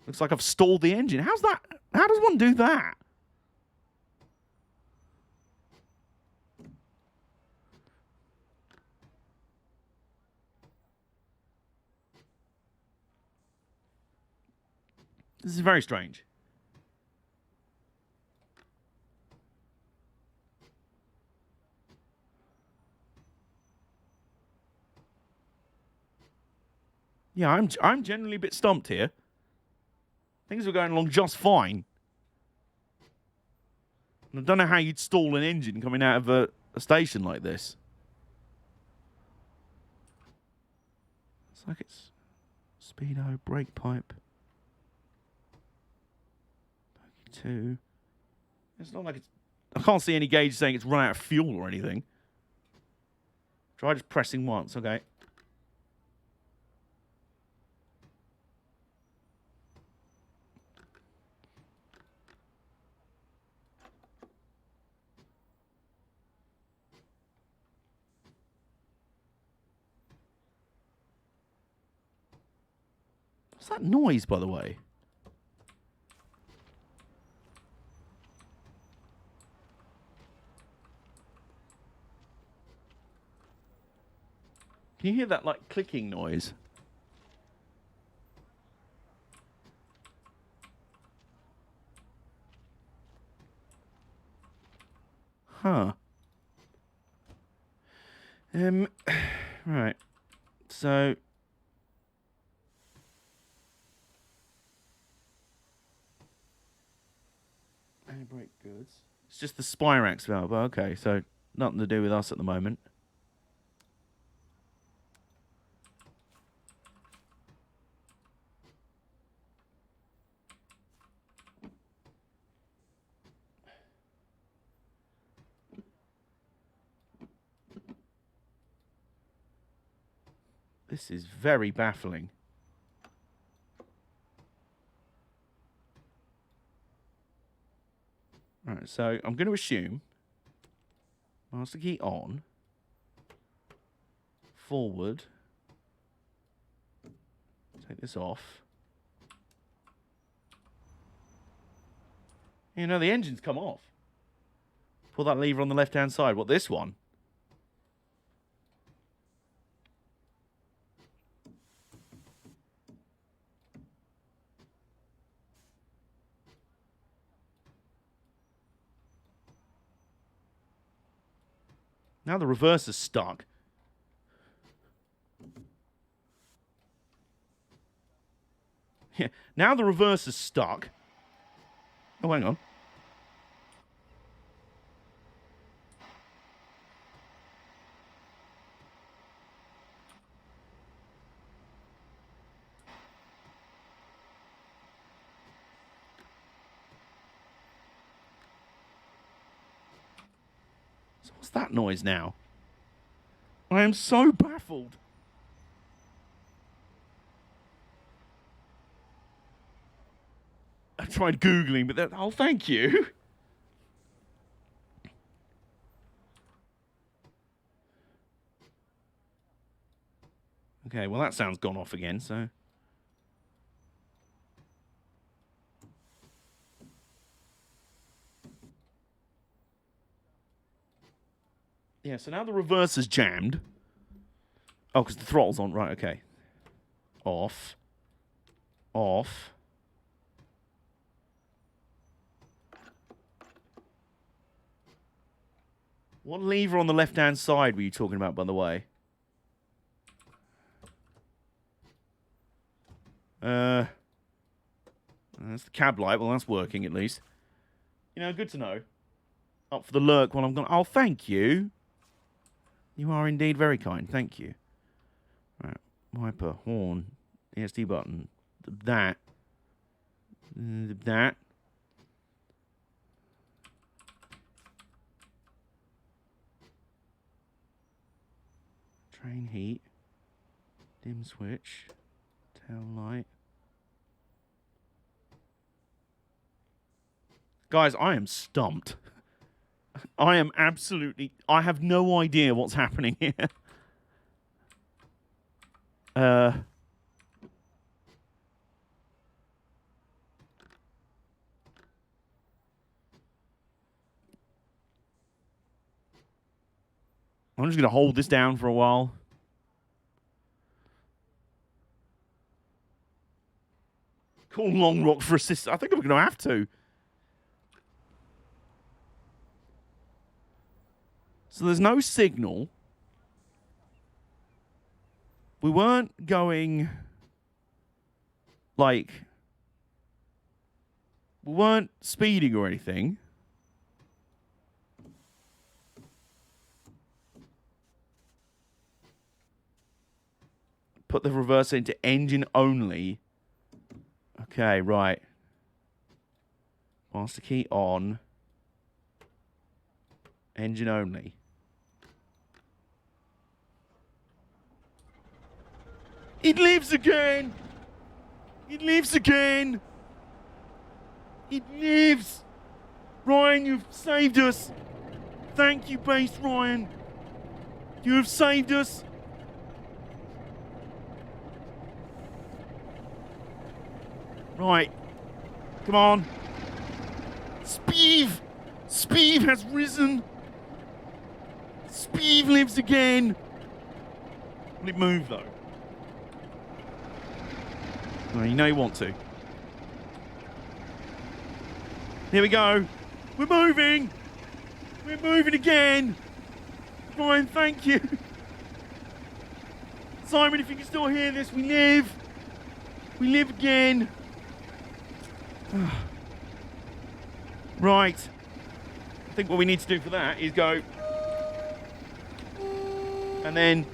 Looks like I've stalled the engine. How's that? How does one do that? This is very strange. Yeah, I'm generally a bit stumped here. Things were going along just fine. I don't know how you'd stall an engine coming out of a station like this. It's like it's speedo, brake pipe. 2. It's not like it's... I can't see any gauge saying it's run out of fuel or anything. Try just pressing once, okay. What's that noise, by the way? Can you hear that, like, clicking noise? Huh. Right. So... air brake goods. It's just the Spirax valve. Okay, so nothing to do with us at the moment. This is very baffling. Right, so I'm going to assume master key on, forward, take this off. You know, the engine's come off. Pull that lever on the left-hand side. What, this one? Now the reverse is stuck. Yeah, now the reverse is stuck. Oh, hang on. So what's that noise now? I am so baffled. I tried Googling, but that... oh, thank you. Okay, well, that sound's gone off again, so... yeah, so now the reverse is jammed. Oh, because the throttle's on. Right, okay. Off. Off. What lever on the left-hand side were you talking about, by the way? That's the cab light. Well, that's working, at least. You know, good to know. Up for the lurk while I'm gone. Oh, thank you. You are indeed very kind. Thank you. Right. Wiper, horn, ESD button. That. That. Train heat. Dim switch. Tail light. Guys, I am stumped. I am absolutely... I have no idea what's happening here. I'm just going to hold this down for a while. Call Long Rock for assist. I think I'm going to have to. So there's no signal. We weren't going... like, we weren't speeding or anything. Put the reverser into engine only. Okay, right. Master key on. Engine only. It lives again! It lives again! It lives! Ryan, you've saved us! Thank you, base Ryan! You have saved us! Right. Come on. Speeve! Speeve has risen! Speeve lives again! Will it move, though? Oh, you know you want to. Here we go. We're moving! We're moving again! Ryan, thank you! Simon, if you can still hear this, we live! We live again! Right. I think what we need to do for that is go... and then...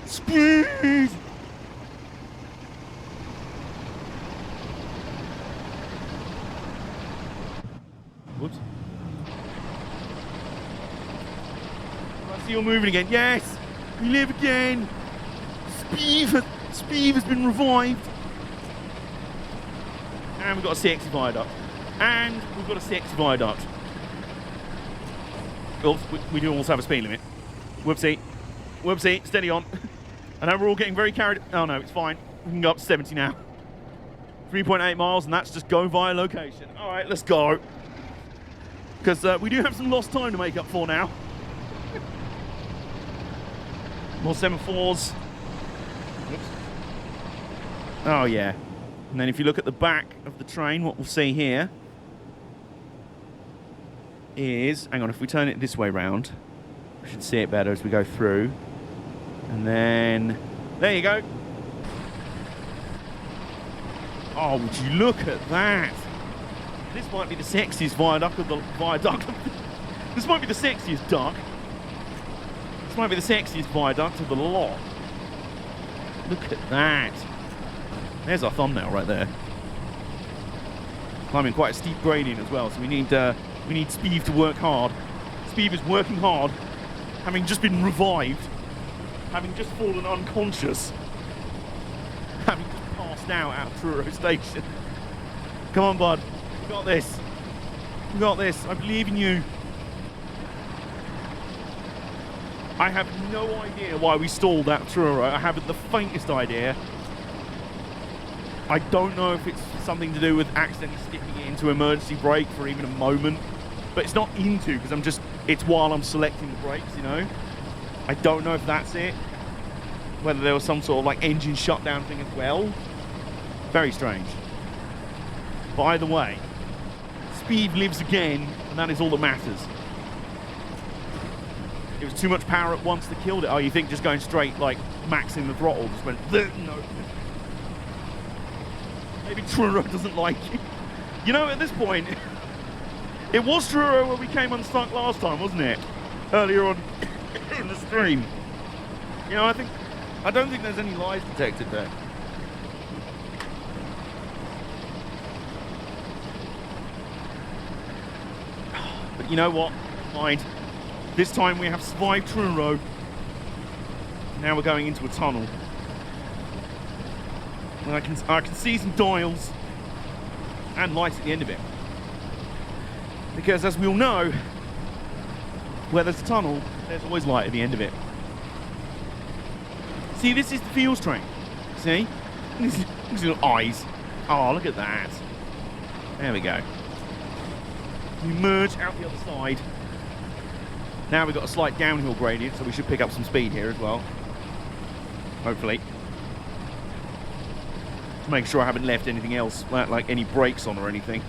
speed! Whoops. I see you're moving again. Yes! We live again! Speeve has been revived! And we've got a CX viaduct. And we've got a CX viaduct. Oops, we do also have a speed limit. Whoopsie. Whoopsie, steady on. I know we're all getting very carried... oh no, it's fine. We can go up to 70 now. 3.8 miles, and that's just go via location. Alright, let's go. Because we do have some lost time to make up for now. More semaphores. Oops. Oh yeah. And then if you look at the back of the train, what we'll see here is... hang on, if we turn it this way round, we should see it better as we go through. And then... there you go. Oh, would you look at that? This might be the sexiest viaduct of the... viaduct. This might be the sexiest duck. This might be the sexiest viaduct of the lot. Look at that. There's our thumbnail right there. Climbing quite a steep gradient as well, so we need Speeve to work hard. Speeve is working hard, having just been revived, having just fallen unconscious, having just passed out at Truro Station. Come on, bud. You got this. You got this. I believe in you. I have no idea why we stalled at Truro. I haven't the faintest idea. I don't know if it's something to do with accidentally sticking it into emergency brake for even a moment. But it's not into, because it's while I'm selecting the brakes, you know? I don't know if that's it. Whether there was some sort of like engine shutdown thing as well. Very strange. But either way, Speed lives again, and that is all that matters. It was too much power at once that killed it. Oh, you think just going straight, like, maxing the throttle just went, no. Maybe Truro doesn't like you. You know, at this point, it was Truro where we came unstuck last time, wasn't it? Earlier on in the stream. You know, I don't think there's any lies detected there. But you know what? Mind. This time we have survived Truro. Now we're going into a tunnel. And I can see some dials and lights at the end of it. Because as we all know, where there's a tunnel, there's always light at the end of it. See, this is the fuels train. See? These little eyes. Oh, look at that. There we go. We merge out the other side. Now we've got a slight downhill gradient, so we should pick up some speed here as well. Hopefully. To make sure I haven't left anything else, like any brakes on or anything.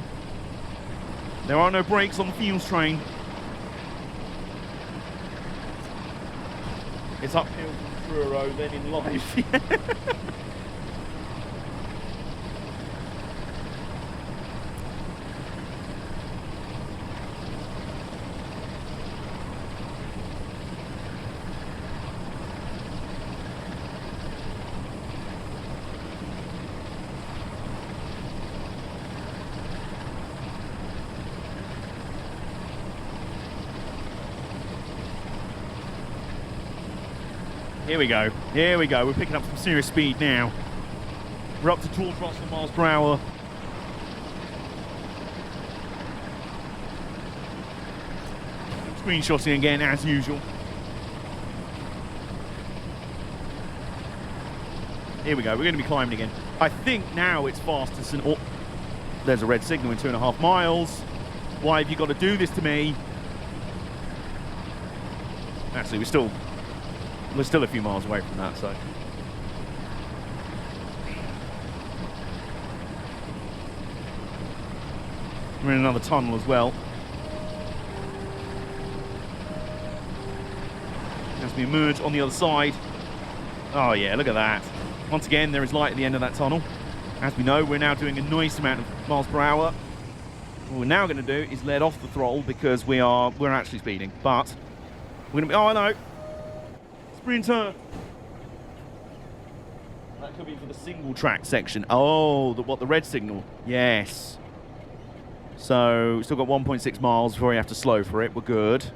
There are no brakes on the fuels train. It's uphill from Truro, then in life. Here we go. Here we go. We're picking up some serious speed now. We're up to George Russell miles per hour. Screenshotting again, as usual. Here we go. We're going to be climbing again. I think now it's fastest than... Oh, there's a red signal in 2.5 miles. Why have you got to do this to me? Actually, we're still a few miles away from that, so... We're in another tunnel as well. As we emerge on the other side. Oh yeah, look at that. Once again, there is light at the end of that tunnel. As we know, we're now doing a nice amount of miles per hour. What we're now going to do is let off the throttle because we're actually speeding. But we're going to be... Oh no! Sprinter! That could be for the single track section. Oh, the red signal. Yes. So, still got 1.6 miles before we have to slow for it. We're good.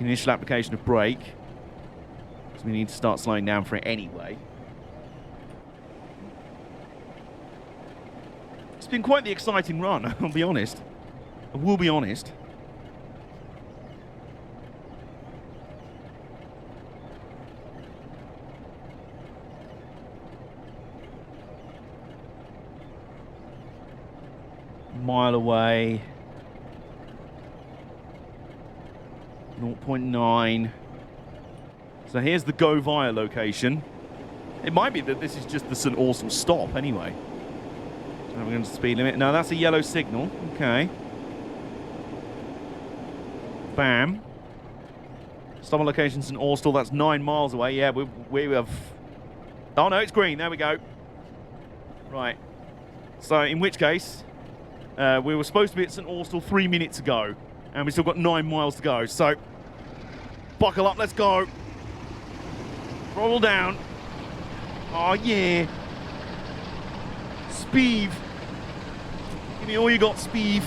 Initial application of brake. Because we need to start slowing down for it anyway. It's been quite the exciting run, I'll be honest. I will be honest. Mile away. 0.9. So here's the go via location. It might be that this is just the St. Austell stop anyway. So we're going to speed limit. No, that's a yellow signal. Okay. Bam. Stop on location St. Austell. That's 9 miles away. Yeah, we have... Oh no, it's green. There we go. Right. So in which case... we were supposed to be at St. Austell 3 minutes ago, and we still got 9 miles to go. So, buckle up, let's go. Roll down. Oh yeah. Speed. Give me all you got, Speed.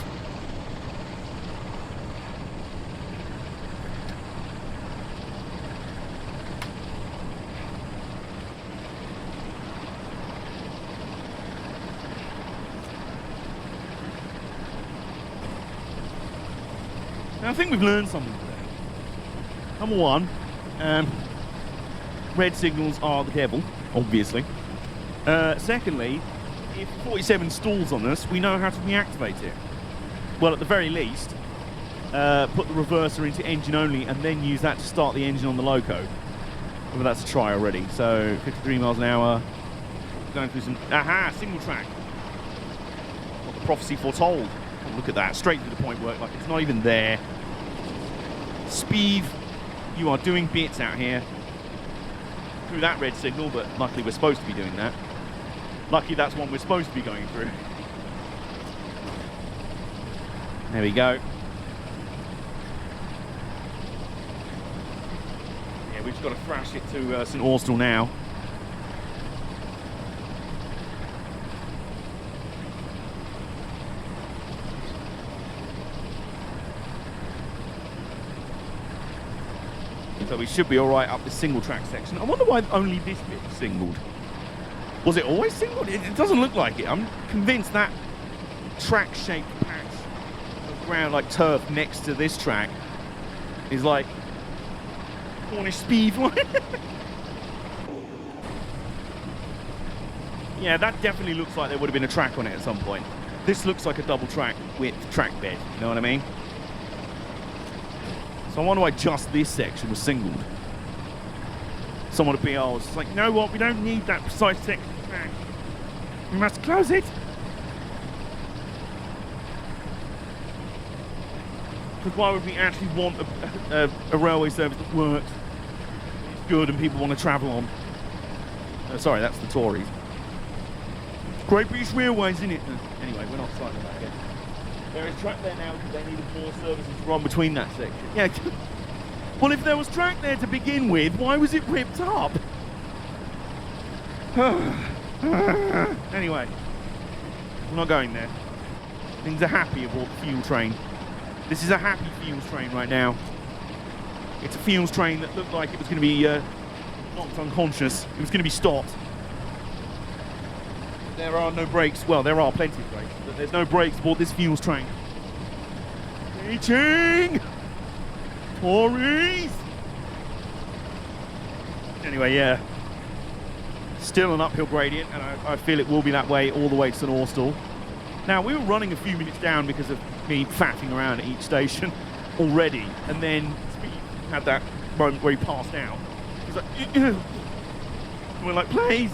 I think we've learned something today. Number one, red signals are the devil, obviously. Secondly, if 47 stalls on us, we know how to reactivate it. Well, at the very least, put the reverser into engine only and then use that to start the engine on the loco. Well, that's a try already. So, 53 miles an hour. Going through some... Aha! Single track. What the prophecy foretold. Oh, look at that. Straight to the point work like it's not even there. Speed, you are doing bits out here. Through that red signal, but luckily we're supposed to be doing that. Lucky that's one we're supposed to be going through. There we go. Yeah, we've just got to thrash it to St. Austell now. So we should be all right up this single track section. I wonder why only this bit was singled. Was it always singled? It doesn't look like it. I'm convinced that track-shaped patch of ground, like turf, next to this track is like Cornish speed. Yeah, that definitely looks like there would have been a track on it at some point. This looks like a double track with track bed. You know what I mean? So I wonder why just this section was singled. Someone at BR was like, you know what, we don't need that precise section of track. We must close it. Because why would we actually want a railway service that works, it's good and people want to travel on? Sorry, that's the Tories. Great British Railways, isn't it? Anyway, we're not starting that again. There is track there now because they needed more services to run between that section. Yeah. Well, if there was track there to begin with, why was it ripped up? Anyway, we're not going there. Things are happy aboard the fuel train. This is a happy fuel train right now. It's a Fields train that looked like it was going to be knocked unconscious. It was going to be stopped. There are no brakes. Well, there are plenty of brakes, but there's no brakes aboard this Fields train. Waiting! Tories! Anyway, yeah. Still an uphill gradient, and I feel it will be that way all the way to St Austell. Now, we were running a few minutes down because of me faffing around at each station already, and then Speed had that moment where he passed out. He's like, and we're like, please,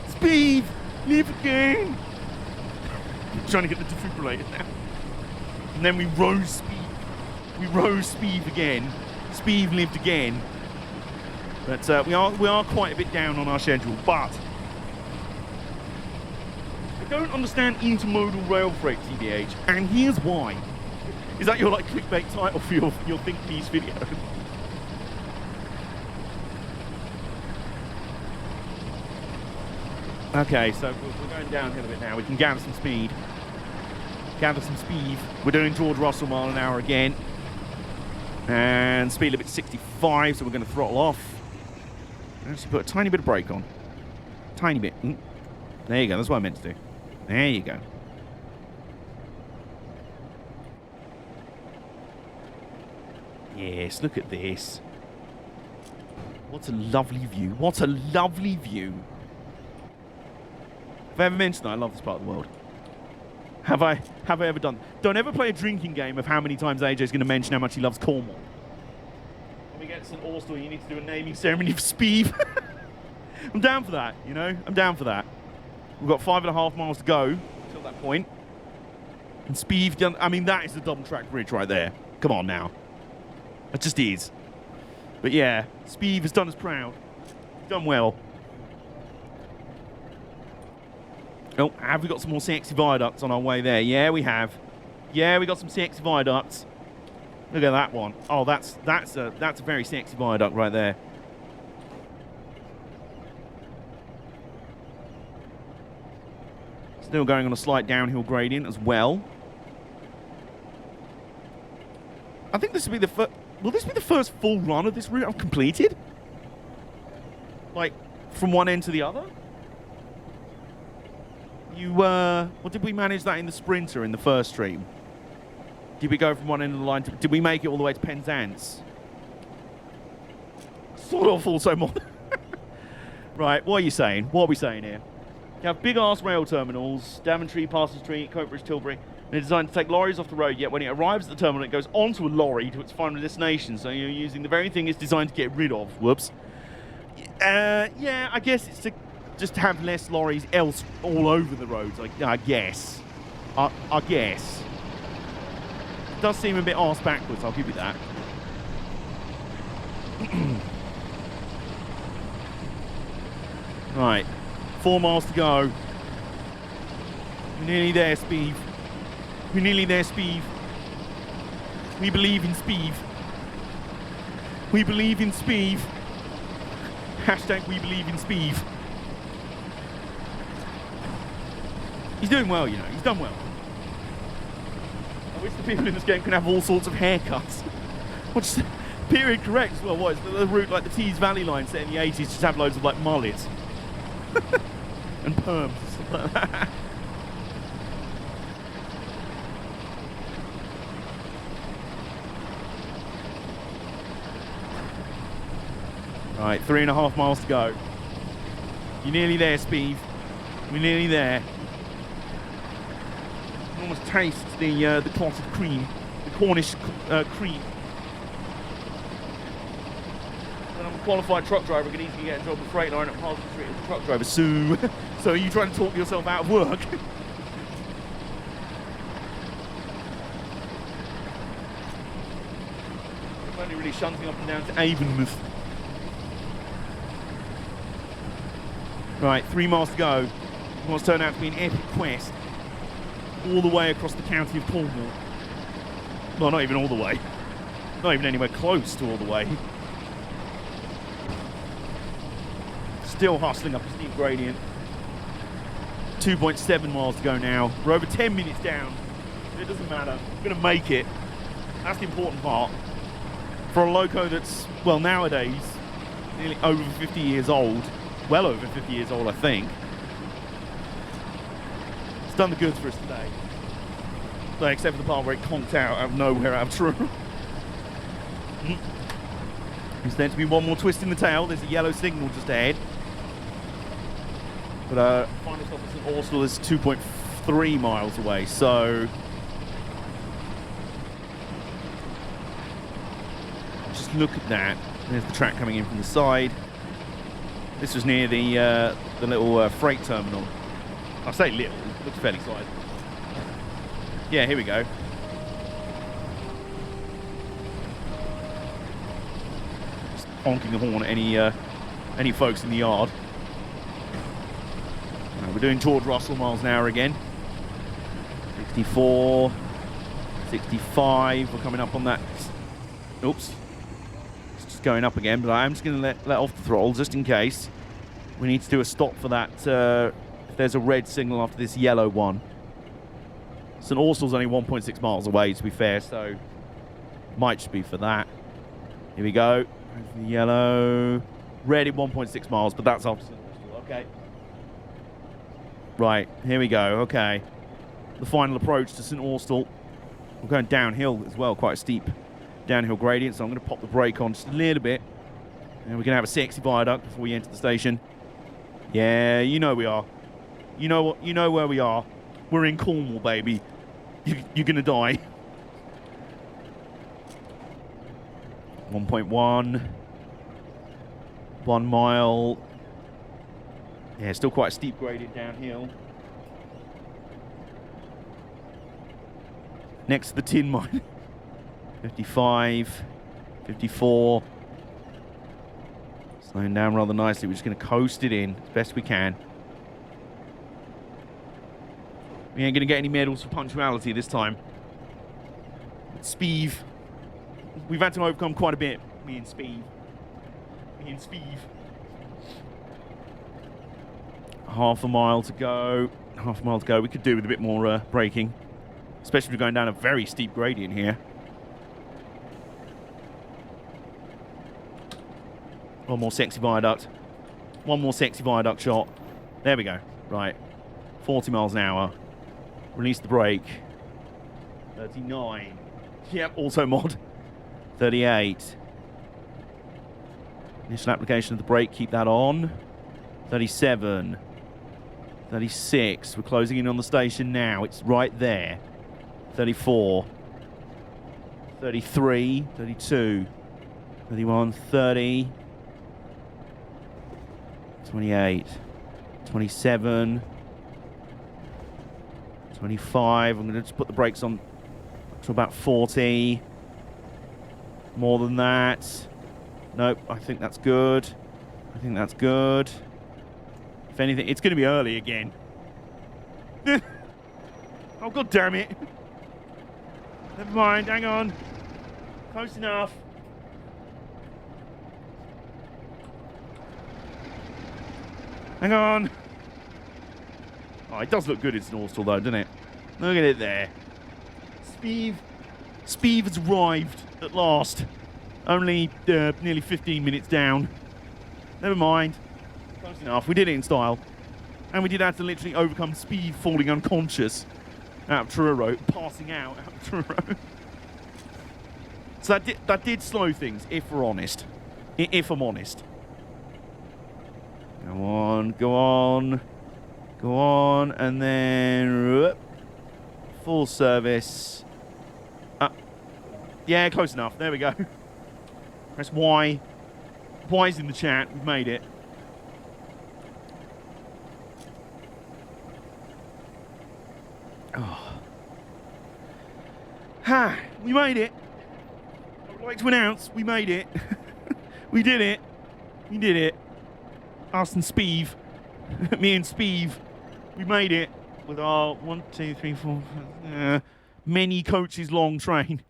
Speed, live again. I'm trying to get the defibrillator now. And then we rose Speed. We rose Speed again. Speed lived again. But we are quite a bit down on our schedule, but I don't understand intermodal rail freight, TBH, and here's why. Is that your like clickbait title for your Think Piece video? Okay, so we're going downhill a bit now. We can gather some speed. We're doing George Russell mile an hour again. And speed limit 65, so we're going to throttle off. Actually put a tiny bit of brake on. Tiny bit. There you go, that's what I meant to do. There you go. Yes, look at this. What a lovely view. What a lovely view. Have I ever mentioned that I love this part of the world? Have I ever done? Don't ever play a drinking game of how many times AJ's going to mention how much he loves Cornwall. When we get to St Austell, you need to do a naming ceremony for Speed. I'm down for that, you know? I'm down for that. We've got 5.5 miles to go till that point. And Speed, I mean, that is the double track bridge right there. Come on now. It just is. But yeah, Speed has done us proud. Done well. Oh, have we got some more sexy viaducts on our way there? Yeah, we have. Yeah, we got some sexy viaducts. Look at that one. Oh, that's a very sexy viaduct right there. Still going on a slight downhill gradient as well. I think this will be the first. Will this be the first full run of this route I've completed? Like, from one end to the other? Or did we manage that in the Sprinter in the first stream? Did we go from one end of the line to... Did we make it all the way to Penzance? Sort of also more... Right, what are you saying? What are we saying here? You have big-ass rail terminals, Daventry, Parsons Street, Coatbridge, Tilbury, and they're designed to take lorries off the road, yet when it arrives at the terminal, it goes onto a lorry to its final destination, so you're using the very thing it's designed to get rid of. Whoops. Yeah, I guess it's to... just have less lorries else all over the roads, I guess. I guess. It does seem a bit arse backwards, I'll give you that. Right. 4 miles to go. We're nearly there, Speed. We're nearly there, Speed. We believe in Speed. We believe in Speed. Hashtag we believe in Speed. He's doing well, you know. He's done well. I wish the people in this game can have all sorts of haircuts. What's period correct as well? What is the route like the Tees Valley line set in the 80s? Just have loads of like mullets and perms and stuff like that. Right, 3.5 miles to go. You're nearly there, Speed. We're nearly there. Almost taste the clotted cream, the Cornish cream. When I'm a qualified truck driver, I can easily get a job at Freight Line at Parsons Street as a truck driver. So are you trying to talk yourself out of work? I'm only really shunting up and down to Avonmouth. Right, 3 miles to go. What's turned out to be an epic quest. All the way across the county of Cornwall. Well, not even all the way. Not even anywhere close to all the way. Still hustling up a steep gradient. 2.7 miles to go now. We're over 10 minutes down. It doesn't matter. We're going to make it. That's the important part. For a loco that's, well, nowadays, nearly over 50 years old. Well over 50 years old, I think. It's done the goods for us today. Like, except for the part where it conked out of nowhere out of Truro. There's meant to be one more twist in the tail. There's a yellow signal just ahead. But final stop at St Austell is 2.3 miles away, so just look at that. There's the track coming in from the side. This was near the little freight terminal. I say little, it looks fairly sizable. Yeah, here we go. Just honking the horn at any folks in the yard. We're doing George Russell miles an hour again. 64, 65. We're coming up on that. Oops. It's just going up again, but I am just going to let off the throttle just in case. We need to do a stop for that. If there's a red signal after this yellow one. St Austell's only 1.6 miles away, to be fair, so might just be for that. Here we go. The yellow. Red in 1.6 miles, but that's after St Austell. Okay. Right, here we go. Okay. The final approach to St Austell. We're going downhill as well, quite a steep downhill gradient, so I'm going to pop the brake on just a little bit. And we're going to have a sexy viaduct before we enter the station. Yeah, you know we are. You know what? You know where we are. We're in Cornwall, baby. You're going to die. 1.1. 1 mile. Yeah, still quite a steep gradient downhill. Next to the tin mine. 55. 54. Slowing down rather nicely. We're just going to coast it in as best we can. We ain't going to get any medals for punctuality this time. Speeve. We've had to overcome quite a bit. Me and Speeve. Half a mile to go. We could do with a bit more braking. Especially if we're going down a very steep gradient here. One more sexy viaduct. One more sexy viaduct shot. There we go. Right. 40 miles an hour. Release the brake. 39. Yep, auto mod. 38. Initial application of the brake, keep that on. 37. 36. We're closing in on the station now. It's right there. 34. 33. 32. 31. 30. 28. 27. 25. I'm going to just put the brakes on to about 40. More than that. Nope, I think that's good. If anything, it's going to be early again. Oh, god damn it. Never mind, hang on. Close enough. Hang on. Oh, it does look good in St Austell though, doesn't it? Look at it there. Speeve has arrived at last. Only nearly 15 minutes down. Never mind. Close enough. We did it in style. And we did have to literally overcome Speeve falling unconscious out of Truro, passing out of Truro. So that did slow things, if we're honest. If I'm honest. Go on, and then full service. Yeah, close enough. There we go. Press Y. Y's in the chat. We've made it. Oh. Ha! We made it. I would like to announce we made it. We did it. We did it. Us and Speeve. Me and Speeve. We made it with our 1, 2, 3, 4, many coaches long train.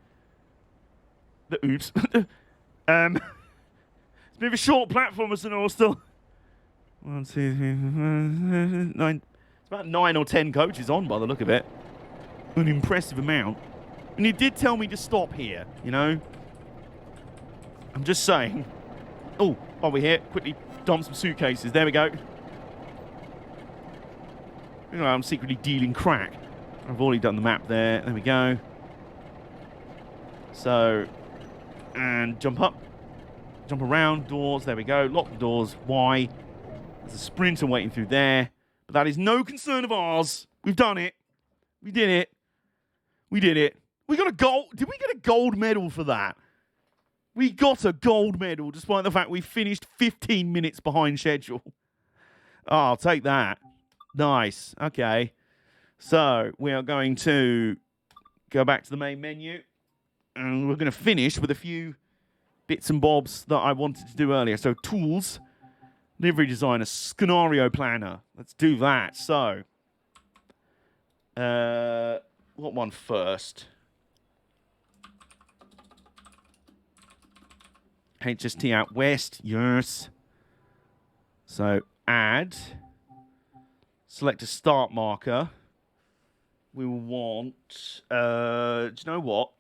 Oops. It's a bit of a short platform, St Austell. 1, 2, 3, 4, 9. It's about 9 or 10 coaches on by the look of it. An impressive amount. And he did tell me to stop here, you know. I'm just saying. Oh, while we're here, quickly dump some suitcases. There we go. You know, I'm secretly dealing crack. I've already done the map there. There we go. So, and jump up. Jump around, doors. There we go. Lock the doors. Why? There's a sprinter waiting through there. But that is no concern of ours. We've done it. We did it. We did it. We got a gold. Did we get a gold medal for that? We got a gold medal despite the fact we finished 15 minutes behind schedule. Oh, I'll take that. Nice. Okay. So we are going to go back to the main menu. And we're going to finish with a few bits and bobs that I wanted to do earlier. So tools, livery designer, scenario planner. Let's do that. So, what one first? HST out west, yes. So add, select a start marker. We will want, do you know what?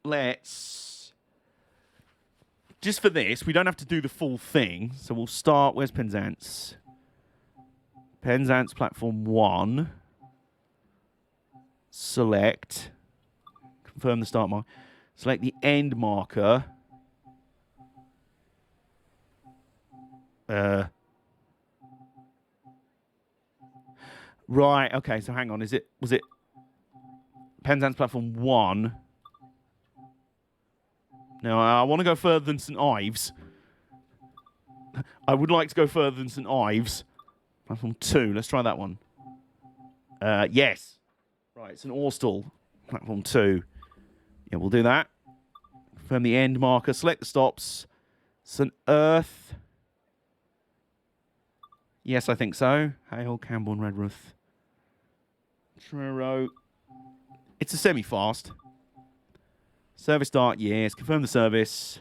Let's, just for this, we don't have to do the full thing. So we'll start, where's Penzance? Penzance platform 1. Select, confirm the start marker. Select the end marker. Right, okay, so hang on, was it Penzance platform 1? Now, I want to go further than St. Ives. I would like to go further than St. Ives. Platform 2, let's try that one. Yes. Right, St. Austell, platform 2. Yeah, we'll do that. Confirm the end marker, select the stops. St. Earth. Yes, I think so. Hale, Camborne, Redruth. Truro. It's a semi-fast. Service start, yes. Confirm the service.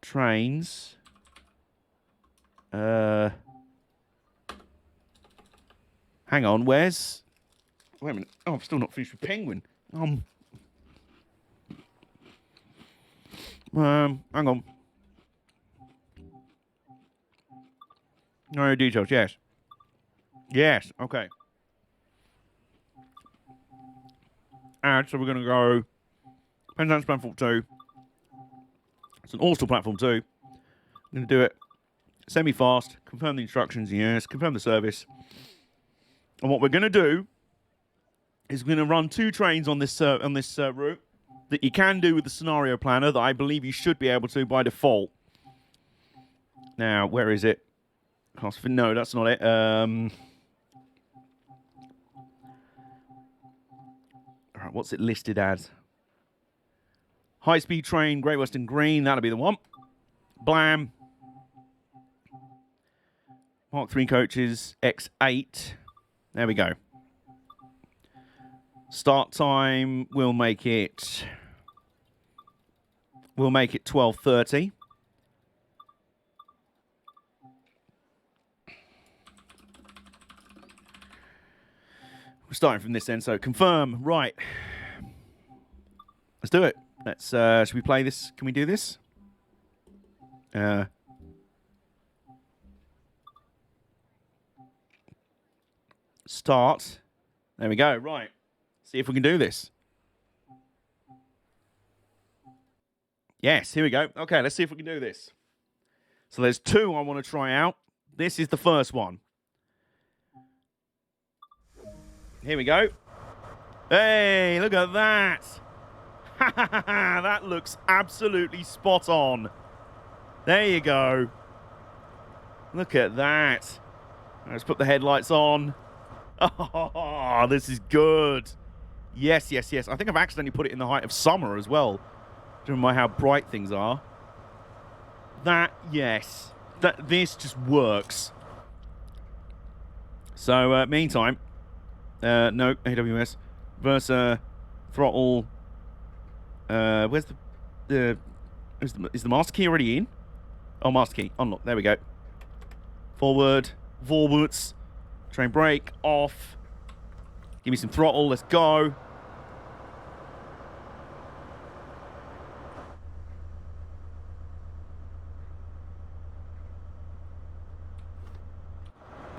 Trains. Hang on, where's... Wait a minute. Oh, I'm still not finished with Penguin. Hang on. No details, yes. Yes, okay. Add, so we're going to go Penzance platform 2. It's an Austell platform 2. I'm going to do it semi-fast. Confirm the instructions, yes. Confirm the service. And what we're going to do is we're going to run 2 trains on this route that you can do with the scenario planner that I believe you should be able to by default. Now, where is it? No, that's not it. All right, what's it listed as? High-speed train, Great Western Green. That'll be the one. Blam. Mark 3 coaches, X8. There we go. Start time, we'll make it 12:30. We're starting from this end, so confirm. Right. Let's do it. Let's, should we play this? Can we do this? Start. There we go. Right. See if we can do this. Yes, here we go. Okay, let's see if we can do this. So there's 2 I want to try out. This is the first one. Here we go. Hey, look at that. That looks absolutely spot on. There you go. Look at that. Let's put the headlights on. Oh, this is good. Yes, yes, yes. I think I've accidentally put it in the height of summer as well. Don't mind how bright things are. That, yes. This just works. So, meantime... no, AWS. Versa, throttle. Where's is the master key already in? Oh, master key. Unlock. There we go. Forward. Forwards. Train brake. Off. Give me some throttle. Let's go.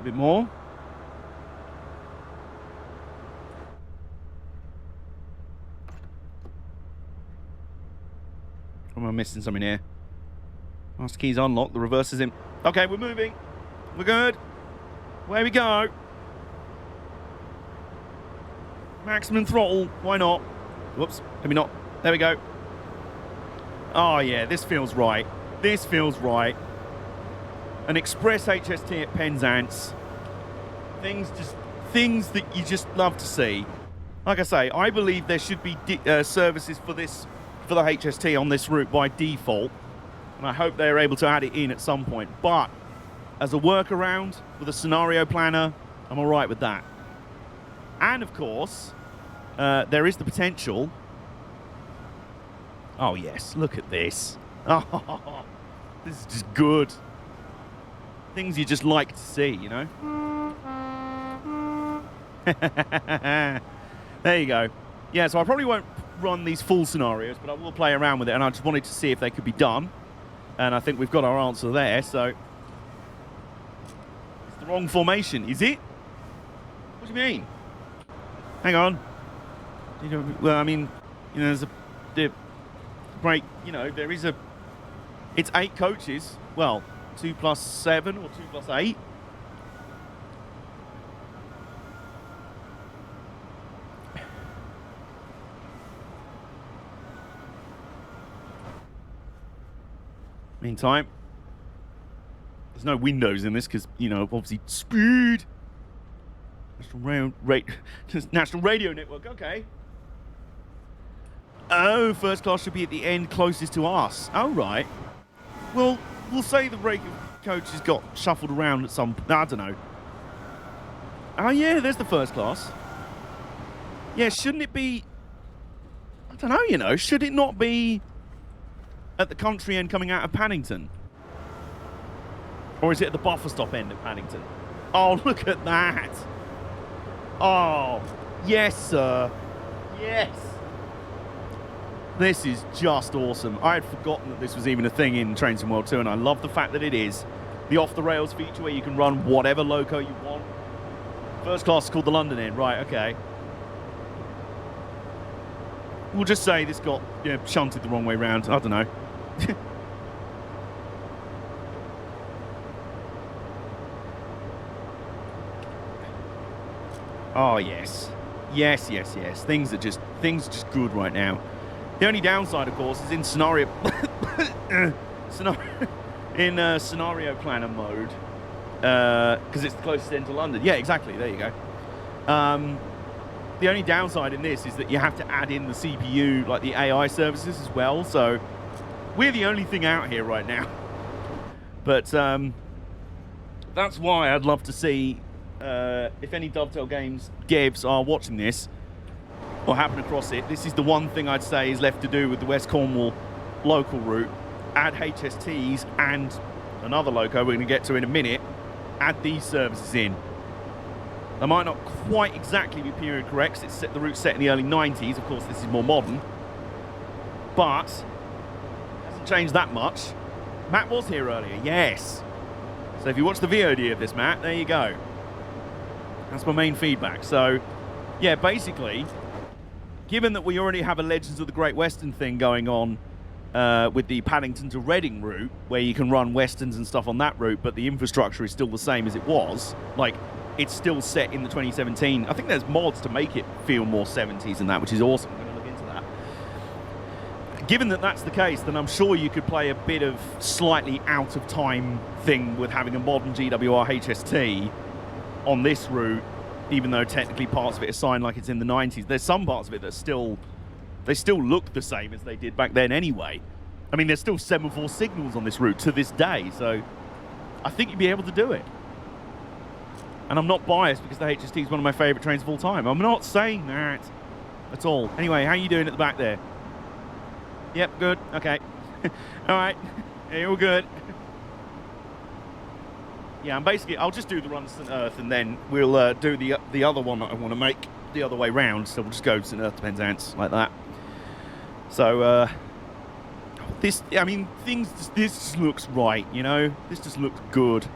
bit more. Am I missing something here? Master key's unlocked. The reverse is in. Okay, we're moving. We're good. Away we go. Maximum throttle. Why not? Whoops. Maybe not. There we go. Oh, yeah. This feels right. This feels right. An express HST at Penzance. Things that you just love to see. Like I say, I believe there should be services for the HST on this route by default, and I hope they're able to add it in at some point. But as a workaround with a scenario planner, I'm all right with that. And of course, there is the potential. Oh yes, look at this. Oh, this is just good. Things you just like to see, you know. There you go. Yeah, so I probably won't run these full scenarios, but I will play around with it, and I just wanted to see if they could be done. And I think we've got our answer there, so... It's the wrong formation, is it? What do you mean? Hang on. You know, well, I mean, you know, there's a break, you know, there is a... It's 8 coaches. Well, 2 plus 7 or 2 plus 8. Meantime, there's no windows in this because, you know, obviously speed. National Radio Network, okay. Oh, first class should be at the end closest to us. Oh, right. Well, we'll say the regular coaches got shuffled around at some... I don't know. Oh, yeah, there's the first class. Yeah, shouldn't it be... I don't know, you know. Should it not be... at the country end coming out of Paddington? Or is it at the buffer stop end of Paddington? Oh, look at that. Oh, yes, sir. Yes. This is just awesome. I had forgotten that this was even a thing in Train Sim World 2, and I love the fact that it is. The off-the-rails feature where you can run whatever loco you want. First class is called the London end. Right, okay. We'll just say this got, you know, shunted the wrong way round. I don't know. Oh, yes. Yes, yes, yes. Things are just good right now. The only downside, of course, is in scenario scenario planner mode, because it's the closest end to London. Yeah, exactly. There you go. The only downside in this is that you have to add in the CPU, like the AI services as well. So we're the only thing out here right now. But that's why I'd love to see if any Dovetail Games devs are watching this or happen across it. This is the one thing I'd say is left to do with the West Cornwall local route. Add HSTs and another loco we're going to get to in a minute. Add these services in. They might not quite exactly be period correct. It's the route's set in the early 90s. Of course, this is more modern. But it hasn't changed that much. Matt was here earlier, yes. So if you watch the VOD of this, Matt, there you go. That's my main feedback. So, yeah, basically, given that we already have a Legends of the Great Western thing going on with the Paddington to Reading route, where you can run Westerns and stuff on that route, but the infrastructure is still the same as it was, like, it's still set in the 2017. I think there's mods to make it feel more 70s and that, which is awesome. I'm going to look into that. Given that that's the case, then I'm sure you could play a bit of slightly out of time thing with having a modern GWR HST on this route, even though technically parts of it are signed like it's in the 90s. There's some parts of it that they still look the same as they did back then anyway. I mean, there's still semaphore signals on this route to this day, so I think you'd be able to do it. And I'm not biased because the HST is one of my favourite trains of all time. I'm not saying that at all. Anyway, how are you doing at the back there? Yep, good. Okay. All right. Yeah, all good. Yeah, and basically, I'll just do the run to St. Earth, and then we'll do the other one that I want to make the other way round. So we'll just go St. Earth to Penzance like that. So this, I mean, this just looks right, you know. This just looks good.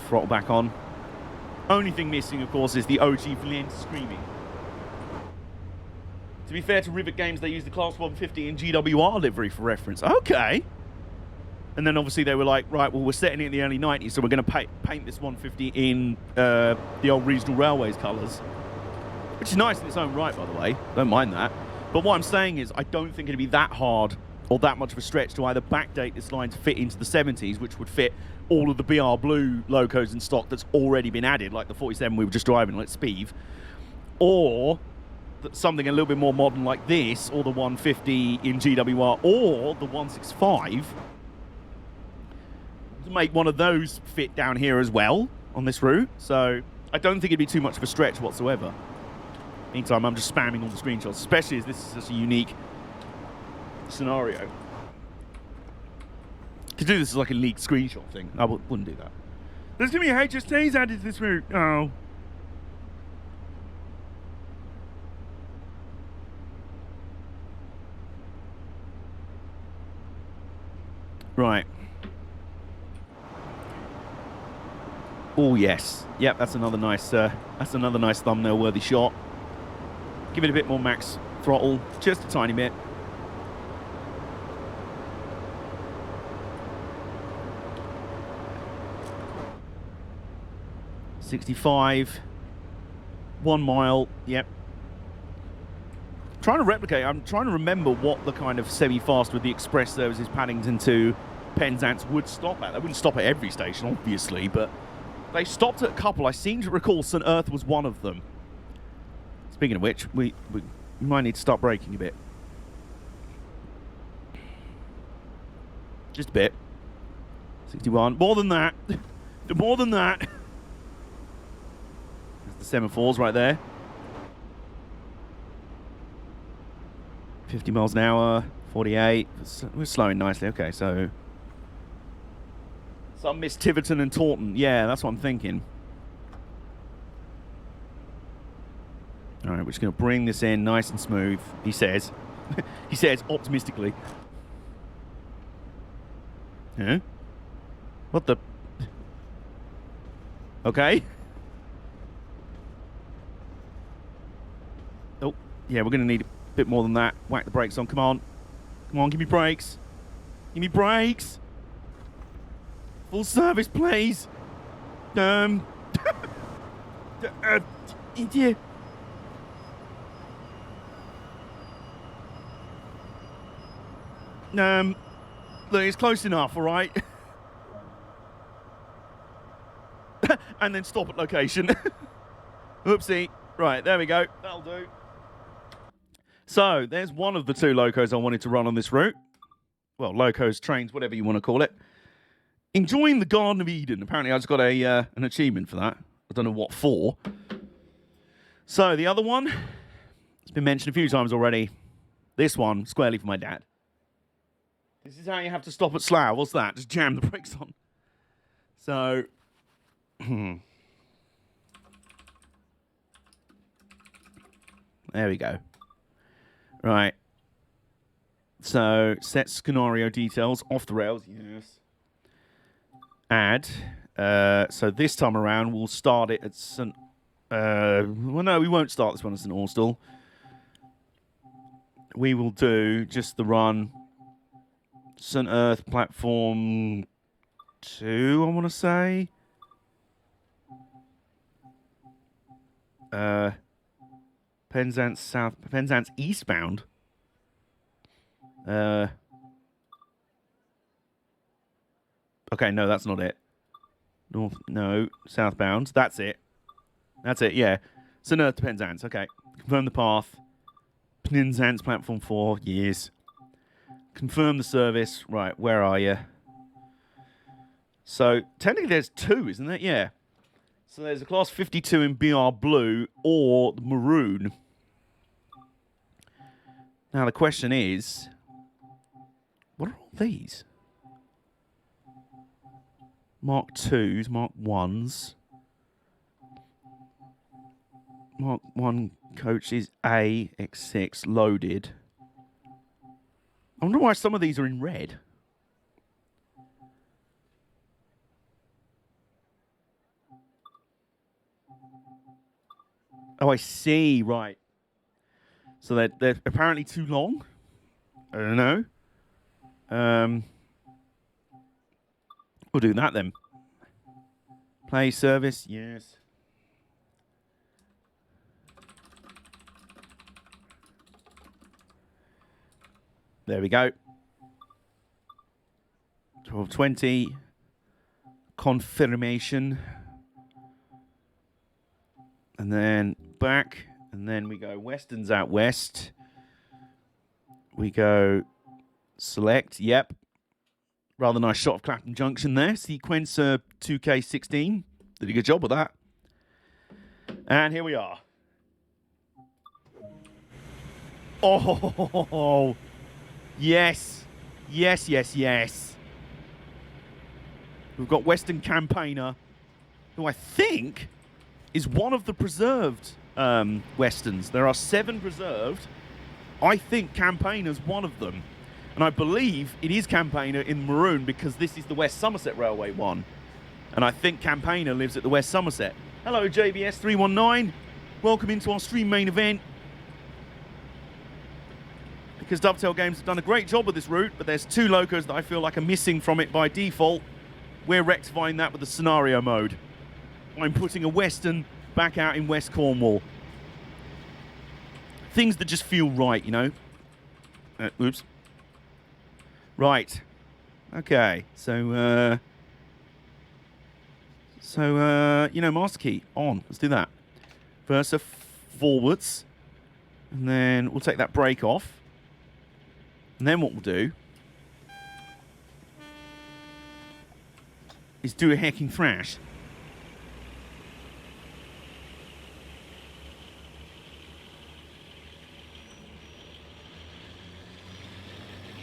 throttle back on. Only thing missing, of course, is the OG Vliet screaming. To be fair to Rivet Games, they used the Class 150 in GWR livery for reference. Okay. And then obviously they were like, right, well, we're setting it in the early 90s, so we're going to paint this 150 in the old Regional Railways colours. Which is nice in its own right, by the way. Don't mind that. But what I'm saying is I don't think it'd be that hard or that much of a stretch to either backdate this line to fit into the 70s, which would fit all of the BR Blue locos in stock that's already been added, like the 47 we were just driving, like Speeve, or something a little bit more modern like this, or the 150 in GWR, or the 165, to make one of those fit down here as well on this route. So I don't think it'd be too much of a stretch whatsoever. Meantime, I'm just spamming all the screenshots, especially as this is such a unique scenario. To do this as like a leaked screenshot thing, I wouldn't do that. There's going to be HSTs added to this route. Oh. Right. Oh yes. Yep, that's another nice thumbnail-worthy shot. Give it a bit more max throttle, just a tiny bit. $65, 1 mile, yep. I'm trying to remember what the kind of semi-fast with the express services Paddington to Penzance would stop at. They wouldn't stop at every station, obviously, but they stopped at a couple. I seem to recall St. Earth was one of them. Speaking of which, we might need to start braking a bit. Just a bit. 61, more than that. More than that. The semaphores right there. 50 miles an hour, 48. We're slowing nicely. Okay, so some Miss Tiverton and Taunton. Yeah, that's what I'm thinking. All right, we're just going to bring this in nice and smooth, he says. He says optimistically. Huh? What the? Okay. Oh, yeah, we're going to need a bit more than that. Whack the brakes on. Come on. Come on, give me brakes. Give me brakes. Full service, please. Idiot. Look, it's close enough, all right? And then stop at location. Oopsie. Right, there we go. That'll do. So, there's one of the two locos I wanted to run on this route. Well, locos, trains, whatever you want to call it. Enjoying the Garden of Eden. Apparently, I just got an achievement for that. I don't know what for. So, the other one, it's been mentioned a few times already. This one, squarely for my dad. This is how you have to stop at Slough. What's that? Just jam the brakes on. So, there we go. Right. So, set scenario details. Off the rails. Yes. Add. So, this time around, we'll start it at St... well, no, we won't start this one at St. Austell. We will do just the run... St. Earth platform 2, I want to say. Penzance South, Penzance eastbound. Okay, no, that's not it. North, no, southbound. That's it. That's it, yeah. St. Earth to Penzance, okay. Confirm the path. Penzance platform 4, years. Confirm the service. Right, where are you? So, technically there's 2, isn't there? Yeah. So there's a class 52 in BR Blue or the Maroon. Now the question is, what are all these? Mark 2s, Mark 1s. Mark 1 coach is A, X6, loaded. I wonder why some of these are in red. Oh, I see. Right. So they're apparently too long. I don't know. We'll do that then. Play service. Yes. There we go. 12:20. Confirmation. And then back. And then we go Westerns out west. We go select. Yep. Rather nice shot of Clapham Junction there. Sequencer 2K16. Did a good job with that. And here we are. Oh, yes. Yes, yes, yes. We've got Western Campaigner, who I think is one of the preserved Westerns. There are 7 preserved. I think Campaigner's one of them. And I believe it is Campaigner in maroon because this is the West Somerset Railway one. And I think Campaigner lives at the West Somerset. Hello, JBS319. Welcome into our stream main event. Because Dovetail Games have done a great job with this route, but there's 2 locos that I feel like are missing from it by default. We're rectifying that with the scenario mode. I'm putting a Western back out in West Cornwall. Things that just feel right, you know. Oops. Right. Okay. So, you know, master key on. Let's do that. Versa forwards. And then we'll take that brake off. And then what we'll do is do a hacking thrash.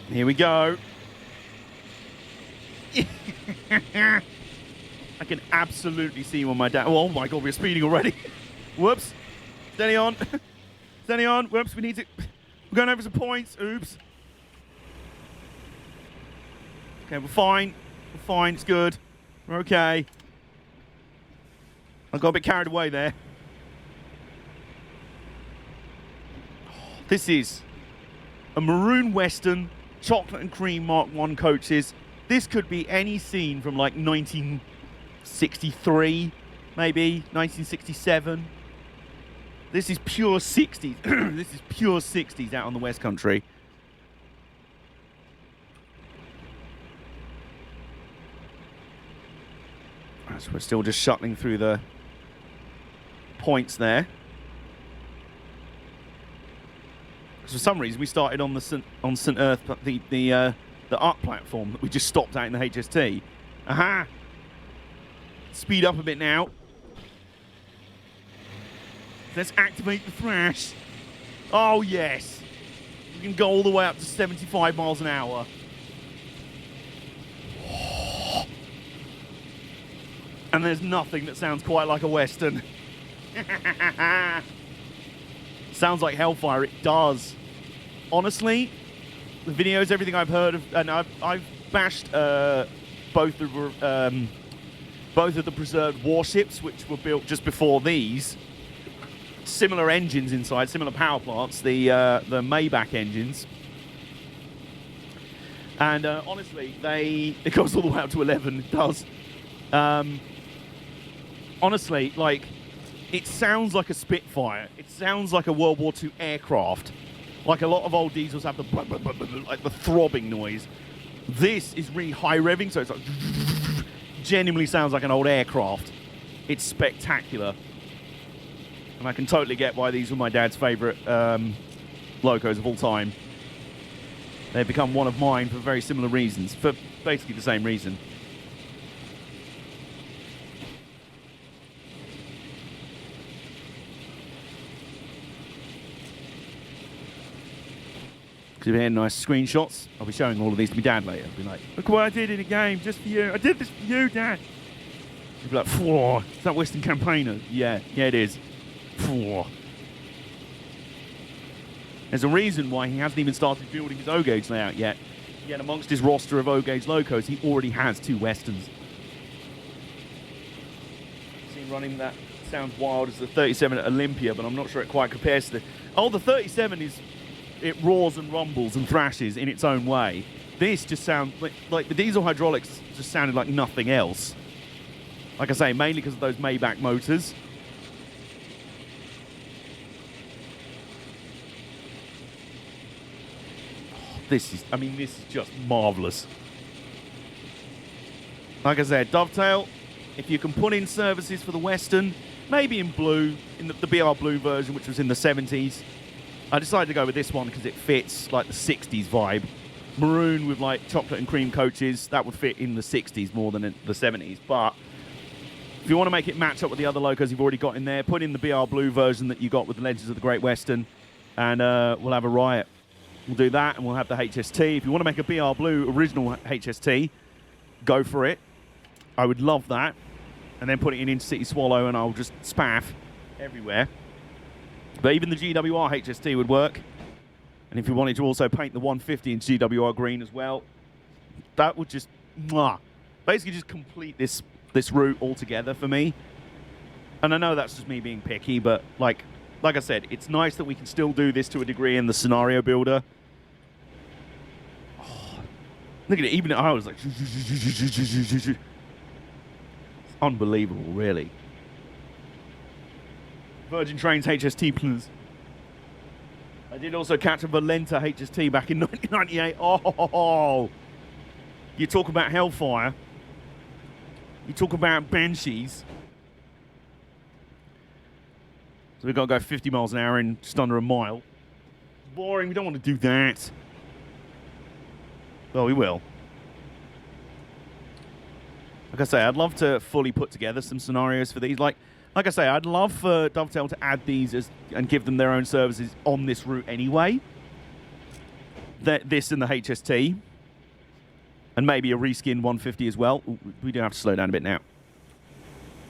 Here we go. I can absolutely see when my dad... Oh my God, we're speeding already. Whoops. Steady on. Steady on. Whoops, we need to... We're going over some points. Oops. Okay, we're fine. We're fine. It's good. We're okay. I got a bit carried away there. This is a maroon Western, chocolate and cream Mark I coaches. This could be any scene from like 1963, maybe 1967. This is pure 60s. This is pure 60s out on the West Country. So we're still just shuttling through the points there. For some reason, we started on the St Earth, the up platform that we just stopped out in the HST. Aha! Speed up a bit now. Let's activate the thrash. Oh yes, we can go all the way up to 75 miles an hour. And there's nothing that sounds quite like a Western. Sounds like Hellfire, it does. Honestly, the videos, everything I've heard of, and I've bashed both of the preserved warships, which were built just before these. Similar engines inside, similar power plants, the Maybach engines. And honestly, it goes all the way up to 11, it does. Honestly, like, it sounds like a Spitfire. It sounds like a World War II aircraft. Like a lot of old diesels have the like the throbbing noise. This is really high revving, so it's like genuinely sounds like an old aircraft. It's spectacular. And I can totally get why these were my dad's favourite locos of all time. They've become one of mine for very similar reasons, for basically the same reason. If we had nice screenshots, I'll be showing all of these to my dad later. I'll be like, look what I did in a game, just for you. I did this for you, Dad. He'll be like, phew, is that Western Campaigner? Yeah, it is. Phew. There's a reason why he hasn't even started building his O-Gauge layout yet. Yet amongst his roster of O-Gauge locos, he already has 2 Westerns. See him running that sounds wild as the 37 at Olympia, but I'm not sure it quite compares to the... Oh, the 37 is... It roars and rumbles and thrashes in its own way. This just sounds... Like the diesel hydraulics just sounded like nothing else. Like I say, mainly because of those Maybach motors. This is just marvellous. Like I said, Dovetail, if you can put in services for the Western, maybe in blue, in the BR Blue version, which was in the 70s. I decided to go with this one because it fits like the 60s vibe. Maroon with like chocolate and cream coaches, that would fit in the 60s more than in the 70s. But if you want to make it match up with the other locos you've already got in there, put in the BR Blue version that you got with the Legends of the Great Western, and we'll have a riot. We'll do that, and we'll have the HST. If you want to make a BR Blue original HST, go for it. I would love that. And then put it in Intercity Swallow, and I'll just spaff everywhere. But even the GWR HST would work. And if you wanted to also paint the 150 in GWR green as well, that would just basically just complete this route altogether for me. And I know that's just me being picky, but like I said, it's nice that we can still do this to a degree in the scenario builder. Oh, look at it, even I was like... It's unbelievable, really. Virgin Trains HST, please. I did also catch a Valenta HST back in 1998. Oh, you talk about Hellfire. You talk about Banshees. So we've got to go 50 miles an hour in just under a mile. Boring, we don't want to do that. Well, we will. Like I say, I'd love to fully put together some scenarios for these. Like I say, I'd love for Dovetail to add these and give them their own services on this route anyway. This and the HST. And maybe a reskin 150 as well. Ooh, we do have to slow down a bit now.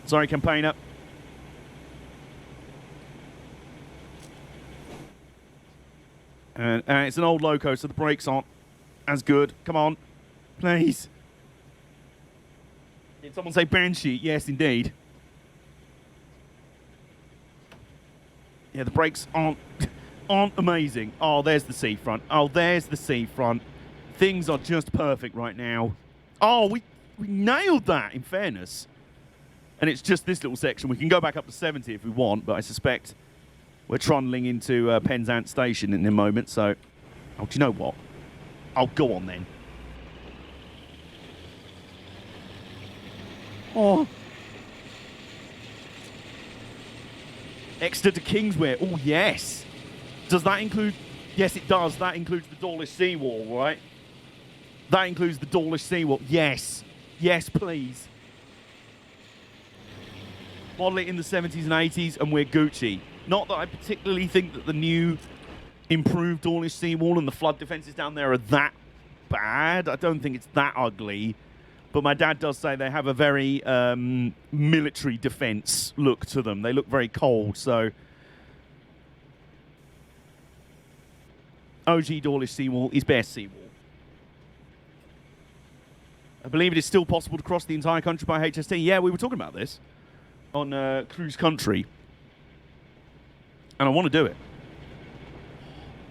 Sorry, campaigner. And it's an old loco, so the brakes aren't as good. Come on, please. Did someone say Banshee? Yes, indeed. Yeah, the brakes aren't amazing. Oh, there's the seafront. Oh, there's the seafront. Things are just perfect right now. Oh, we nailed that, in fairness. And it's just this little section. We can go back up to 70 if we want, but I suspect we're trundling into Penzance Station in a moment, so... Oh, do you know what? I'll go on then. Oh. Exeter to Kingswear. Oh, yes. Does that include... Yes, it does. That includes the Dawlish seawall, right? That includes the Dawlish seawall. Yes. Yes, please. Model it in the 70s and 80s, and we're Gucci. Not that I particularly think that the new improved Dawlish seawall and the flood defences down there are that bad. I don't think it's that ugly. But my dad does say they have a very military defence look to them. They look very cold, so... OG Dawlish seawall is best seawall. I believe it is still possible to cross the entire country by HST. Yeah, we were talking about this on Cruise Country. And I want to do it.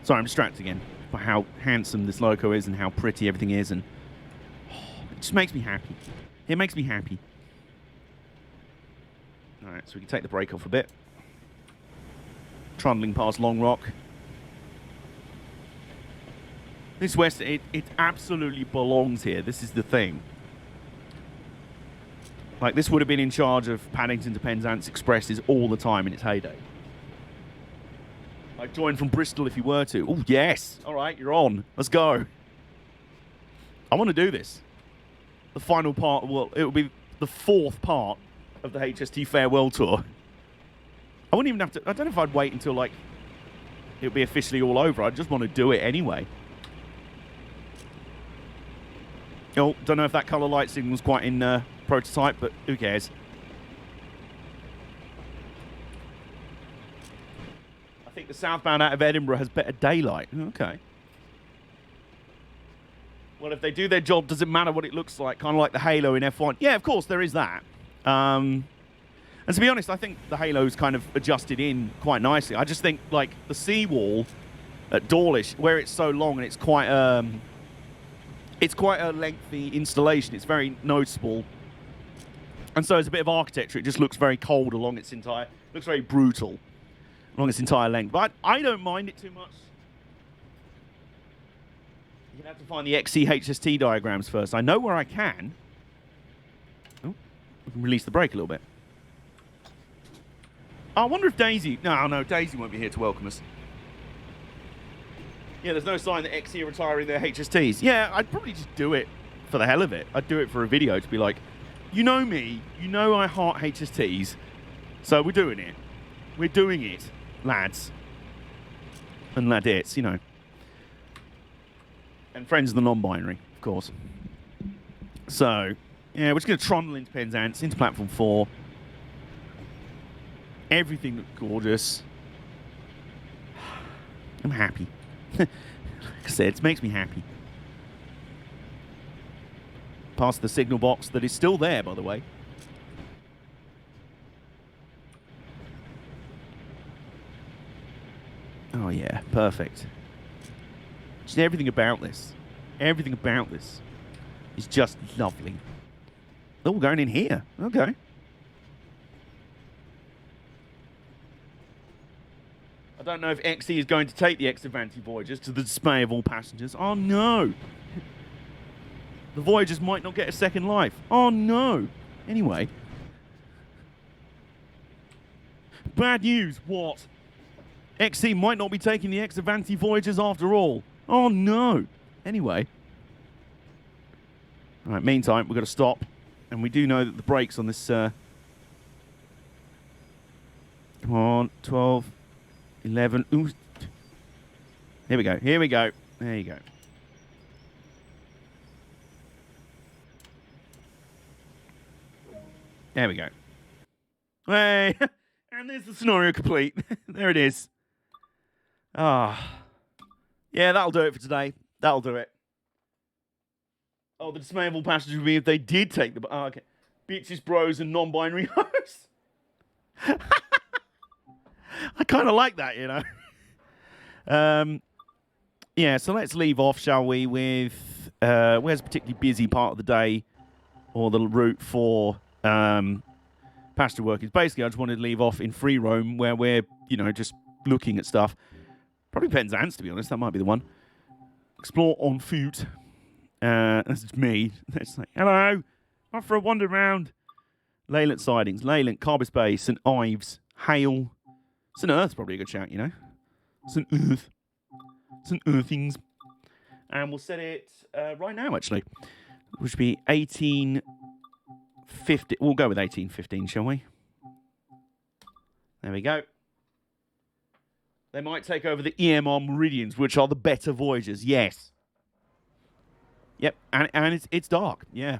Sorry, I'm distracted again by how handsome this loco is and how pretty everything is. And it just makes me happy. It makes me happy. All right, so we can take the brake off a bit. Trundling past Long Rock. This West, it absolutely belongs here. This is the thing. Like, this would have been in charge of Paddington to Penzance Expresses all the time in its heyday. I'd join from Bristol if you were to. Oh, yes. All right, you're on. Let's go. I want to do this. The final part, well, it will be the fourth part of the HST Farewell Tour. I wouldn't even have to, I don't know if I'd wait until, like, it would be officially all over. I just want to do it anyway. Oh, don't know if that colour light signal was quite in prototype, but who cares? I think the southbound out of Edinburgh has better daylight. Okay. Well, if they do their job, does it matter what it looks like? Kind of like the Halo in F1. Yeah, of course, there is that. And to be honest, I think the Halo's kind of adjusted in quite nicely. I just think, like, the seawall at Dawlish, where it's so long and it's quite a lengthy installation. It's very noticeable. And so as a bit of architecture, it just looks very cold along its entire... looks very brutal along its entire length. But I don't mind it too much. You're going to have to find the XC HST diagrams first. I know where I can. Oh, we can release the brake a little bit. I wonder if Daisy... No, Daisy won't be here to welcome us. Yeah, there's no sign that XC are retiring their HSTs. Yeah, I'd probably just do it for the hell of it. I'd do it for a video to be like, you know me, you know I heart HSTs, so we're doing it. We're doing it, lads. And ladettes, you know. And friends of the non-binary, of course. So, yeah, we're just going to trundle into Penzance, into Platform 4. Everything looks gorgeous. I'm happy. Like I said, it makes me happy. Past the signal box that is still there, by the way. Oh, yeah, perfect. Just everything about this is just lovely. Oh, we're going in here. Okay. I don't know if XE is going to take the Exavanti Voyagers to the dismay of all passengers. Oh, no. The Voyagers might not get a second life. Oh, no. Anyway. Bad news. What? XE might not be taking the Exavanti Voyagers after all. Oh, no. Anyway. All right, meantime, we've got to stop. And we do know that the brakes on this... Come on, 12, 11... Ooh. Here we go, here we go. There you go. There we go. Hey! And there's the scenario complete. There it is. Ah. Yeah, that'll do it for today. That'll do it. Oh, the dismay of all passengers would be if they did take the... Oh, okay. Bitches, bros, and non-binary hosts. I kind of like that, you know. Yeah, so let's leave off, shall we, with... where's a particularly busy part of the day or the route for passenger workers. Basically, I just wanted to leave off in free roam where we're, you know, just looking at stuff. Probably Penzance, to be honest. That might be the one. Explore on foot. That's just me. It's like, hello, off for a wander round. Leyland sidings, Leyland, Carbis Bay, St Ives, Hale. St Earth's probably a good shout, you know. St Earth. St Earthings. And we'll set it right now, actually. Which would be 1850. We'll go with 1815, shall we? There we go. They might take over the EMR Meridians, which are the better Voyagers. Yes. Yep, and it's dark. Yeah.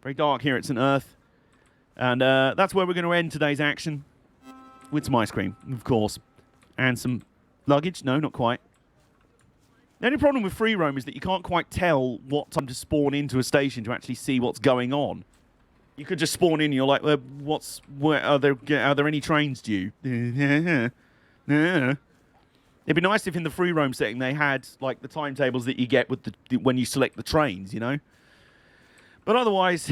Very dark here at St Earth. And that's where we're going to end today's action. With some ice cream, of course. And some luggage. No, not quite. The only problem with free roam is that you can't quite tell what time to spawn into a station to actually see what's going on. You could just spawn in and you're like, are there any trains due? It'd be nice if in the free roam setting they had like the timetables that you get with when you select the trains, you know. But otherwise,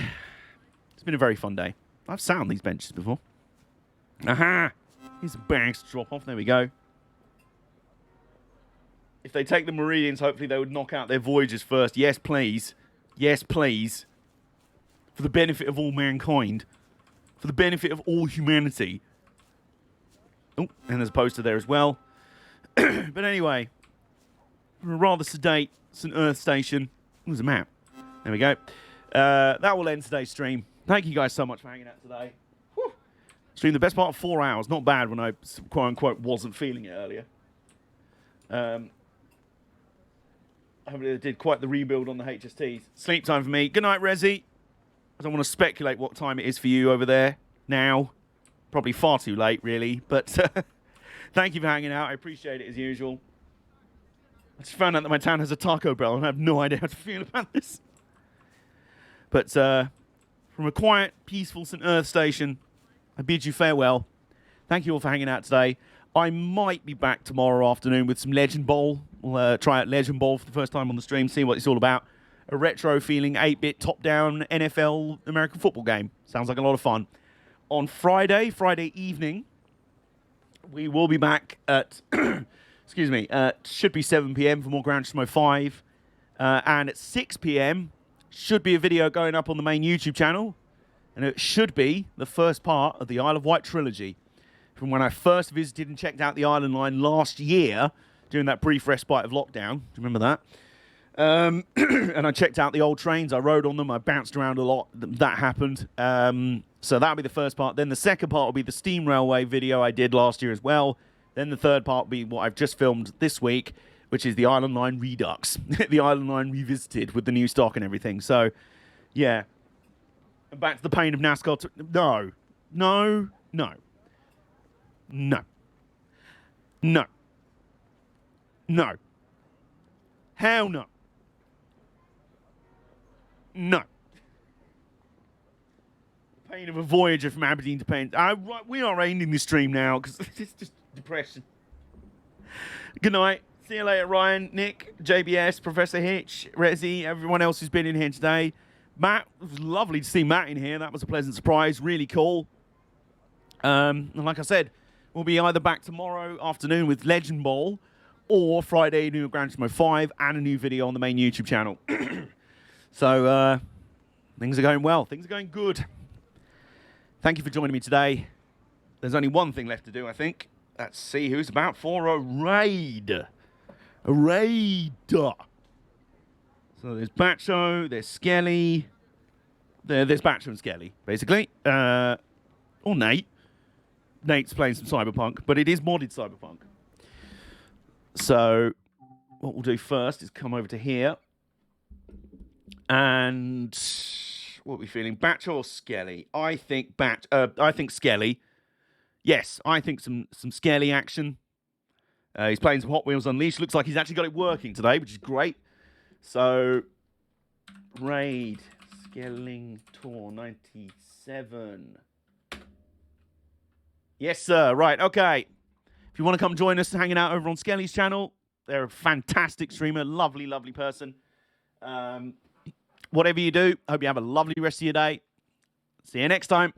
it's been a very fun day. I've sat on these benches before. Aha! Here's some bags to drop off. There we go. If they take the Meridians, hopefully they would knock out their Voyagers first. Yes, please. Yes, please. For the benefit of all mankind. For the benefit of all humanity. Oh, and there's a poster there as well. But anyway, a rather sedate St Earth station. There's a map. There we go. That will end today's stream. Thank you guys so much for hanging out today. Whew. Streamed the best part of 4 hours. Not bad when I, quote-unquote, wasn't feeling it earlier. I did quite the rebuild on the HSTs. Sleep time for me. Good night, Resi. I don't want to speculate what time it is for you over there now. Probably far too late, really. But thank you for hanging out. I appreciate it as usual. I just found out that my town has a Taco Bell, and I have no idea how to feel about this. But from a quiet, peaceful St Earth station I bid you farewell. Thank you all for hanging out today. I might be back tomorrow afternoon with some Legend Bowl. We'll try out Legend Bowl for the first time on the stream, see what it's all about. A retro feeling 8-bit top-down NFL American football game. Sounds like a lot of fun. On Friday evening, we will be back at, excuse me, should be 7 p.m. for more Gran Turismo 5. And at 6 p.m, should be a video going up on the main YouTube channel. And it should be the first part of the Isle of Wight trilogy. From when I first visited and checked out the Island Line last year, during that brief respite of lockdown. Do you remember that? And I checked out the old trains. I rode on them. I bounced around a lot. That happened. So that'll be the first part. Then the second part will be the Steam Railway video I did last year as well. Then the third part will be what I've just filmed this week, which is the Island Line Redux. The Island Line revisited with the new stock and everything. So, yeah. Back to the pain of NASCAR. No. No. No. No. No. No. Hell no. No. The pain of a Voyager from Aberdeen to Penn. We are ending the stream now because it's just depression. Good night. See you later, Ryan, Nick, JBS, Professor Hitch, Rezi, everyone else who's been in here today. Matt, it was lovely to see Matt in here. That was a pleasant surprise. Really cool. And like I said, we'll be either back tomorrow afternoon with Legend Bowl or Friday new Gran Turismo 5 and a new video on the main YouTube channel. So, things are going well. Things are going good. Thank you for joining me today. There's only one thing left to do, I think. Let's see who's about for a raid. A raid. So there's Bacho, there's Skelly. There's Bacho and Skelly, basically. Or Nate. Nate's playing some Cyberpunk, but it is modded Cyberpunk. So what we'll do first is come over to here. And what are we feeling? Batch or Skelly? I think Skelly. Yes, I think some Skelly action. He's playing some Hot Wheels Unleashed. Looks like he's actually got it working today, which is great. So, Raid Skellington 97. Yes, sir. Right, okay. If you want to come join us hanging out over on Skelly's channel, they're a fantastic streamer, lovely, lovely person. Whatever you do, hope you have a lovely rest of your day. See you next time.